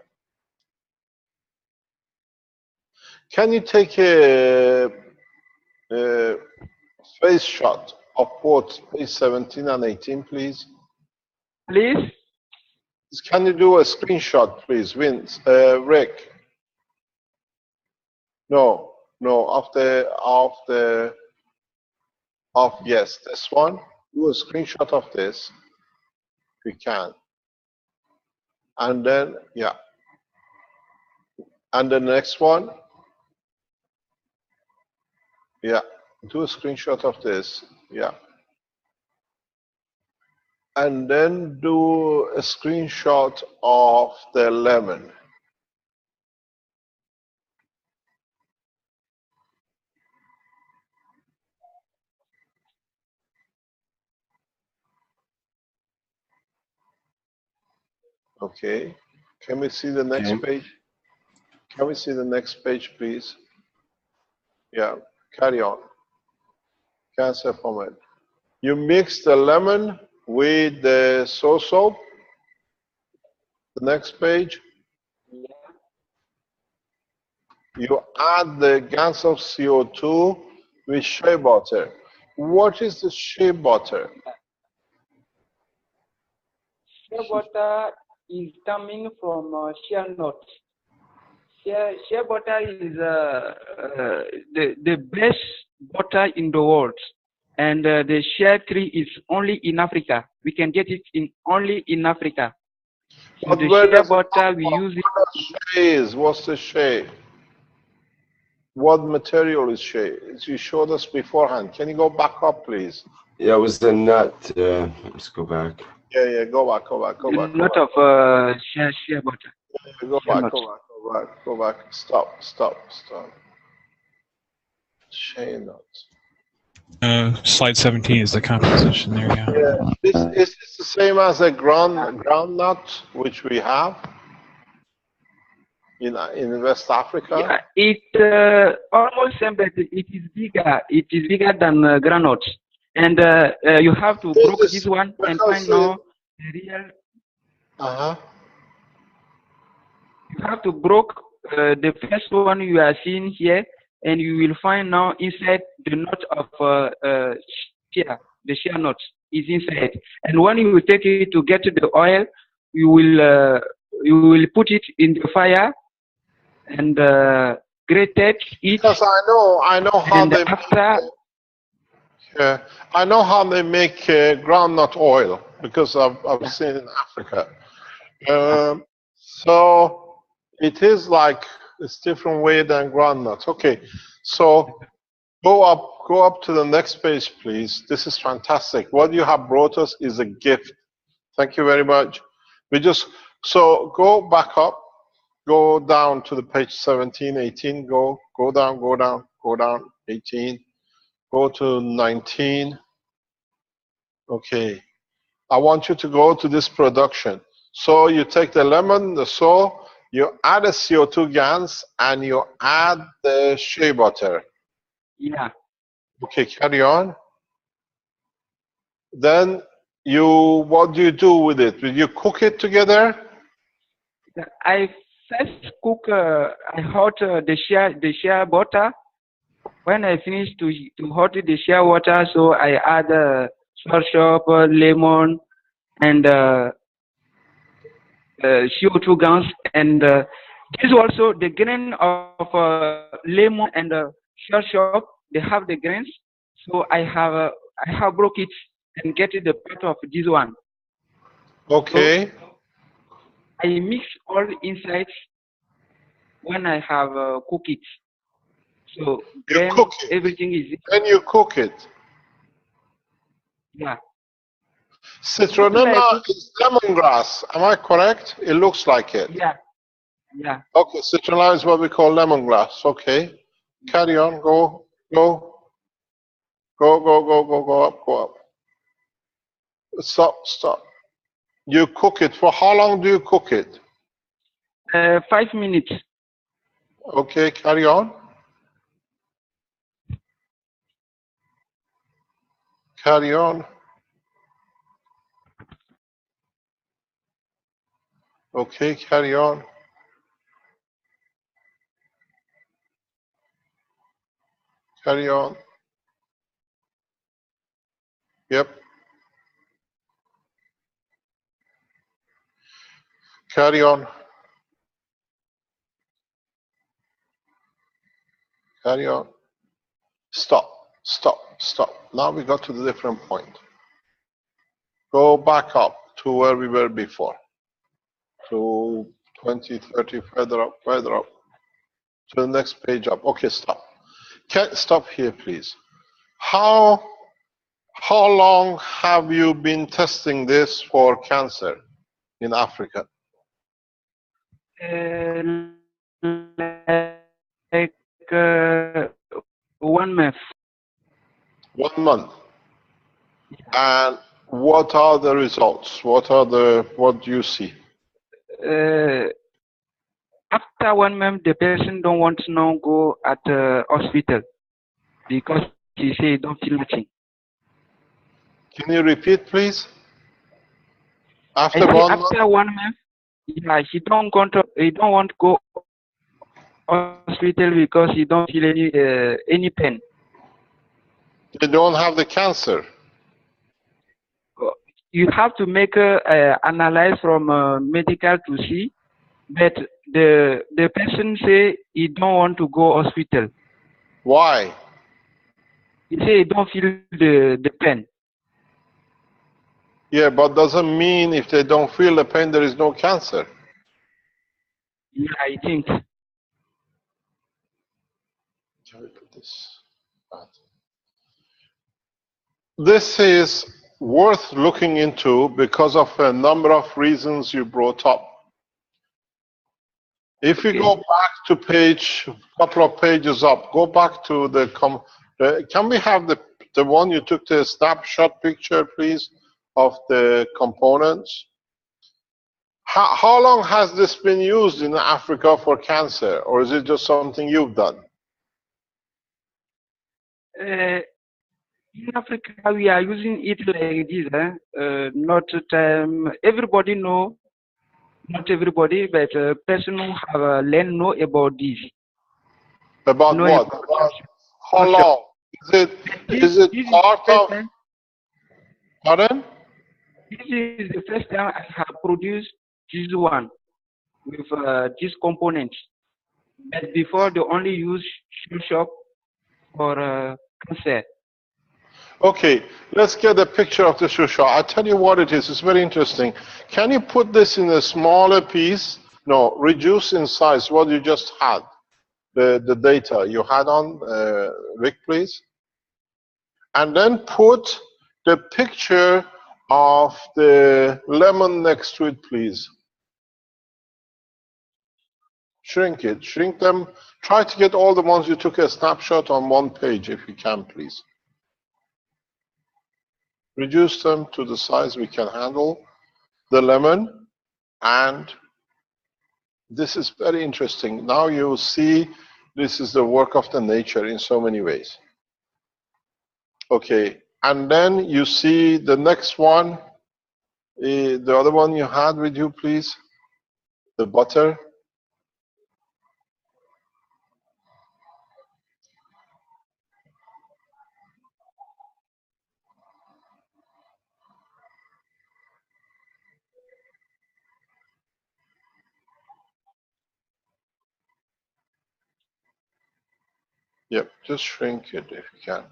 D: Can you take a face shot of both page 17 and 18, please?
I: Please?
D: Can you do a screenshot, please, Vince? Rick? No, yes, this one. Do a screenshot of this, if you can. And then, yeah. And the next one. Yeah, do a screenshot of this, yeah. And then do a screenshot of the lemon. Okay, can we see the next page? Can we see the next page, please? Yeah, carry on. Cancer pomade. You mix the lemon with the soap. The next page. You add the gallons of CO2 with shea butter. What is the shea butter?
I: Shea butter is coming from shea nuts. Shea butter is the best butter in the world, and the shea tree is only in Africa. We can get it only in Africa. So the shea butter we use it.
D: What's the shea? What material is shea? You showed us beforehand. Can you go back up, please?
A: Yeah, it was the nut. Let's go back.
D: Yeah, go back.
I: Not of shea butter.
D: Go back. Stop. Shea nuts.
G: Slide 17 is the composition there, yeah.
D: Is this the same as a ground nut, which we have in West Africa?
I: Yeah, it almost same, but it is bigger. It is bigger than granite, and you have to broke this one and find now the real. You have to broke the first one you are seeing here, and you will find now inside the nut of shea. The shea nut is inside, and when you will take it to get the oil, you will put it in the fire and grate it.
D: Because I know how they I know how they make groundnut oil, because I've seen in Africa. So it is like it's different way than groundnut. Okay, so go up to the next page, please. This is fantastic. What you have brought us is a gift. Thank you very much. So go back up, go down to the page 17, 18. Go down. 18. Go to 19. Okay. I want you to go to this production. So you take the lemon, the soap, you add a CO2 gas, and you add the shea butter.
I: Yeah.
D: Okay, carry on. Then what do you do with it? Will you cook it together?
I: I first cook, I hot the shea butter. When I finish to hot the shea water, so I add salt shop, lemon, and CO2 gas, and this also the grain of lemon and shea shop. They have the grains, so I have broke it and get the part of this one.
D: Okay.
I: So I mix all insides when I have cook it. So
D: You cook it.
I: Everything is
D: Then you cook it.
I: yeah.
D: Citronella is lemongrass. Am I correct? It looks like it.
I: Yeah. Yeah.
D: Okay, citronella is what we call lemongrass. Okay. Carry on. Go up. Stop. You cook it. For how long do you cook it?
I: 5 minutes.
D: Okay, carry on. Carry on. Okay, carry on. Carry on. Yep. Carry on. Carry on. Stop. Now we got to the different point. Go back up to where we were before. To 20, 30, further up. To the next page up. Okay, stop. Stop here, please. How long have you been testing this for cancer in Africa?
I: Like 1 month.
D: 1 month. And what are the results? What do you see?
I: After 1 month, the person don't want to now go at the hospital because he say he don't feel nothing.
D: Can you repeat, please? After
I: After
D: 1 month?
I: 1 month, yeah, he don't want to go hospital because he don't feel any pain.
D: They don't have the cancer.
I: You have to make analyze from medical to see, but the person say he don't want to go hospital.
D: Why?
I: He say he don't feel the pain.
D: Yeah, but doesn't mean if they don't feel the pain, there is no cancer.
I: Yeah, I think.
D: This is worth looking into because of a number of reasons you brought up. If you go back to page, couple of pages up, go back to the, can we have the one you took the snapshot picture, please, of the components? How long has this been used in Africa for cancer, or is it just something you've done?
I: In Africa, we are using it like this. Not everybody know. Not everybody, but person who have learned know about this.
D: About
I: know
D: what? About how long? Is it part of? Pardon?
I: This is the first time I have produced this one with this component. But before, they only use shock for cancer.
D: Okay, let's get a picture of the shusha. I'll tell you what it is. It's very interesting. Can you put this in a smaller piece? No, reduce in size what you just had. The data you had on, Rick, please. And then put the picture of the lemon next to it, please. Shrink it. Shrink them. Try to get all the ones you took a snapshot on one page if you can, please. Reduce them to the size we can handle. The lemon, and this is very interesting. Now you see this is the work of the nature in so many ways. Okay, and then you see the next one, the other one you had with you, please. The butter. Yep, just shrink it if you can.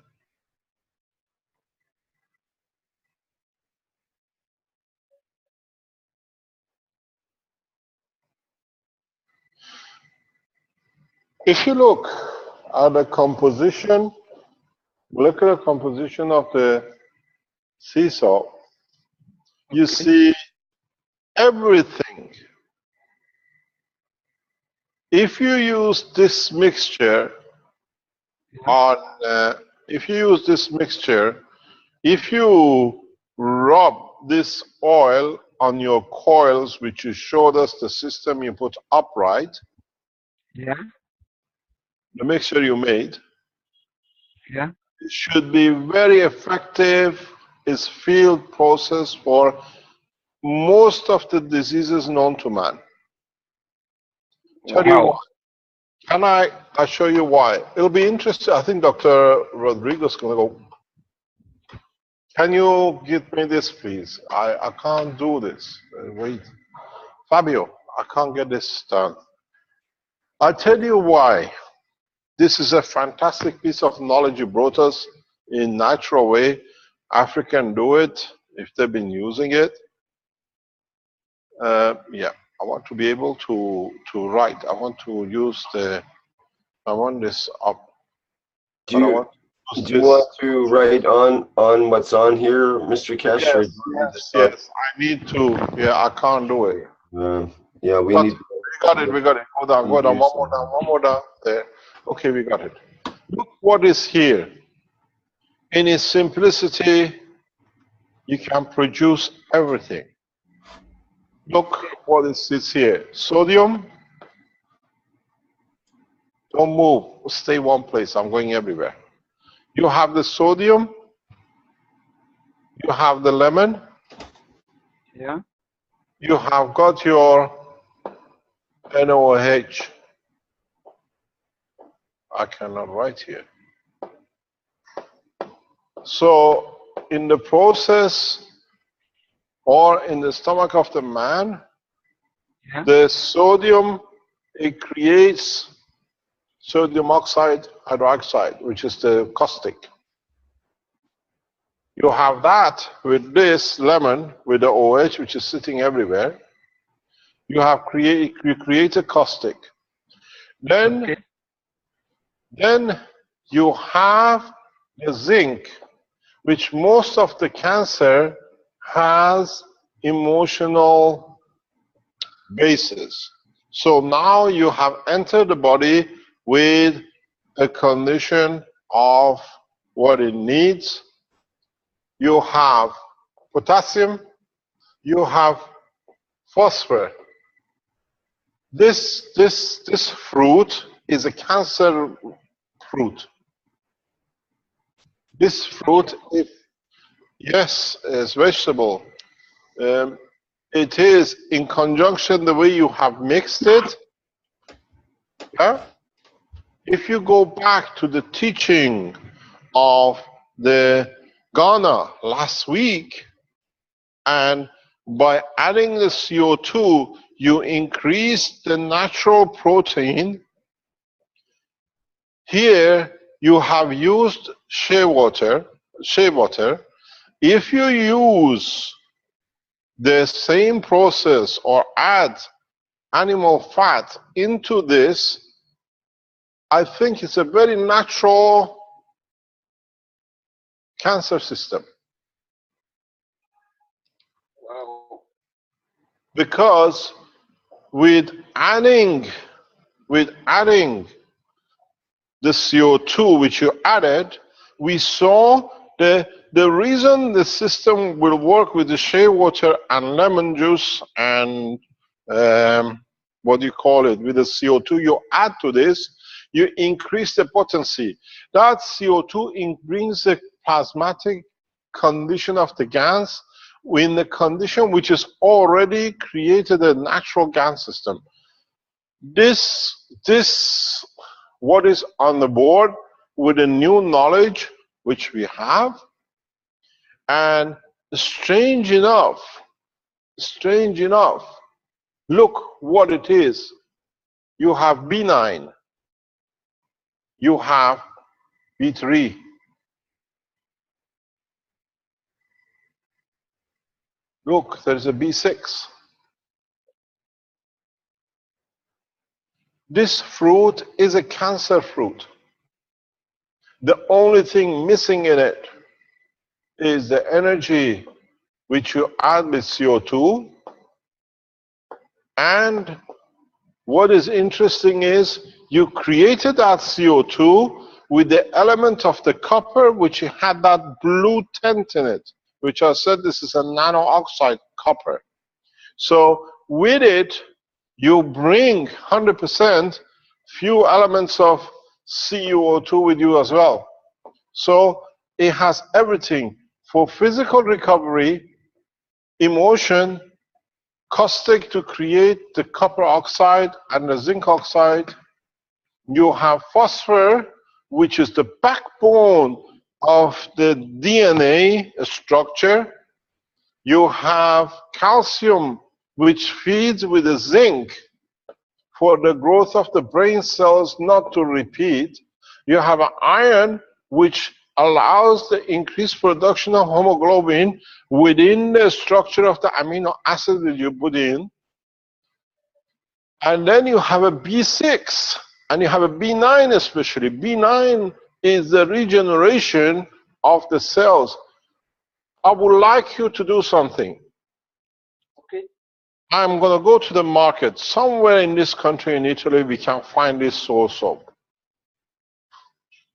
D: If you look at the composition, molecular composition of the seesaw, you see everything. If you use this mixture on, if you rub this oil on your coils, which you showed us the system you put upright,
I: Yeah.
D: the mixture you made,
I: Yeah.
D: it should be very effective. It's field process for most of the diseases known to man. Tell you why. Can I show you why? It'll be interesting. I think Dr. Rodrigo's going to go. Can you give me this, please? I can't do this. Wait. Fabio, I can't get this done. I'll tell you why. This is a fantastic piece of knowledge you brought us in natural way. Africa can do it if they've been using it. Yeah, I want to be able to write. I want to use I want this up.
A: Do you want to write on what's on here, Mr. Kesh?
D: Yes, yes, I need to. Yeah, I can't do it.
A: Yeah, we need.
D: We got it. Hold on, one more down. There. Okay, we got it. Look what is here. In its simplicity, you can produce everything. Look what is here. Sodium. Don't move. Stay one place. I'm going everywhere. You have the sodium. You have the lemon.
I: Yeah.
D: You have got your NOH. I cannot write here. So in the process or in the stomach of the man, the sodium, it creates sodium oxide hydroxide, which is the caustic. You have that with this lemon, with the OH, which is sitting everywhere. You have created caustic. Then you have the zinc, which most of the cancer has emotional basis. So now you have entered the body with a condition of what it needs. You have potassium, you have phosphorus. This fruit is a cancer fruit. This fruit, yes, is vegetable. It is in conjunction the way you have mixed it. Yeah? If you go back to the teaching of the Ghana last week, and by adding the CO2, you increase the natural protein. Here you have used shea water. If you use the same process or add animal fat into this, I think it's a very natural cancer system. Wow. Because with adding the CO2 which you added, we saw the reason the system will work with the shea water and lemon juice and what do you call it, with the CO2 you add to this, you increase the potency. That CO2 brings the plasmatic condition of the gans in the condition which is already created a natural GAN system. This what is on the board with the new knowledge which we have, and strange enough, look what it is. You have B9. you have B3. Look, there's a B6. This fruit is a cancer fruit. The only thing missing in it is the energy which you add with CO2. And what is interesting is you created that CO2 with the element of the copper, which had that blue tint in it, which I said this is a nano oxide copper. So with it, you bring 100% few elements of CuO2 with you as well. So it has everything for physical recovery, emotion, caustic to create the copper oxide and the zinc oxide. You have phosphor, which is the backbone of the DNA structure. You have calcium, which feeds with the zinc for the growth of the brain cells not to repeat. You have an iron, which allows the increased production of hemoglobin within the structure of the amino acid that you put in. And then you have a B6, and you have a B9 especially. B9 is the regeneration of the cells. I would like you to do something.
I: Okay.
D: I'm going to go to the market. Somewhere in this country, in Italy, we can find this source soap.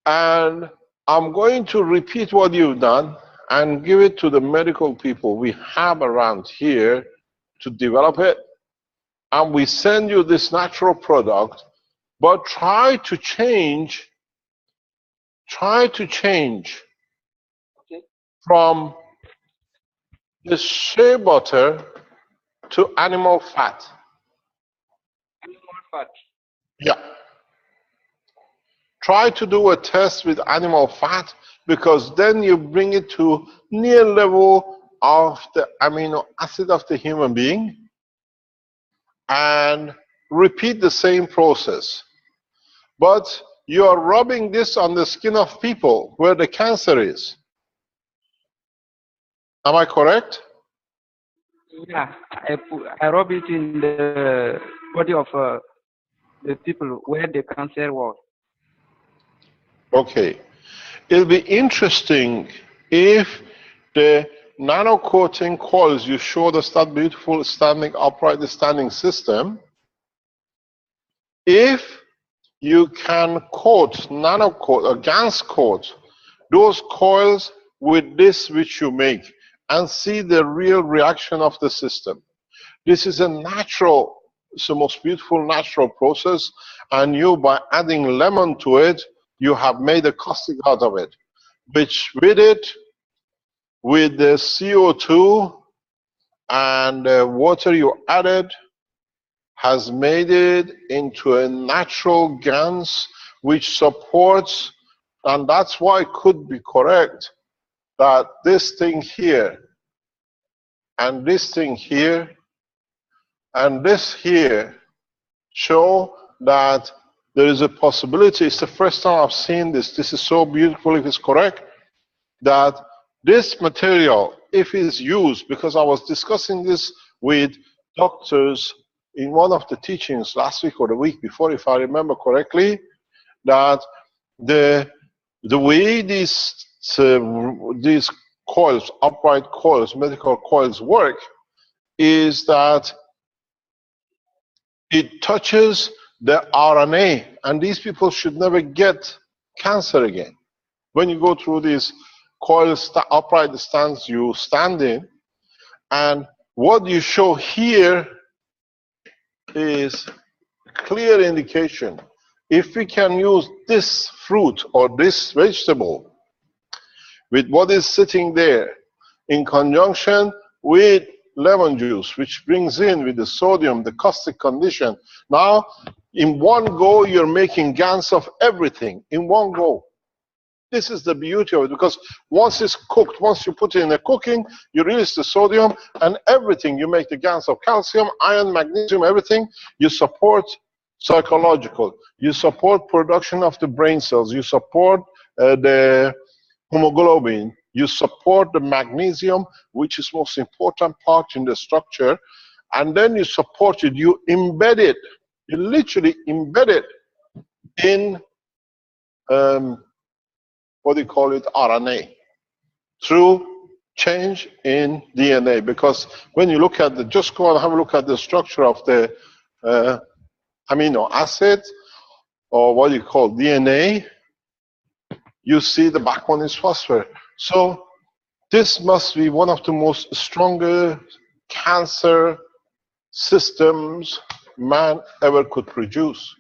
D: And I'm going to repeat what you've done and give it to the medical people we have around here to develop it. And we send you this natural product, but try to change
I: Okay.
D: from the shea butter to animal fat.
I: Animal fat.
D: Yeah. Try to do a test with animal fat, because then you bring it to near level of the amino acid of the human being, and repeat the same process. But you are rubbing this on the skin of people where the cancer is. Am I correct?
I: Yeah, I rub it in the body of the people where the cancer was.
D: Okay. It'll be interesting if the nano coating coils you showed us, that beautiful standing upright standing system, if you can coat, nano coat or GANS coat those coils with this which you make and see the real reaction of the system. This is a natural, it's the most beautiful natural process, and you, by adding lemon to it, you have made a caustic out of it, which with it, with the CO2 and the water you added, has made it into a natural GANS which supports, and that's why it could be correct that this thing here and this thing here and this here show that there is a possibility. It's the first time I've seen this. This is so beautiful, if it's correct, that this material, if it's used, because I was discussing this with doctors in one of the teachings last week or the week before, if I remember correctly, that the way these coils, upright coils, medical coils work, is that it touches the RNA, and these people should never get cancer again. When you go through these coils, upright stands you stand in, and what you show here is clear indication. If we can use this fruit or this vegetable with what is sitting there in conjunction with lemon juice, which brings in with the sodium, the caustic condition, now in one go you're making GANS of everything in one go. This is the beauty of it, because once it's cooked, once you put it in the cooking, you release the sodium and everything. You make the GANS of calcium, iron, magnesium, everything. You support psychological. You support production of the brain cells. You support the hemoglobin. You support the magnesium, which is most important part in the structure. And then you support it. You embed it. You literally embed it in, what do you call it, RNA, through change in DNA. Because when you look at the, just go and have a look at the structure of the amino acids, or what you call DNA, you see the backbone is phosphorus. So this must be one of the most stronger cancer systems man ever could produce.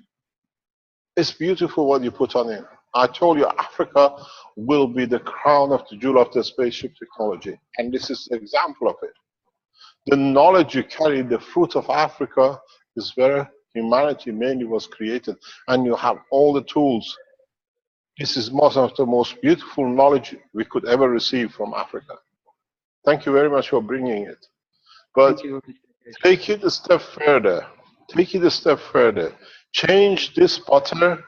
D: It's beautiful what you put on it. I told you Africa will be the crown of the jewel of the spaceship technology. And this is an example of it. The knowledge you carry, the fruit of Africa, is where humanity mainly was created. And you have all the tools. This is most of the most beautiful knowledge we could ever receive from Africa. Thank you very much for bringing it. But take it a step further. Take it a step further. Change this butter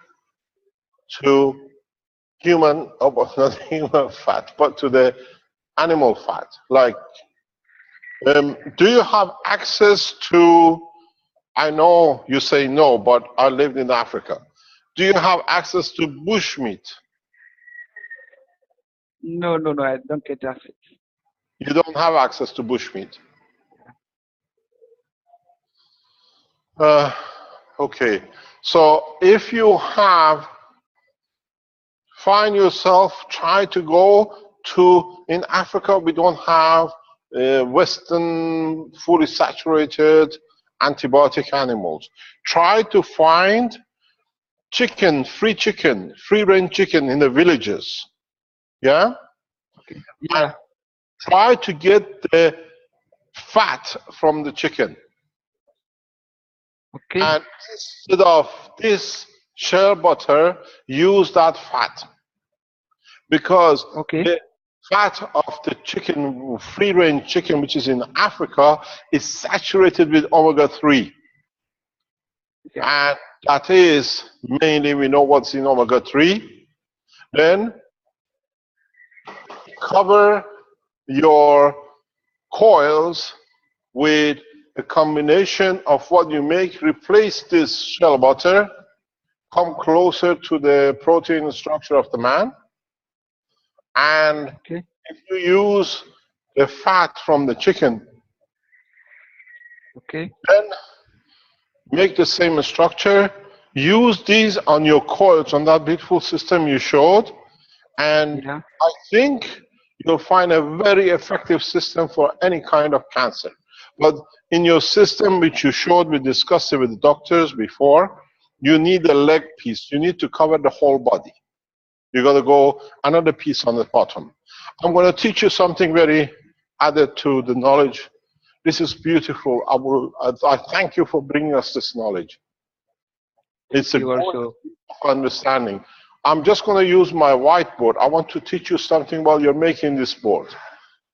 D: to human, not human fat, but to the animal fat. Like, do you have access to, I know you say no, but I lived in Africa. Do you have access to bush meat?
I: No, I don't get access.
D: You don't have access to bush meat. Okay, so if you have, find yourself, try to go to, in Africa we don't have Western fully saturated antibiotic animals. Try to find chicken, free range chicken in the villages. Yeah?
I: Okay. Yeah.
D: And try to get the fat from the chicken.
I: Okay.
D: And instead of this shea butter, use that fat. Because the fat of the chicken, free range chicken, which is in Africa, is saturated with omega-3. And that is mainly, we know what's in omega-3. Then cover your coils with a combination of what you make, replace this shea butter, come closer to the protein structure of the man, and if you use the fat from the chicken, then make the same structure, use these on your coils, on that beautiful system you showed, and I think you'll find a very effective system for any kind of cancer. But in your system, which you showed, we discussed it with the doctors before, you need a leg piece. You need to cover the whole body. You got to go another piece on the bottom. I'm going to teach you something very added to the knowledge. This is beautiful. I thank you for bringing us this knowledge. It's a good understanding. I'm just going to use my whiteboard. I want to teach you something while you're making this board.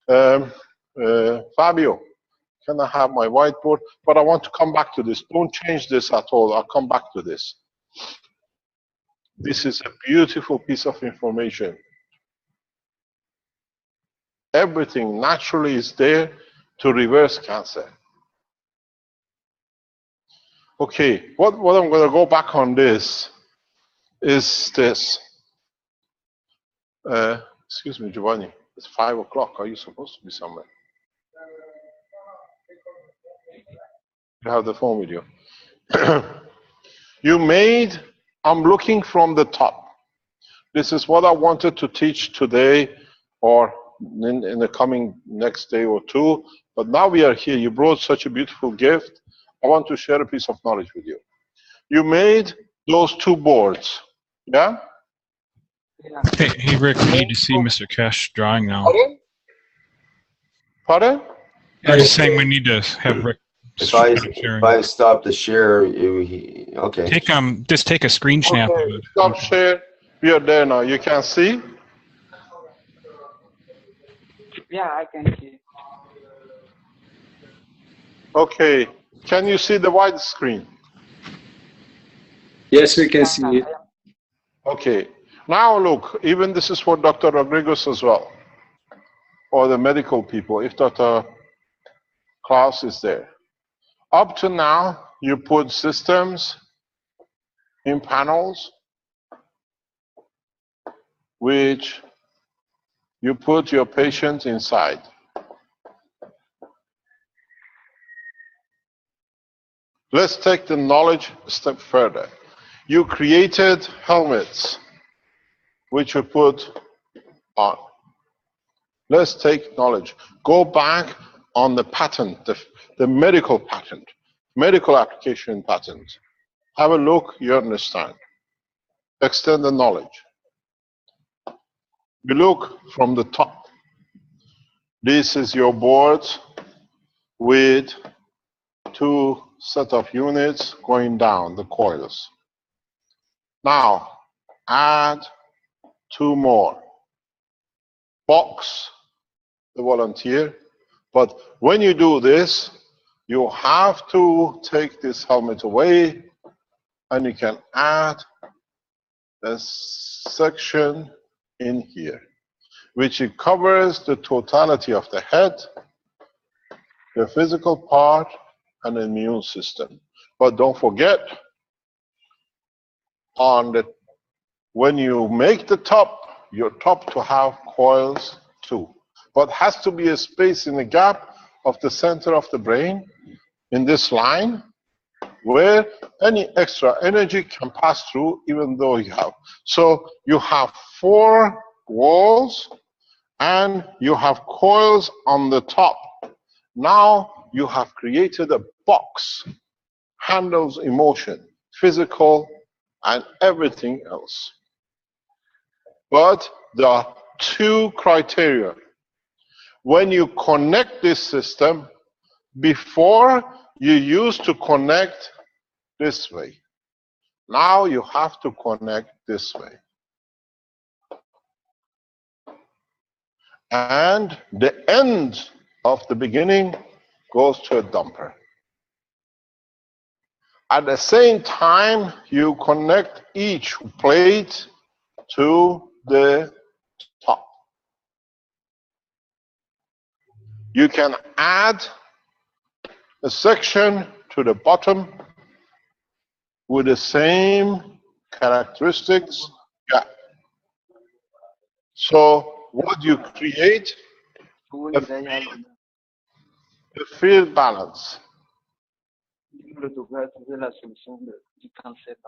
D: Fabio, can I have my whiteboard? But I want to come back to this. Don't change this at all. I'll come back to this. This is a beautiful piece of information. Everything naturally is there to reverse cancer. Okay, what I'm going to go back on this is this. Excuse me, Giovanni. It's 5 o'clock. Are you supposed to be somewhere? You have the phone with you. You made, I'm looking from the top. This is what I wanted to teach today or in the coming next day or two. But now we are here. You brought such a beautiful gift. I want to share a piece of knowledge with you. You made those two boards. Yeah?
G: Hey, Rick, we need to see Mr. Kesh drawing now.
D: Pardon?
G: I was saying we need to have Rick.
A: If I stop the share, okay.
G: Just take a screen snap of it.
D: Stop share. We are there now. You can see?
I: Yeah, I can see.
D: Okay. Can you see the wide screen?
H: Yes, we can see it.
D: Okay. Now look, even this is for Dr. Rodriguez as well, or the medical people, if Dr. Klaus is there. Up to now, you put systems in panels, which you put your patient inside. Let's take the knowledge a step further. You created helmets, which you put on. Let's take knowledge. Go back on the patent, the medical patent, medical application patent. Have a look, you understand. Extend the knowledge. You look from the top. This is your board with two set of units going down, the coils. Now, add two more. Box the volunteer. But when you do this, you have to take this helmet away, and you can add a section in here, which it covers the totality of the head, the physical part, and the immune system. But don't forget, when you make the top, your top to have coils too. But has to be a space in the gap of the center of the brain in this line where any extra energy can pass through, even though you have. So you have 4 walls and you have coils on the top. Now you have created a box, handles emotion, physical, and everything else. But there are 2 criteria. When you connect this system, before you used to connect this way. Now you have to connect this way. And the end of the beginning goes to a dumper. At the same time, you connect each plate to the top. You can add a section to the bottom with the same characteristics. Yeah. So what you create, a field balance.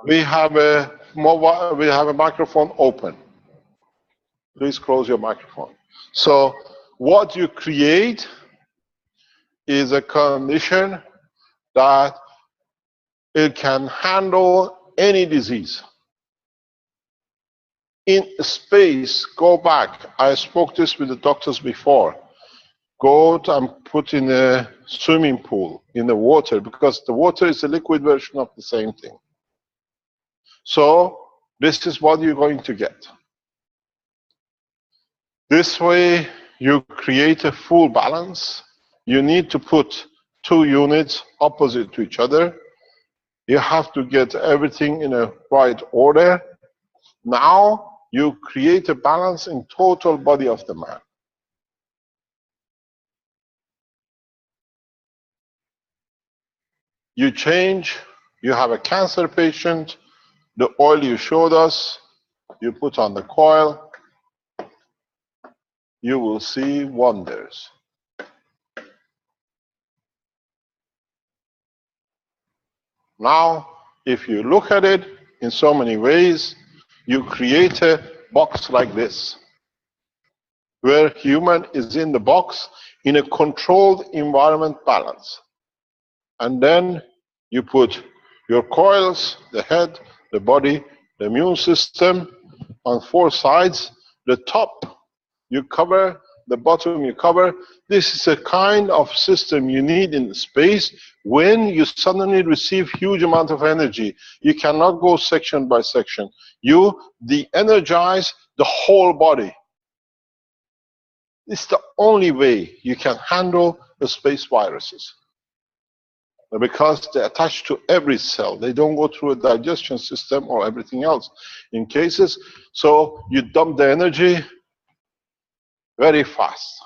D: We have a microphone open. Please close your microphone. So what you create is a condition that it can handle any disease. In space, go back. I spoke this with the doctors before. Go and put in a swimming pool in the water, because the water is a liquid version of the same thing. So this is what you're going to get. This way you create a full balance. You need to put 2 units opposite to each other. You have to get everything in a right order. Now you create a balance in total body of the man. You change, you have a cancer patient, the oil you showed us, you put on the coil, you will see wonders. Now, if you look at it in so many ways, you create a box like this, where human is in the box in a controlled environment balance. And then you put your coils, the head, the body, the immune system on 4 sides. The top you cover, the bottom you cover. This is a kind of system you need in space when you suddenly receive huge amount of energy. You cannot go section by section. You de-energize the whole body. It's the only way you can handle the space viruses. because they attach to every cell. They don't go through a digestion system or everything else in cases. So you dump the energy very fast.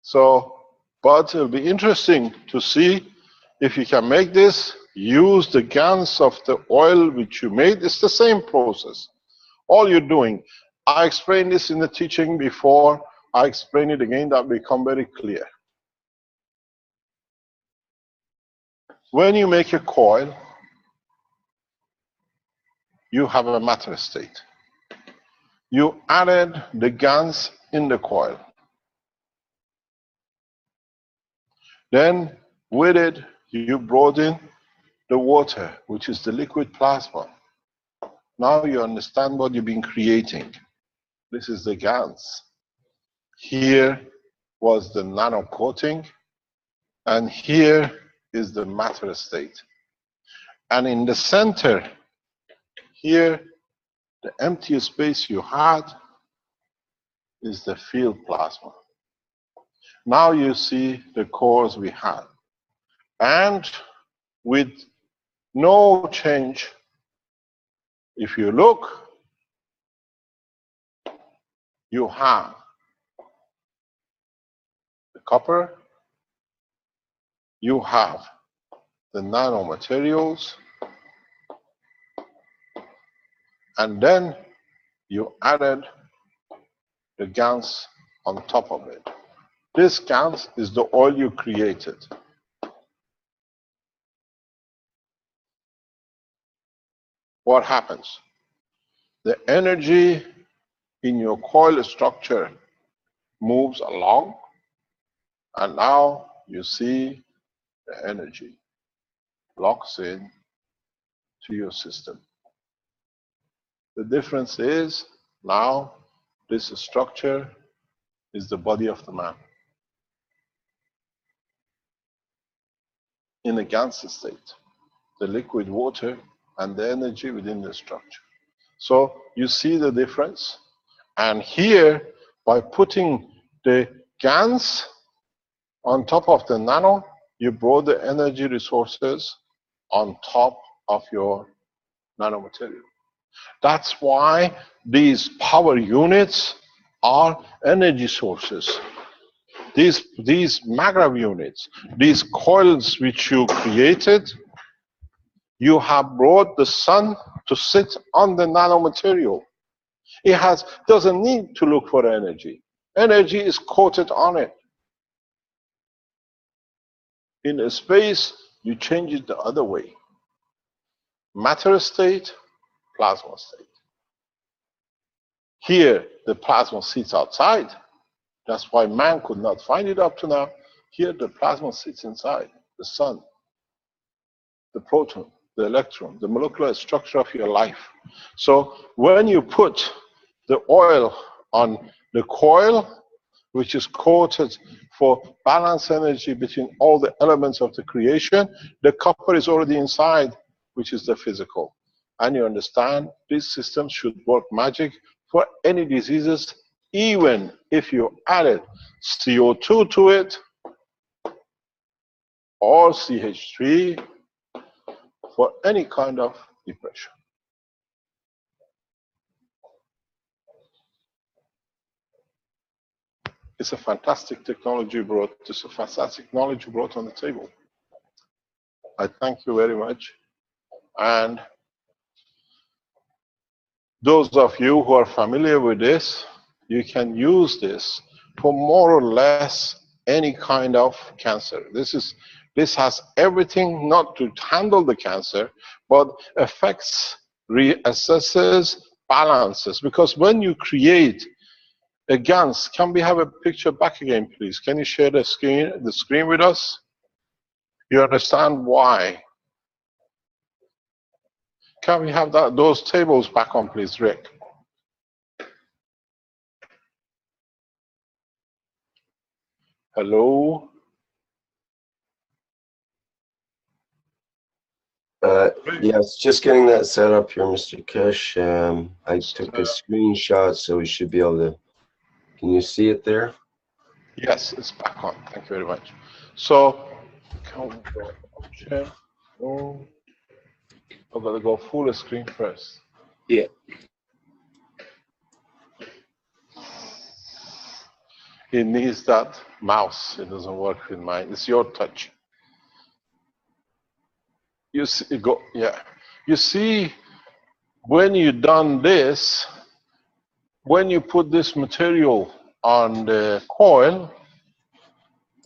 D: So, but it'll be interesting to see if you can make this, use the GANs of the oil which you made. It's the same process. All you're doing, I explained this in the teaching before, I explain it again, that will become very clear. When you make a coil, you have a matter state. You added the GANs in the coil. Then with it, you brought in the water, which is the liquid plasma. Now you understand what you've been creating. This is the GANs. Here was the nano coating, and here is the matter state. And in the center, here, the empty space you had is the field plasma. Now you see the cores we had. And with no change, if you look, you have the copper, you have the nanomaterials, and then you added the GANs on top of it. This GANs is the oil you created. What happens? The energy in your coil structure moves along, and now you see the energy locks in to your system. The difference is now this structure is the body of the man in a GANs state, the liquid water and the energy within the structure. So you see the difference. And here, by putting the GANs on top of the nano, you brought the energy resources on top of your nanomaterial. That's why these power units are energy sources. These magrav units, these coils which you created, you have brought the sun to sit on the nanomaterial. It doesn't need to look for energy. Energy is coated on it. In a space, you change it the other way. Matter state, plasma state. Here, the plasma sits outside. That's why man could not find it up to now. Here, the plasma sits inside, the sun, the proton, the electron, the molecular structure of your life. So when you put the oil on the coil, which is coated for balance energy between all the elements of the creation, the copper is already inside, which is the physical. And you understand these systems should work magic for any diseases, even if you added CO2 to it or CH3 for any kind of depression. It's a fantastic technology brought, it's a fantastic knowledge brought on the table. I thank you very much. And those of you who are familiar with this, you can use this for more or less any kind of cancer. This has everything not to handle the cancer, but affects, reassesses, balances. Because when you create a GANs, can we have a picture back again, please? Can you share the screen with us? You understand why? Can we have those tables back on, please, Rick? Hello?
A: Yes, just getting that set up here, Mr. Kish. I took a screenshot, so we should be able to. Can you see it there?
D: Yes, it's back on. Thank you very much. So Can we go option? Oh, I've got to go full screen first.
H: Yeah.
D: It needs that mouse. It doesn't work with mine. It's your touch. You see, go, yeah. You see, when you done this, when you put this material on the coil,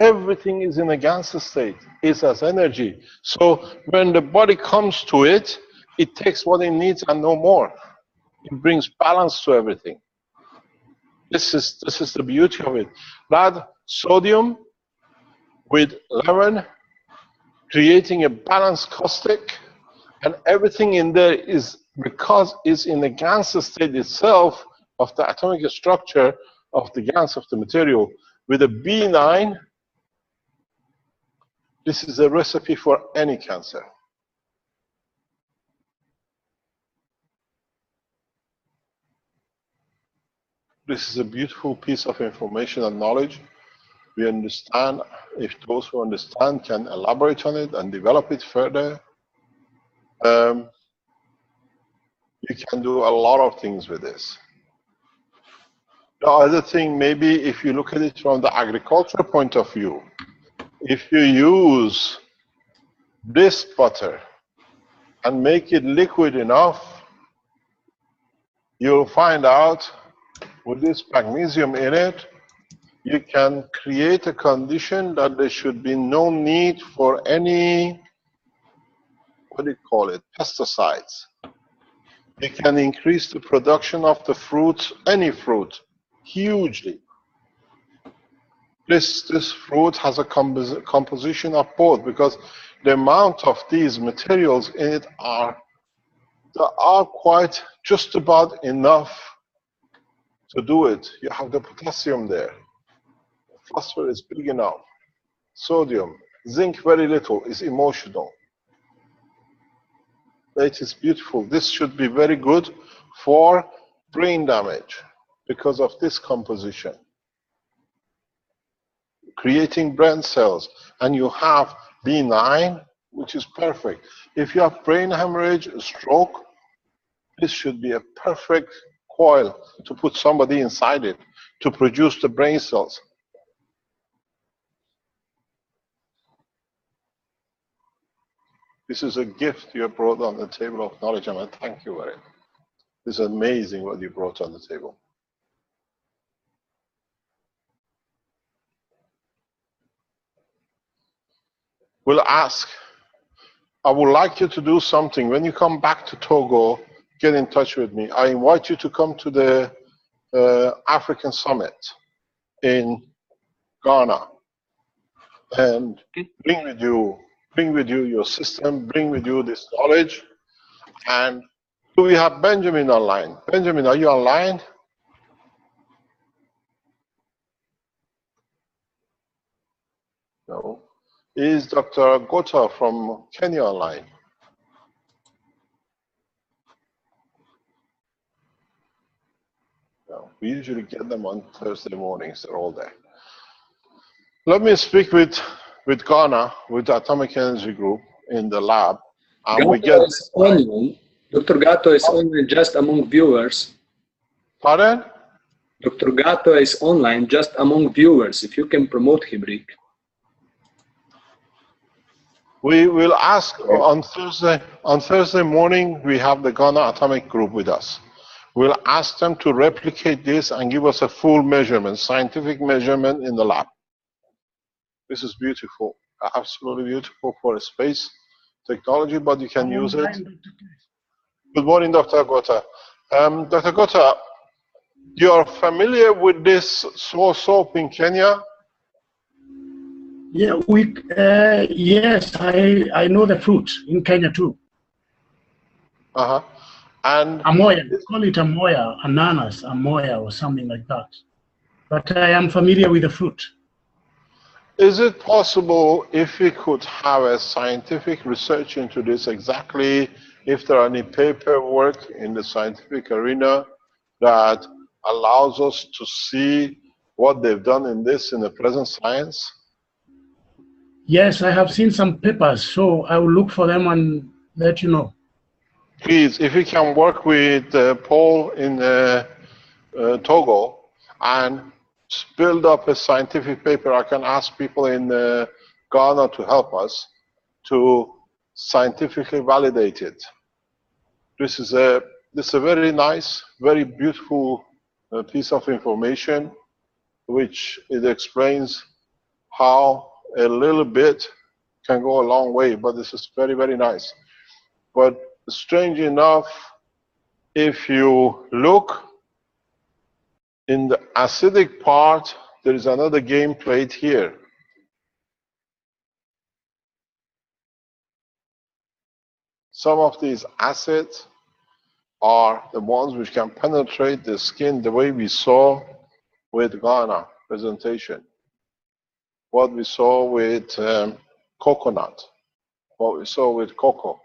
D: everything is in a gas state. It's as energy. So when the body comes to it, it takes what it needs and no more. It brings balance to everything. This is the beauty of it. That sodium with lemon, creating a balanced caustic, and everything in there is, because it's in the gas state itself of the atomic structure of the gas of the material. With a B9, this is a recipe for any cancer. This is a beautiful piece of information and knowledge. We understand, if those who understand can elaborate on it and develop it further. You can do a lot of things with this. The other thing, maybe if you look at it from the agricultural point of view, if you use this butter and make it liquid enough, you'll find out with this magnesium in it, you can create a condition that there should be no need for any, what do you call it, pesticides. You can increase the production of the fruit, any fruit, hugely. This fruit has a composition of both, because the amount of these materials in it are quite just about enough to do it. You have the potassium there. Phosphorus is big enough. Sodium, zinc very little, is emotional. It is beautiful. This should be very good for brain damage because of this composition. Creating brain cells, and you have B9, which is perfect. If you have brain hemorrhage, stroke, this should be a perfect coil to put somebody inside it to produce the brain cells. This is a gift you have brought on the table of knowledge, and I thank you for it. It's amazing what you brought on the table. We'll ask, I would like you to do something. When you come back to Togo, get in touch with me. I invite you to come to the African Summit in Ghana and bring with you your system, bring with you this knowledge. And do we have Benjamin online? Benjamin, are you online? No. Is Dr. Gota from Kenya online? No. We usually get them on Thursday mornings. They're all there. Let me speak with Ghana, with the Atomic Energy Group in the lab. We get
H: online. Dr. Gatto is online just among viewers.
D: Pardon?
H: Dr. Gatto is online just among viewers. If you can promote him, Rick.
D: We will ask on Thursday morning, we have the Ghana Atomic Group with us. We'll ask them to replicate this and give us a full measurement, scientific measurement in the lab. This is beautiful, absolutely beautiful for a space technology, but you can use it. Good morning, Dr. Gota. Dr. Gota, you are familiar with this soap in Kenya?
J: Yeah, yes, I know the fruit in Kenya too.
D: And
J: Amoya, they call it Amoya, ananas, Amoya, or something like that. But I am familiar with the fruit.
D: Is it possible if we could have a scientific research into this, exactly if there are any paperwork in the scientific arena that allows us to see what they've done in this in the present science?
J: Yes, I have seen some papers, so I will look for them and let you know.
D: Please, if you can work with Paul in Togo and build up a scientific paper, I can ask people in Ghana to help us to scientifically validate it. This is a very nice, very beautiful piece of information, which it explains how a little bit can go a long way, but this is very, very nice. But strange enough, if you look in the acidic part, there is another game played here. Some of these acids are the ones which can penetrate the skin, the way we saw with Ghana presentation, what we saw with coconut, what we saw with cocoa.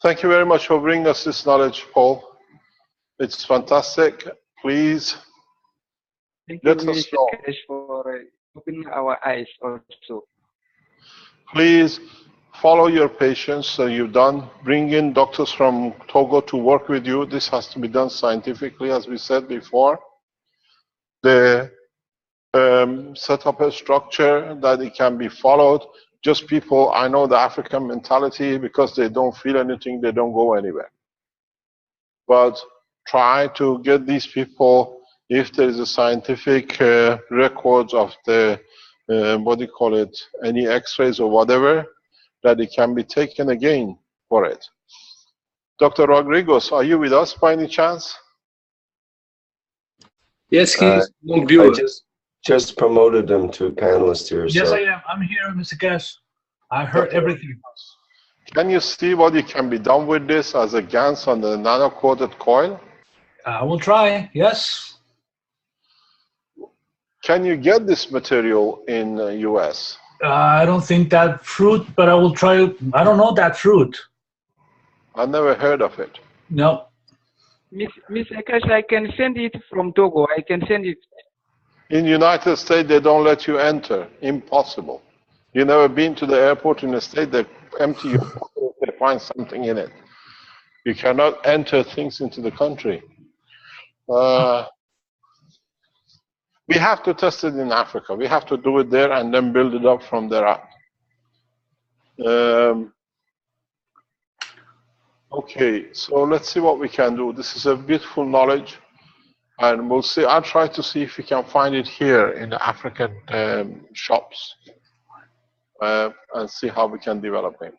D: Thank you very much for bringing us this knowledge, Paul. It's fantastic. Please let us know.
I: For opening our eyes also.
D: Please follow your patients. So you've done, bring in doctors from Togo to work with you. This has to be done scientifically, as we said before. They set up a structure that it can be followed. Just people, I know the African mentality, because they don't feel anything, they don't go anywhere. But try to get these people, if there is a scientific records of the, what do you call it, any x-rays or whatever, that it can be taken again for it. Dr. Rodriguez, are you with us by any chance?
H: Yes, he's long
A: I
H: viewer.
A: just promoted him to a panelist here.
K: Yes,
A: so.
K: I am. I'm here, Mr. Cash. I heard
D: Dr.
K: everything.
D: Can you see what it can be done with this as a GANs on the nano-coated coil?
K: I will try, yes.
D: Can you get this material in the US?
K: I don't think that fruit, but I will try. I don't know that fruit.
D: I never heard of it.
K: No.
I: Miss Akash, I can send it from Togo. I can send it.
D: In the United States, they don't let you enter. Impossible. You never been to the airport in the state, they empty your pocket, they find something in it. You cannot enter things into the country. We have to test it in Africa. We have to do it there and then build it up from there up. Okay, so let's see what we can do. This is a beautiful knowledge, and we'll see. I'll try to see if we can find it here in the African shops and see how we can develop it.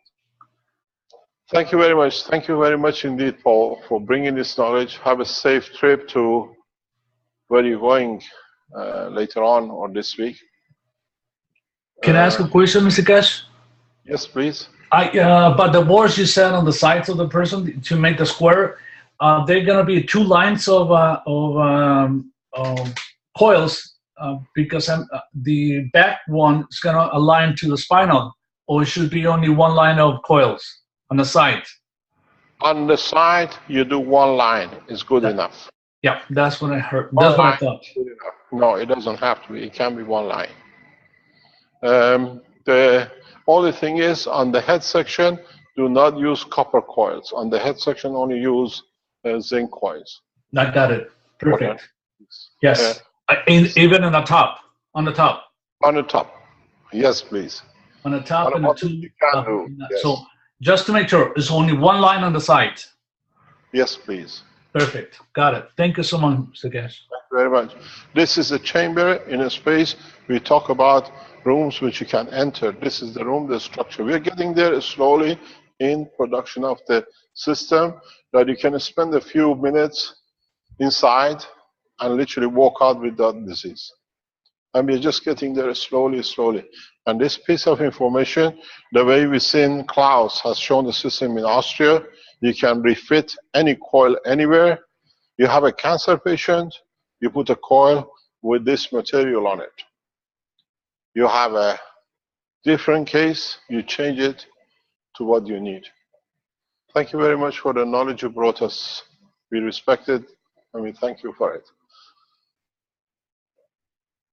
D: Thank you very much. Thank you very much indeed, Paul, for bringing this knowledge. Have a safe trip to where you're going later on or this week.
K: Can I ask a question, Mr. Cash?
D: Yes, please.
K: But the boards you set on the sides of the person to make the square, they're going to be 2 lines of coils because the back one is going to align to the spinal, or it should be only 1 line of coils on the side?
D: On the side, you do 1 line. It's good enough.
K: Yeah, that's what I heard. That's what I thought.
D: No, it doesn't have to be. It can be 1 line. The only thing is, on the head section, do not use copper coils. On the head section, only use zinc coils.
K: I got it. Perfect.
D: Okay.
K: Yes. Even on the top. On the top.
D: On the top. Yes, please.
K: On the top and the 2.
D: You can do. Yes.
K: So just to make sure, it's only 1 line on the side.
D: Yes, please.
K: Perfect. Got it. Thank you so much, Mr. Cash.
D: Thank you very much. This is a chamber in a space. We talk about rooms which you can enter. This is the room, the structure. We're getting there slowly in production of the system, that you can spend a few minutes inside and literally walk out without disease. And we're just getting there slowly, slowly. And this piece of information, the way we've seen Klaus has shown the system in Austria, you can refit any coil anywhere. You have a cancer patient, you put a coil with this material on it. You have a different case, you change it to what you need. Thank you very much for the knowledge you brought us. We respect it and we thank you for it.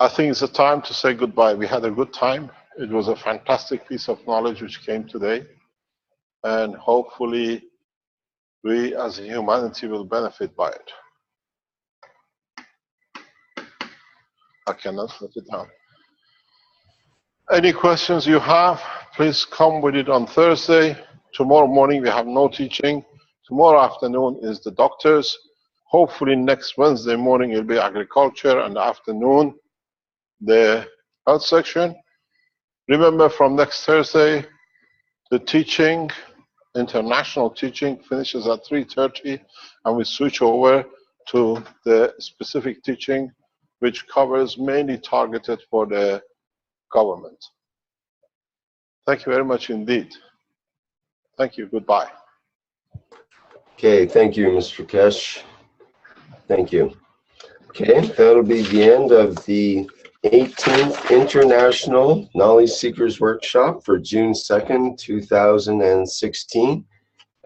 D: I think it's a time to say goodbye. We had a good time. It was a fantastic piece of knowledge which came today. And hopefully we as a humanity will benefit by it. I cannot put it down. Any questions you have, please come with it on Thursday. Tomorrow morning we have no teaching. Tomorrow afternoon is the doctors. Hopefully next Wednesday morning it'll be agriculture, and afternoon the health section. Remember, from next Thursday, the teaching, international teaching, finishes at 3:30, and we switch over to the specific teaching, which covers mainly targeted for the government. Thank you very much indeed. Thank you. Goodbye.
A: Okay, thank you, Mr. Kesh. Thank you. Okay, that'll be the end of the 18th International Knowledge Seekers Workshop for June 2nd, 2016.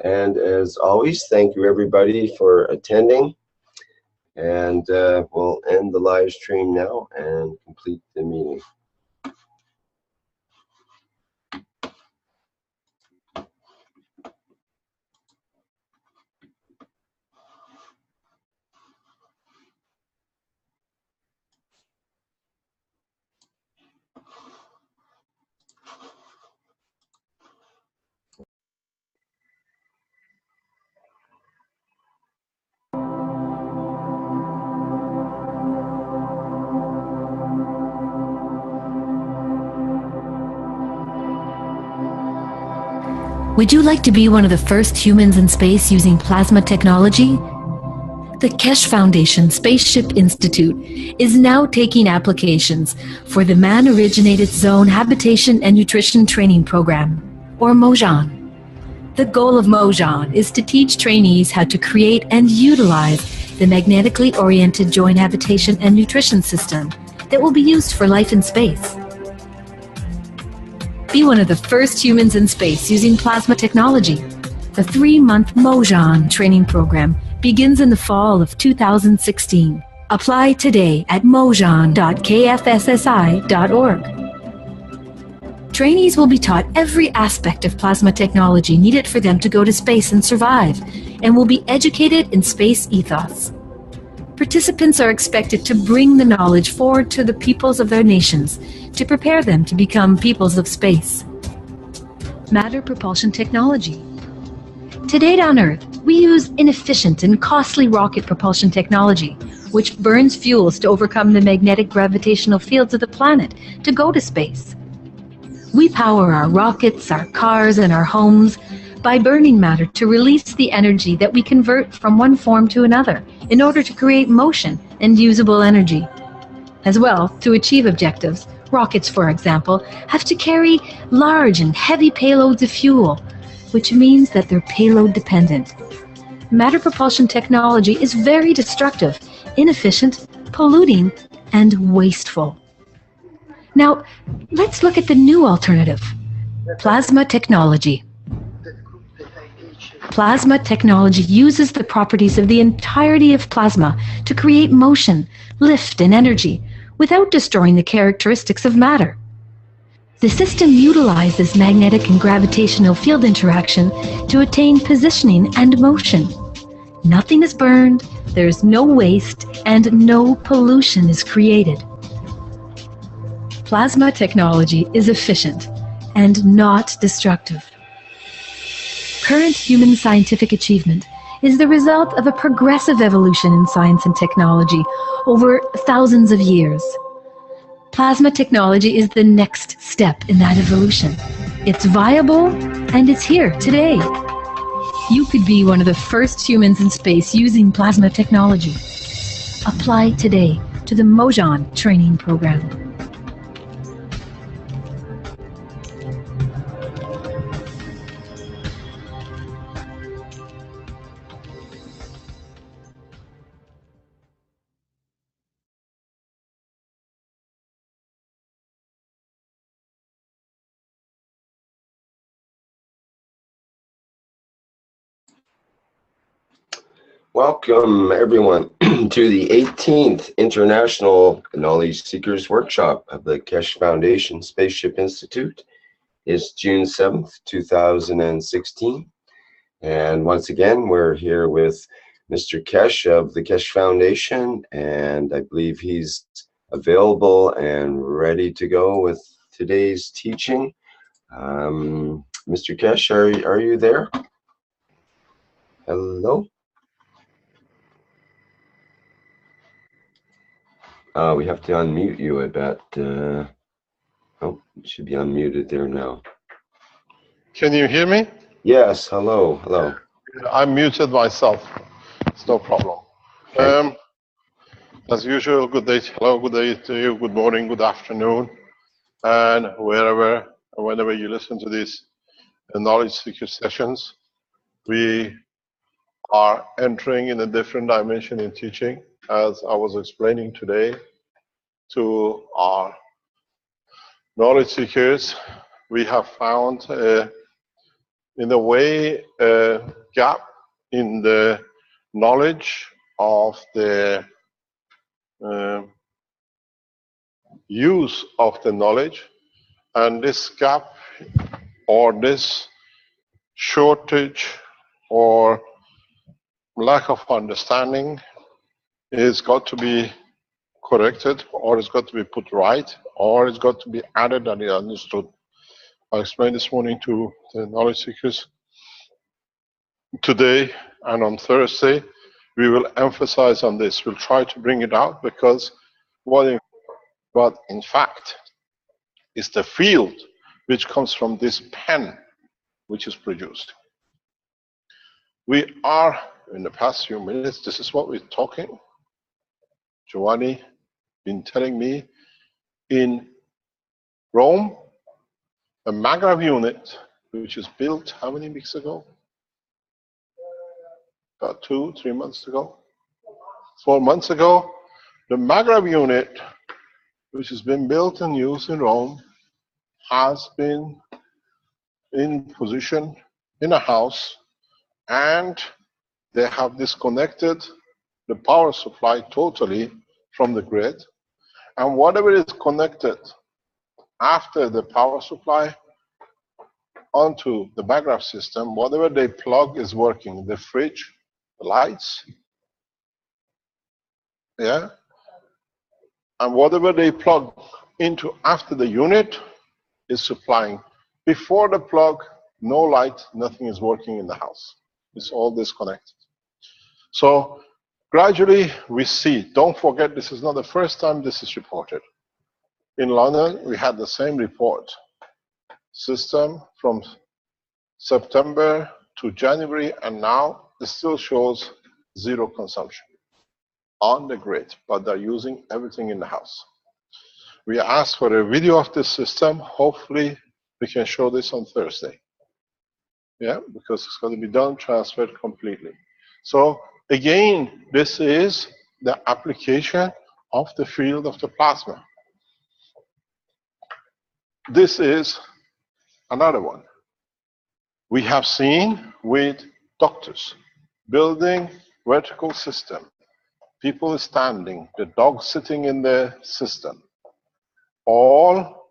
A: And as always, thank you everybody for attending. And we'll end the live stream now and complete the meeting.
C: Would you like to be one of the first humans in space using plasma technology? The Kesh Foundation Spaceship Institute is now taking applications for the Man-Originated Zone Habitation and Nutrition Training Program, or MOJAN. The goal of MOJAN is to teach trainees how to create and utilize the magnetically oriented joint habitation and nutrition system that will be used for life in space. Be one of the first humans in space using plasma technology. The 3-month MOJAN training program begins in the fall of 2016. Apply today at mojan.kfssi.org. Trainees will be taught every aspect of plasma technology needed for them to go to space and survive, and will be educated in space ethos. Participants are expected to bring the knowledge forward to the peoples of their nations to prepare them to become peoples of space. Matter propulsion technology. To date on Earth, we use inefficient and costly rocket propulsion technology, which burns fuels to overcome the magnetic gravitational fields of the planet to go to space. We power our rockets, our cars, and our homes by burning matter to release the energy that we convert from one form to another in order to create motion and usable energy. As well, to achieve objectives, rockets, for example, have to carry large and heavy payloads of fuel, which means that they're payload dependent. Matter propulsion technology is very destructive, inefficient, polluting, and wasteful. Now, let's look at the new alternative, plasma technology. Plasma technology uses the properties of the entirety of plasma to create motion, lift, and energy without destroying the characteristics of matter. The system utilizes magnetic and gravitational field interaction to attain positioning and motion. Nothing is burned, there is no waste, and no pollution is created. Plasma technology is efficient and not destructive. Current human scientific achievement is the result of a progressive evolution in science and technology over thousands of years. Plasma technology is the next step in that evolution. It's viable and it's here today. You could be one of the first humans in space using plasma technology. Apply today to the MOJAN training program.
A: Welcome, everyone, to the 18th International Knowledge Seekers Workshop of the Keshe Foundation Spaceship Institute. It's June 7th, 2016. And once again, we're here with Mr. Keshe of the Keshe Foundation, and I believe he's available and ready to go with today's teaching. Mr. Keshe, are you there? Hello? We have to unmute you, I bet. Oh, you should be unmuted there now.
D: Can you hear me?
A: Yes, hello, hello.
D: I muted myself. It's no problem.
A: Okay.
D: As usual, good day. Hello, good day to you. Good morning, good afternoon, and whenever you listen to these knowledge seeker sessions, we are entering in a different dimension in teaching. As I was explaining today to our knowledge seekers, we have found, in a way, a gap in the knowledge of the use of the knowledge, and this gap or this shortage or lack of understanding is got to be corrected, or it's got to be put right, or it's got to be added and understood. I explained this morning to the knowledge seekers. Today and on Thursday, we will emphasize on this. We'll try to bring it out, because what in fact is the field which comes from this pen which is produced. We are, in the past few minutes, this is what we're talking. Giovanni been telling me, in Rome, a Maglev unit, which is built how many weeks ago? About 2-3 months ago? 4 months ago, the Maglev unit, which has been built and used in Rome, has been in position in a house, and they have disconnected the power supply totally from the grid, and whatever is connected after the power supply onto the Maglev system, whatever they plug is working. The fridge, the lights, yeah, and whatever they plug into after the unit is supplying. Before the plug, no light, nothing is working in the house. It's all disconnected. So gradually we see, don't forget, this is not the first time this is reported. In London, we had the same report. System from September to January, and now it still shows zero consumption on the grid, but they're using everything in the house. We asked for a video of this system. Hopefully we can show this on Thursday. Yeah, because it's going to be done, transferred completely. So again, this is the application of the field of the plasma. This is another one. We have seen with doctors building vertical system, people standing, the dog sitting in the system, all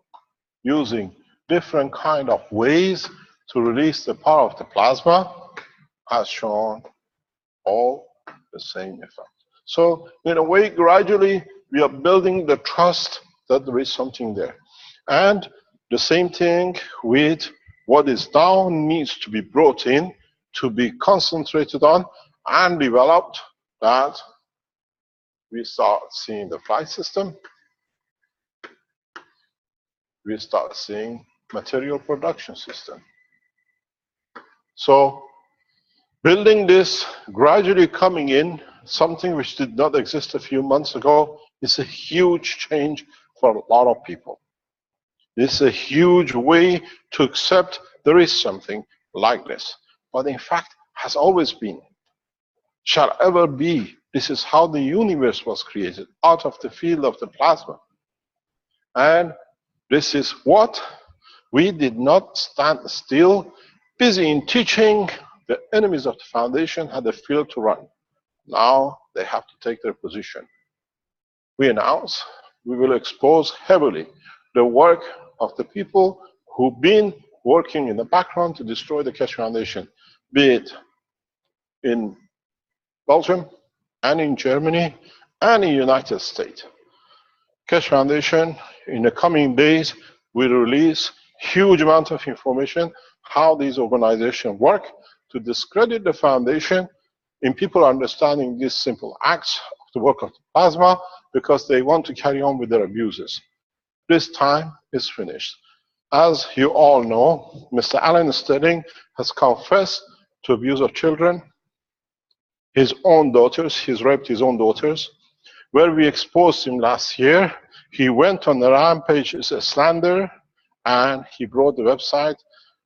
D: using different kind of ways to release the power of the plasma, has shown all the same effect. So in a way, gradually we are building the trust that there is something there. And the same thing with what is now needs to be brought in, to be concentrated on and developed, that we start seeing the flight system, we start seeing material production system. So building this, gradually coming in, something which did not exist a few months ago, is a huge change for a lot of people. This is a huge way to accept there is something like this. But in fact, has always been, shall ever be. This is how the universe was created, out of the field of the plasma. And this is what we did not stand still, busy in teaching. The enemies of the foundation had a field to run. Now they have to take their position. We announce we will expose heavily the work of the people who've been working in the background to destroy the Keshe Foundation, be it in Belgium and in Germany and in the United States. Keshe Foundation, in the coming days, will release huge amount of information how these organizations work to discredit the foundation in people understanding these simple acts of the work of the plasma because they want to carry on with their abuses. This time is finished. As you all know, Mr. Alan Sterling has confessed to abuse of children, his own daughters. He's raped his own daughters. Where we exposed him last year, he went on the rampage as a slander, and he brought the website,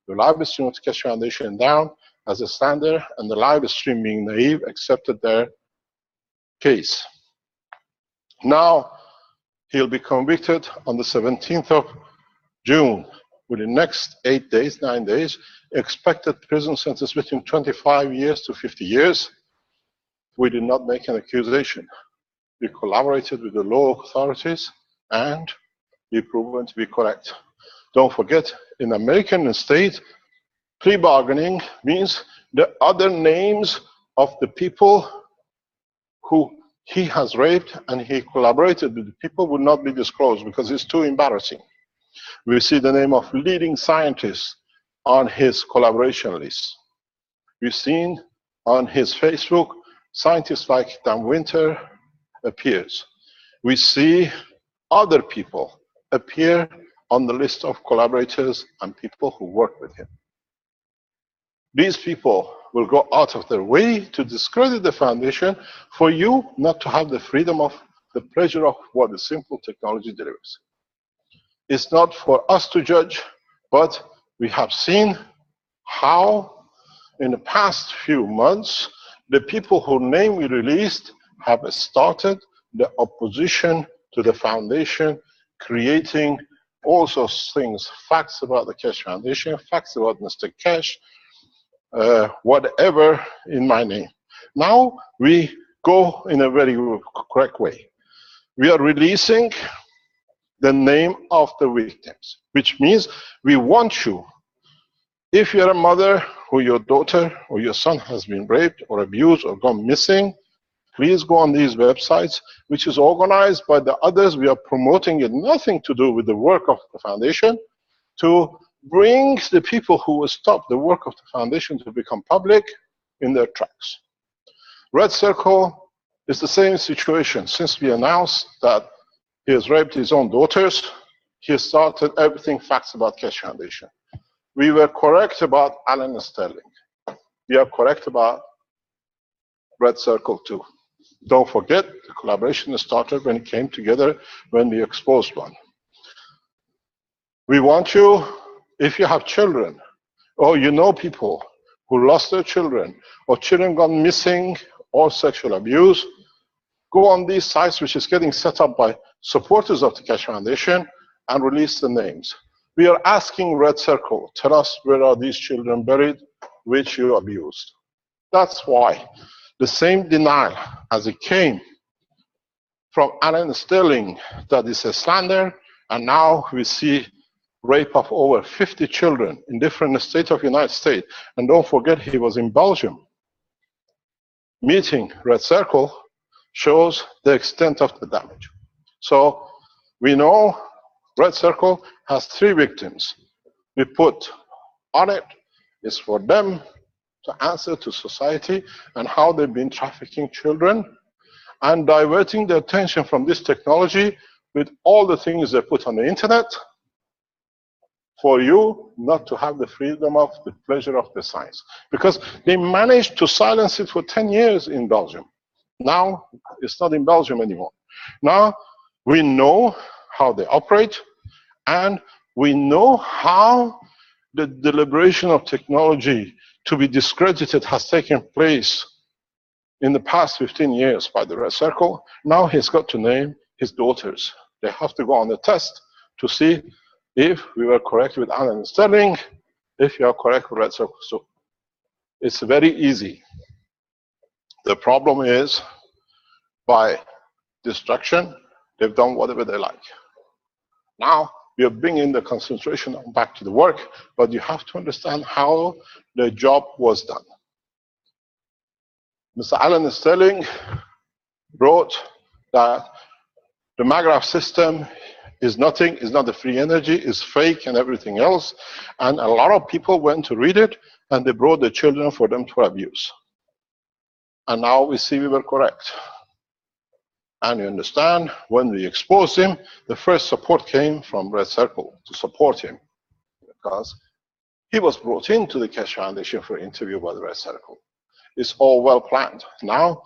D: the live stream of the Keshe Foundation, down as a slander, and the live stream, being naive, accepted their case. Now he'll be convicted on the 17th of June. Within the next 8 days, 9 days, expected prison sentence between 25 years to 50 years. We did not make an accusation. We collaborated with the law authorities and we proven to be correct. Don't forget, in American state, plea bargaining means the other names of the people who he has raped and he collaborated with the people would not be disclosed because it's too embarrassing. We see the name of leading scientists on his collaboration list. We've seen on his Facebook, scientists like Dan Winter appears. We see other people appear on the list of collaborators and people who work with him. These people will go out of their way to discredit the foundation for you not to have the freedom of the pleasure of what the simple technology delivers. It's not for us to judge, but we have seen how in the past few months, the people whose name we released have started the opposition to the foundation, creating all sorts of things, facts about the Keshe Foundation, facts about Mr. Keshe, whatever in my name. Now we go in a very correct way. We are releasing the name of the victims, which means we want you, if you're a mother or your daughter or your son has been raped or abused or gone missing, please go on these websites, which is organized by the others. We are promoting it, nothing to do with the work of the foundation, to bring the people who will stop the work of the foundation to become public in their tracks. Red Circle is the same situation. Since we announced that he has raped his own daughters, he has started everything facts about Keshe Foundation. We were correct about Alan Sterling. We are correct about Red Circle too. Don't forget, the collaboration started when it came together, when we exposed one. We want you, if you have children, or you know people who lost their children, or children gone missing, or sexual abuse, go on these sites, which is getting set up by supporters of the Keshe Foundation, and release the names. We are asking Red Circle, tell us where are these children buried, which you abused. That's why the same denial as it came from Alan Sterling, that is a slander, and now we see rape of over 50 children in different states of the United States. And don't forget, he was in Belgium. Meeting Red Circle shows the extent of the damage. So we know Red Circle has 3 victims. We put on it is for them to answer to society and how they've been trafficking children and diverting the attention from this technology with all the things they put on the internet for you not to have the freedom of the pleasure of the science. Because they managed to silence it for 10 years in Belgium. Now it's not in Belgium anymore. Now we know how they operate, and we know how the deliberation of technology to be discredited has taken place in the past 15 years by the Red Circle. Now he's got to name his daughters. They have to go on the test to see if we were correct with Alan Sterling, if you are correct with Red Circle. So it's very easy. The problem is, by destruction, they've done whatever they like. Now, we are bringing the concentration back to the work, but you have to understand how the job was done. Mr. Alan Sterling wrote that the Magrath system is nothing, is not a free energy, is fake and everything else. And a lot of people went to read it, and they brought their children for them to abuse. And now we see we were correct. And you understand, when we exposed him, the first support came from Red Circle to support him, because he was brought into the Keshe Foundation for an interview by the Red Circle. It's all well planned. Now,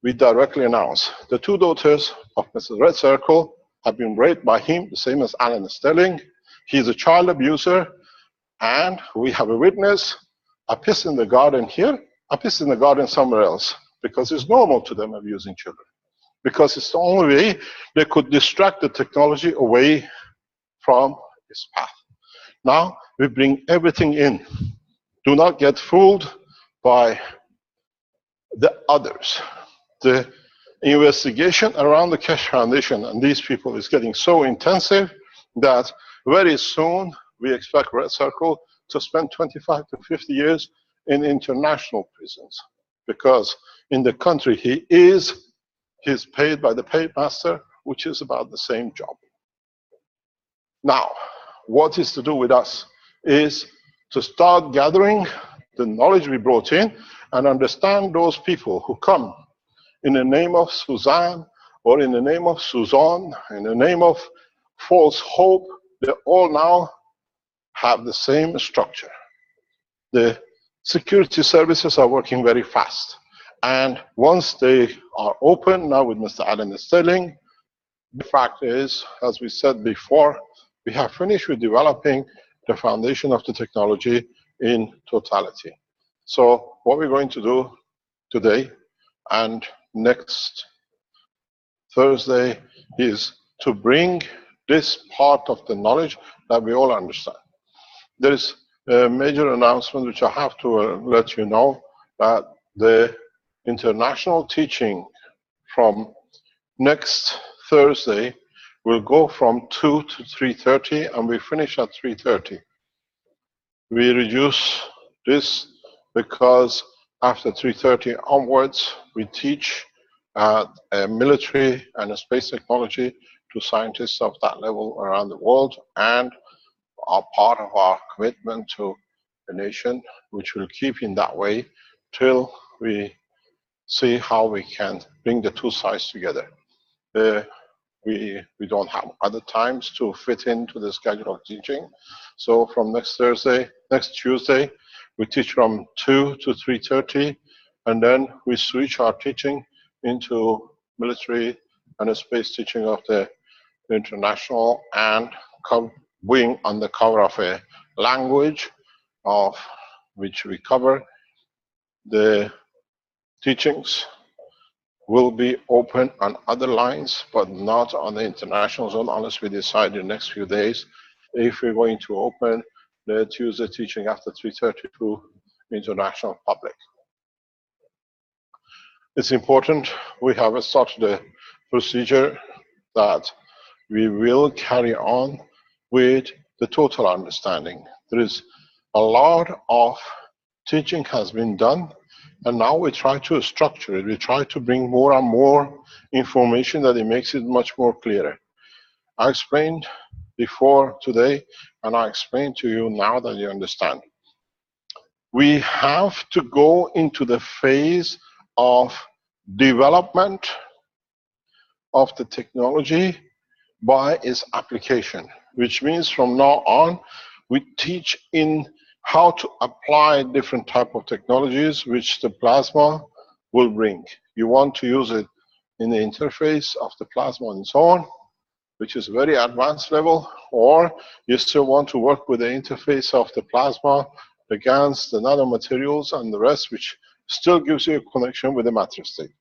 D: we directly announce the two daughters of Mrs. Red Circle have been raped by him, the same as Alan Sterling. He's a child abuser, and we have a witness. I piss in the garden here, I piss in the garden somewhere else, because it's normal to them abusing children. Because it's the only way they could distract the technology away from its path. Now, we bring everything in. Do not get fooled by the others. The investigation around the Keshe Foundation and these people is getting so intensive that very soon we expect Red Circle to spend 25 to 50 years in international prisons. Because in the country he is, he's paid by the paymaster, which is about the same job. Now, what is to do with us is to start gathering the knowledge we brought in and understand those people who come in the name of Suzanne or in the name of Suzanne, in the name of false hope. They all now have the same structure. The security services are working very fast. And once they are open, now with Mr. Alan Sterling, the fact is, as we said before, we have finished with developing the foundation of the technology in totality. So what we're going to do today and next Thursday is to bring this part of the knowledge that we all understand. There is a major announcement which I have to let you know, that the international teaching from next Thursday will go from 2 to 3:30, and we finish at 3:30. We reduce this because after 3:30 onwards, we teach military and space technology to scientists of that level around the world, and are part of our commitment to the nation, which will keep in that way till we see how we can bring the two sides together. We don't have other times to fit into the schedule of teaching. So from next Tuesday, we teach from 2 to 3:30, and then we switch our teaching into military and space teaching of the international, and wing on the cover of a language of which we cover. The teachings will be open on other lines, but not on the international zone unless we decide in the next few days if we're going to open the Tuesday teaching after 3:30 to international public. It's important we have started a procedure that we will carry on with the total understanding. There is a lot of teaching has been done, and now we try to structure it. We try to bring more and more information that it makes it much more clearer. I explained before today, and I explain to you now that you understand. We have to go into the phase of development of the technology by its application, which means from now on, we teach in how to apply different type of technologies which the plasma will bring. You want to use it in the interface of the plasma and so on, which is very advanced level, or you still want to work with the interface of the plasma against the nanomaterials and the rest, which still gives you a connection with the matter state.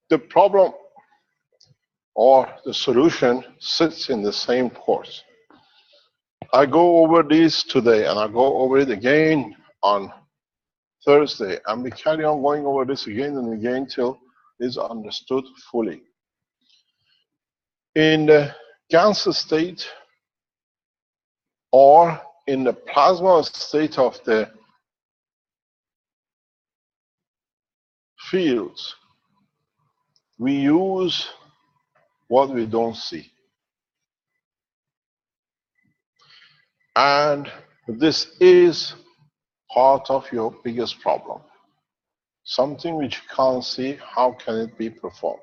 D: The problem or the solution sits in the same course. I go over these today, and I go over it again on Thursday, and we carry on going over this again and again till it's understood fully. In the GANS state or in the plasma state of the fields, we use what we don't see. And this is part of your biggest problem. Something which you can't see, how can it be performed?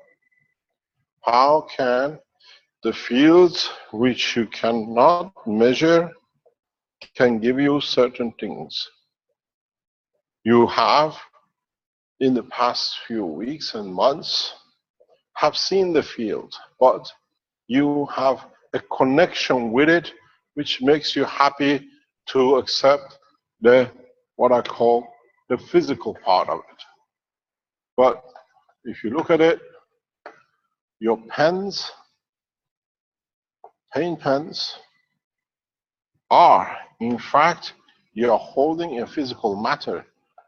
D: How can the fields which you cannot measure can give you certain things? You have, in the past few weeks and months, have seen the field, but you have a connection with it which makes you happy to accept the, what I call, the physical part of it. But if you look at it, your pens, paint pens, are, in fact, you're holding a physical matter,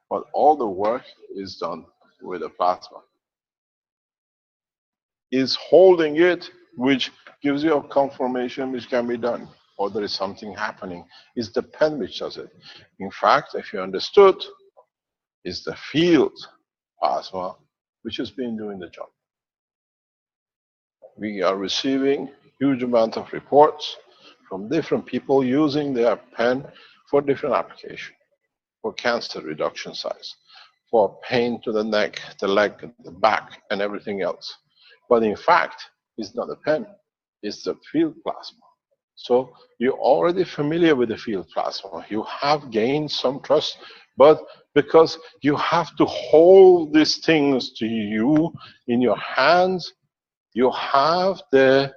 D: but all the work is done with a plasma. Is holding it, which gives you a confirmation which can be done, or there is something happening. It's the pen which does it. In fact, if you understood, it's the field plasma which has been doing the job. We are receiving huge amount of reports from different people using their pen for different applications, for cancer reduction size, for pain to the neck, the leg, the back, and everything else. But in fact, it's not a pen, it's the field plasma. So you're already familiar with the field plasma. You have gained some trust, but because you have to hold these things to you in your hands, you have the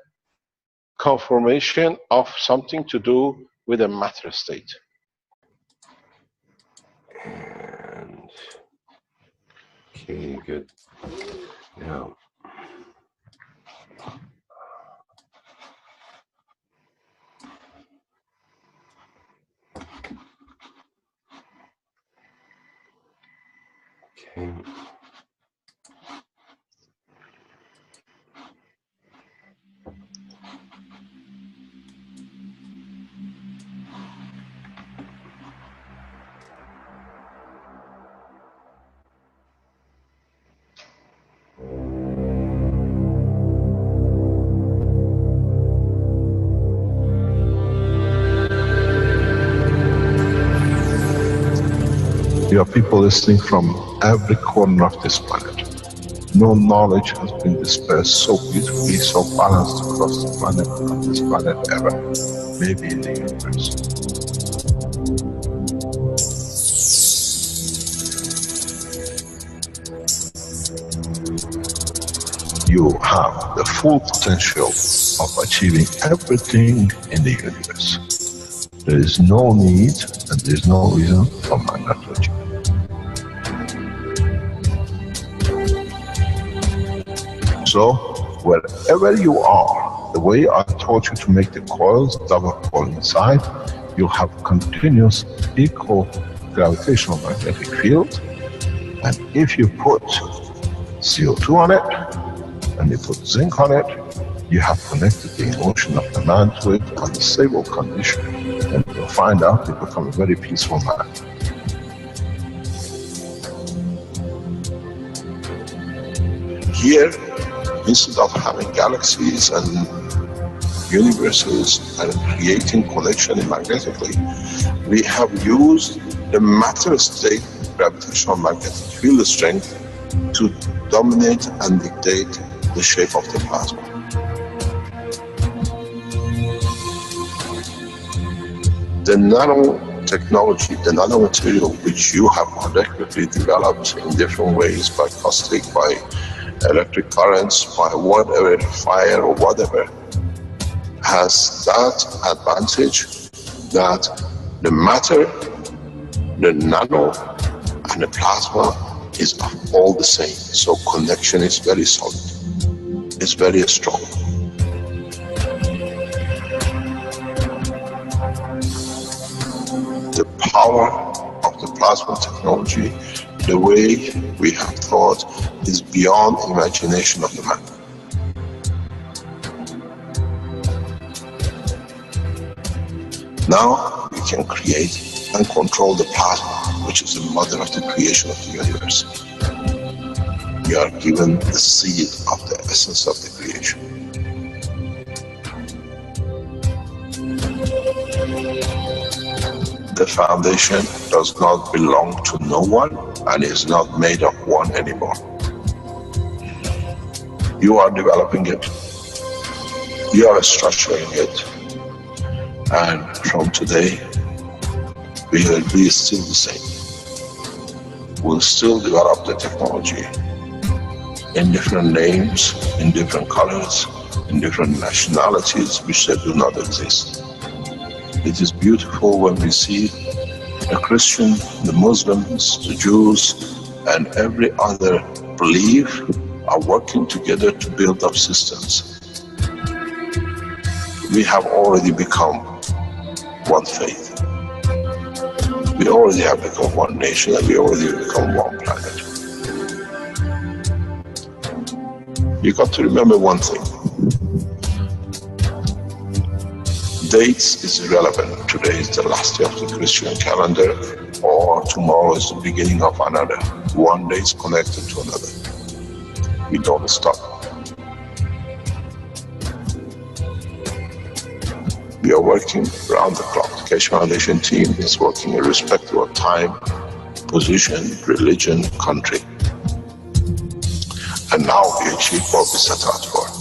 D: confirmation of something to do with a matter state.
A: And okay, good. Now, okay.
B: There are people listening from every corner of this planet. No knowledge has been dispersed so beautifully, so balanced across the planet, on this planet ever, maybe in the universe. You have the full potential of achieving everything in the universe. There is no need and there is no reason for non-achievement. So, wherever you are, the way I taught you to make the coils, double coil inside, you have continuous equal gravitational magnetic field, and if you put CO2 on it, and you put zinc on it, you have connected the emotion of the man to it on a stable condition, and you'll find out you become a very peaceful man. Here, instead of having galaxies and universes and creating connection magnetically, we have used the matter state gravitational magnetic field strength to dominate and dictate the shape of the plasma. The nanotechnology, the nanomaterial which you have collectively developed in different ways, by caustic, by electric currents, by whatever, fire or whatever, has that advantage that the matter, the nano, and the plasma is all the same. So connection is very solid. It's very strong. The power of the plasma technology, the way we have thought, is beyond imagination of the man. Now we can create and control the plasma, which is the mother of the creation of the universe. We are given the seed of the essence of the creation. The foundation does not belong to no one and is not made of one anymore. You are developing it. You are structuring it. And from today, we will be still the same. We'll still develop the technology in different names, in different colors, in different nationalities which they do not exist. It is beautiful when we see the Christian, the Muslims, the Jews, and every other belief are working together to build up systems. We have already become one faith. We already have become one nation, and we already become one planet. You got to remember one thing. Dates is irrelevant. Today is the last day of the Christian calendar, or tomorrow is the beginning of another. One day is connected to another. We don't stop. We are working around the clock. The Keshe Foundation team is working irrespective of time, position, religion, country. And now we achieve what we set out for.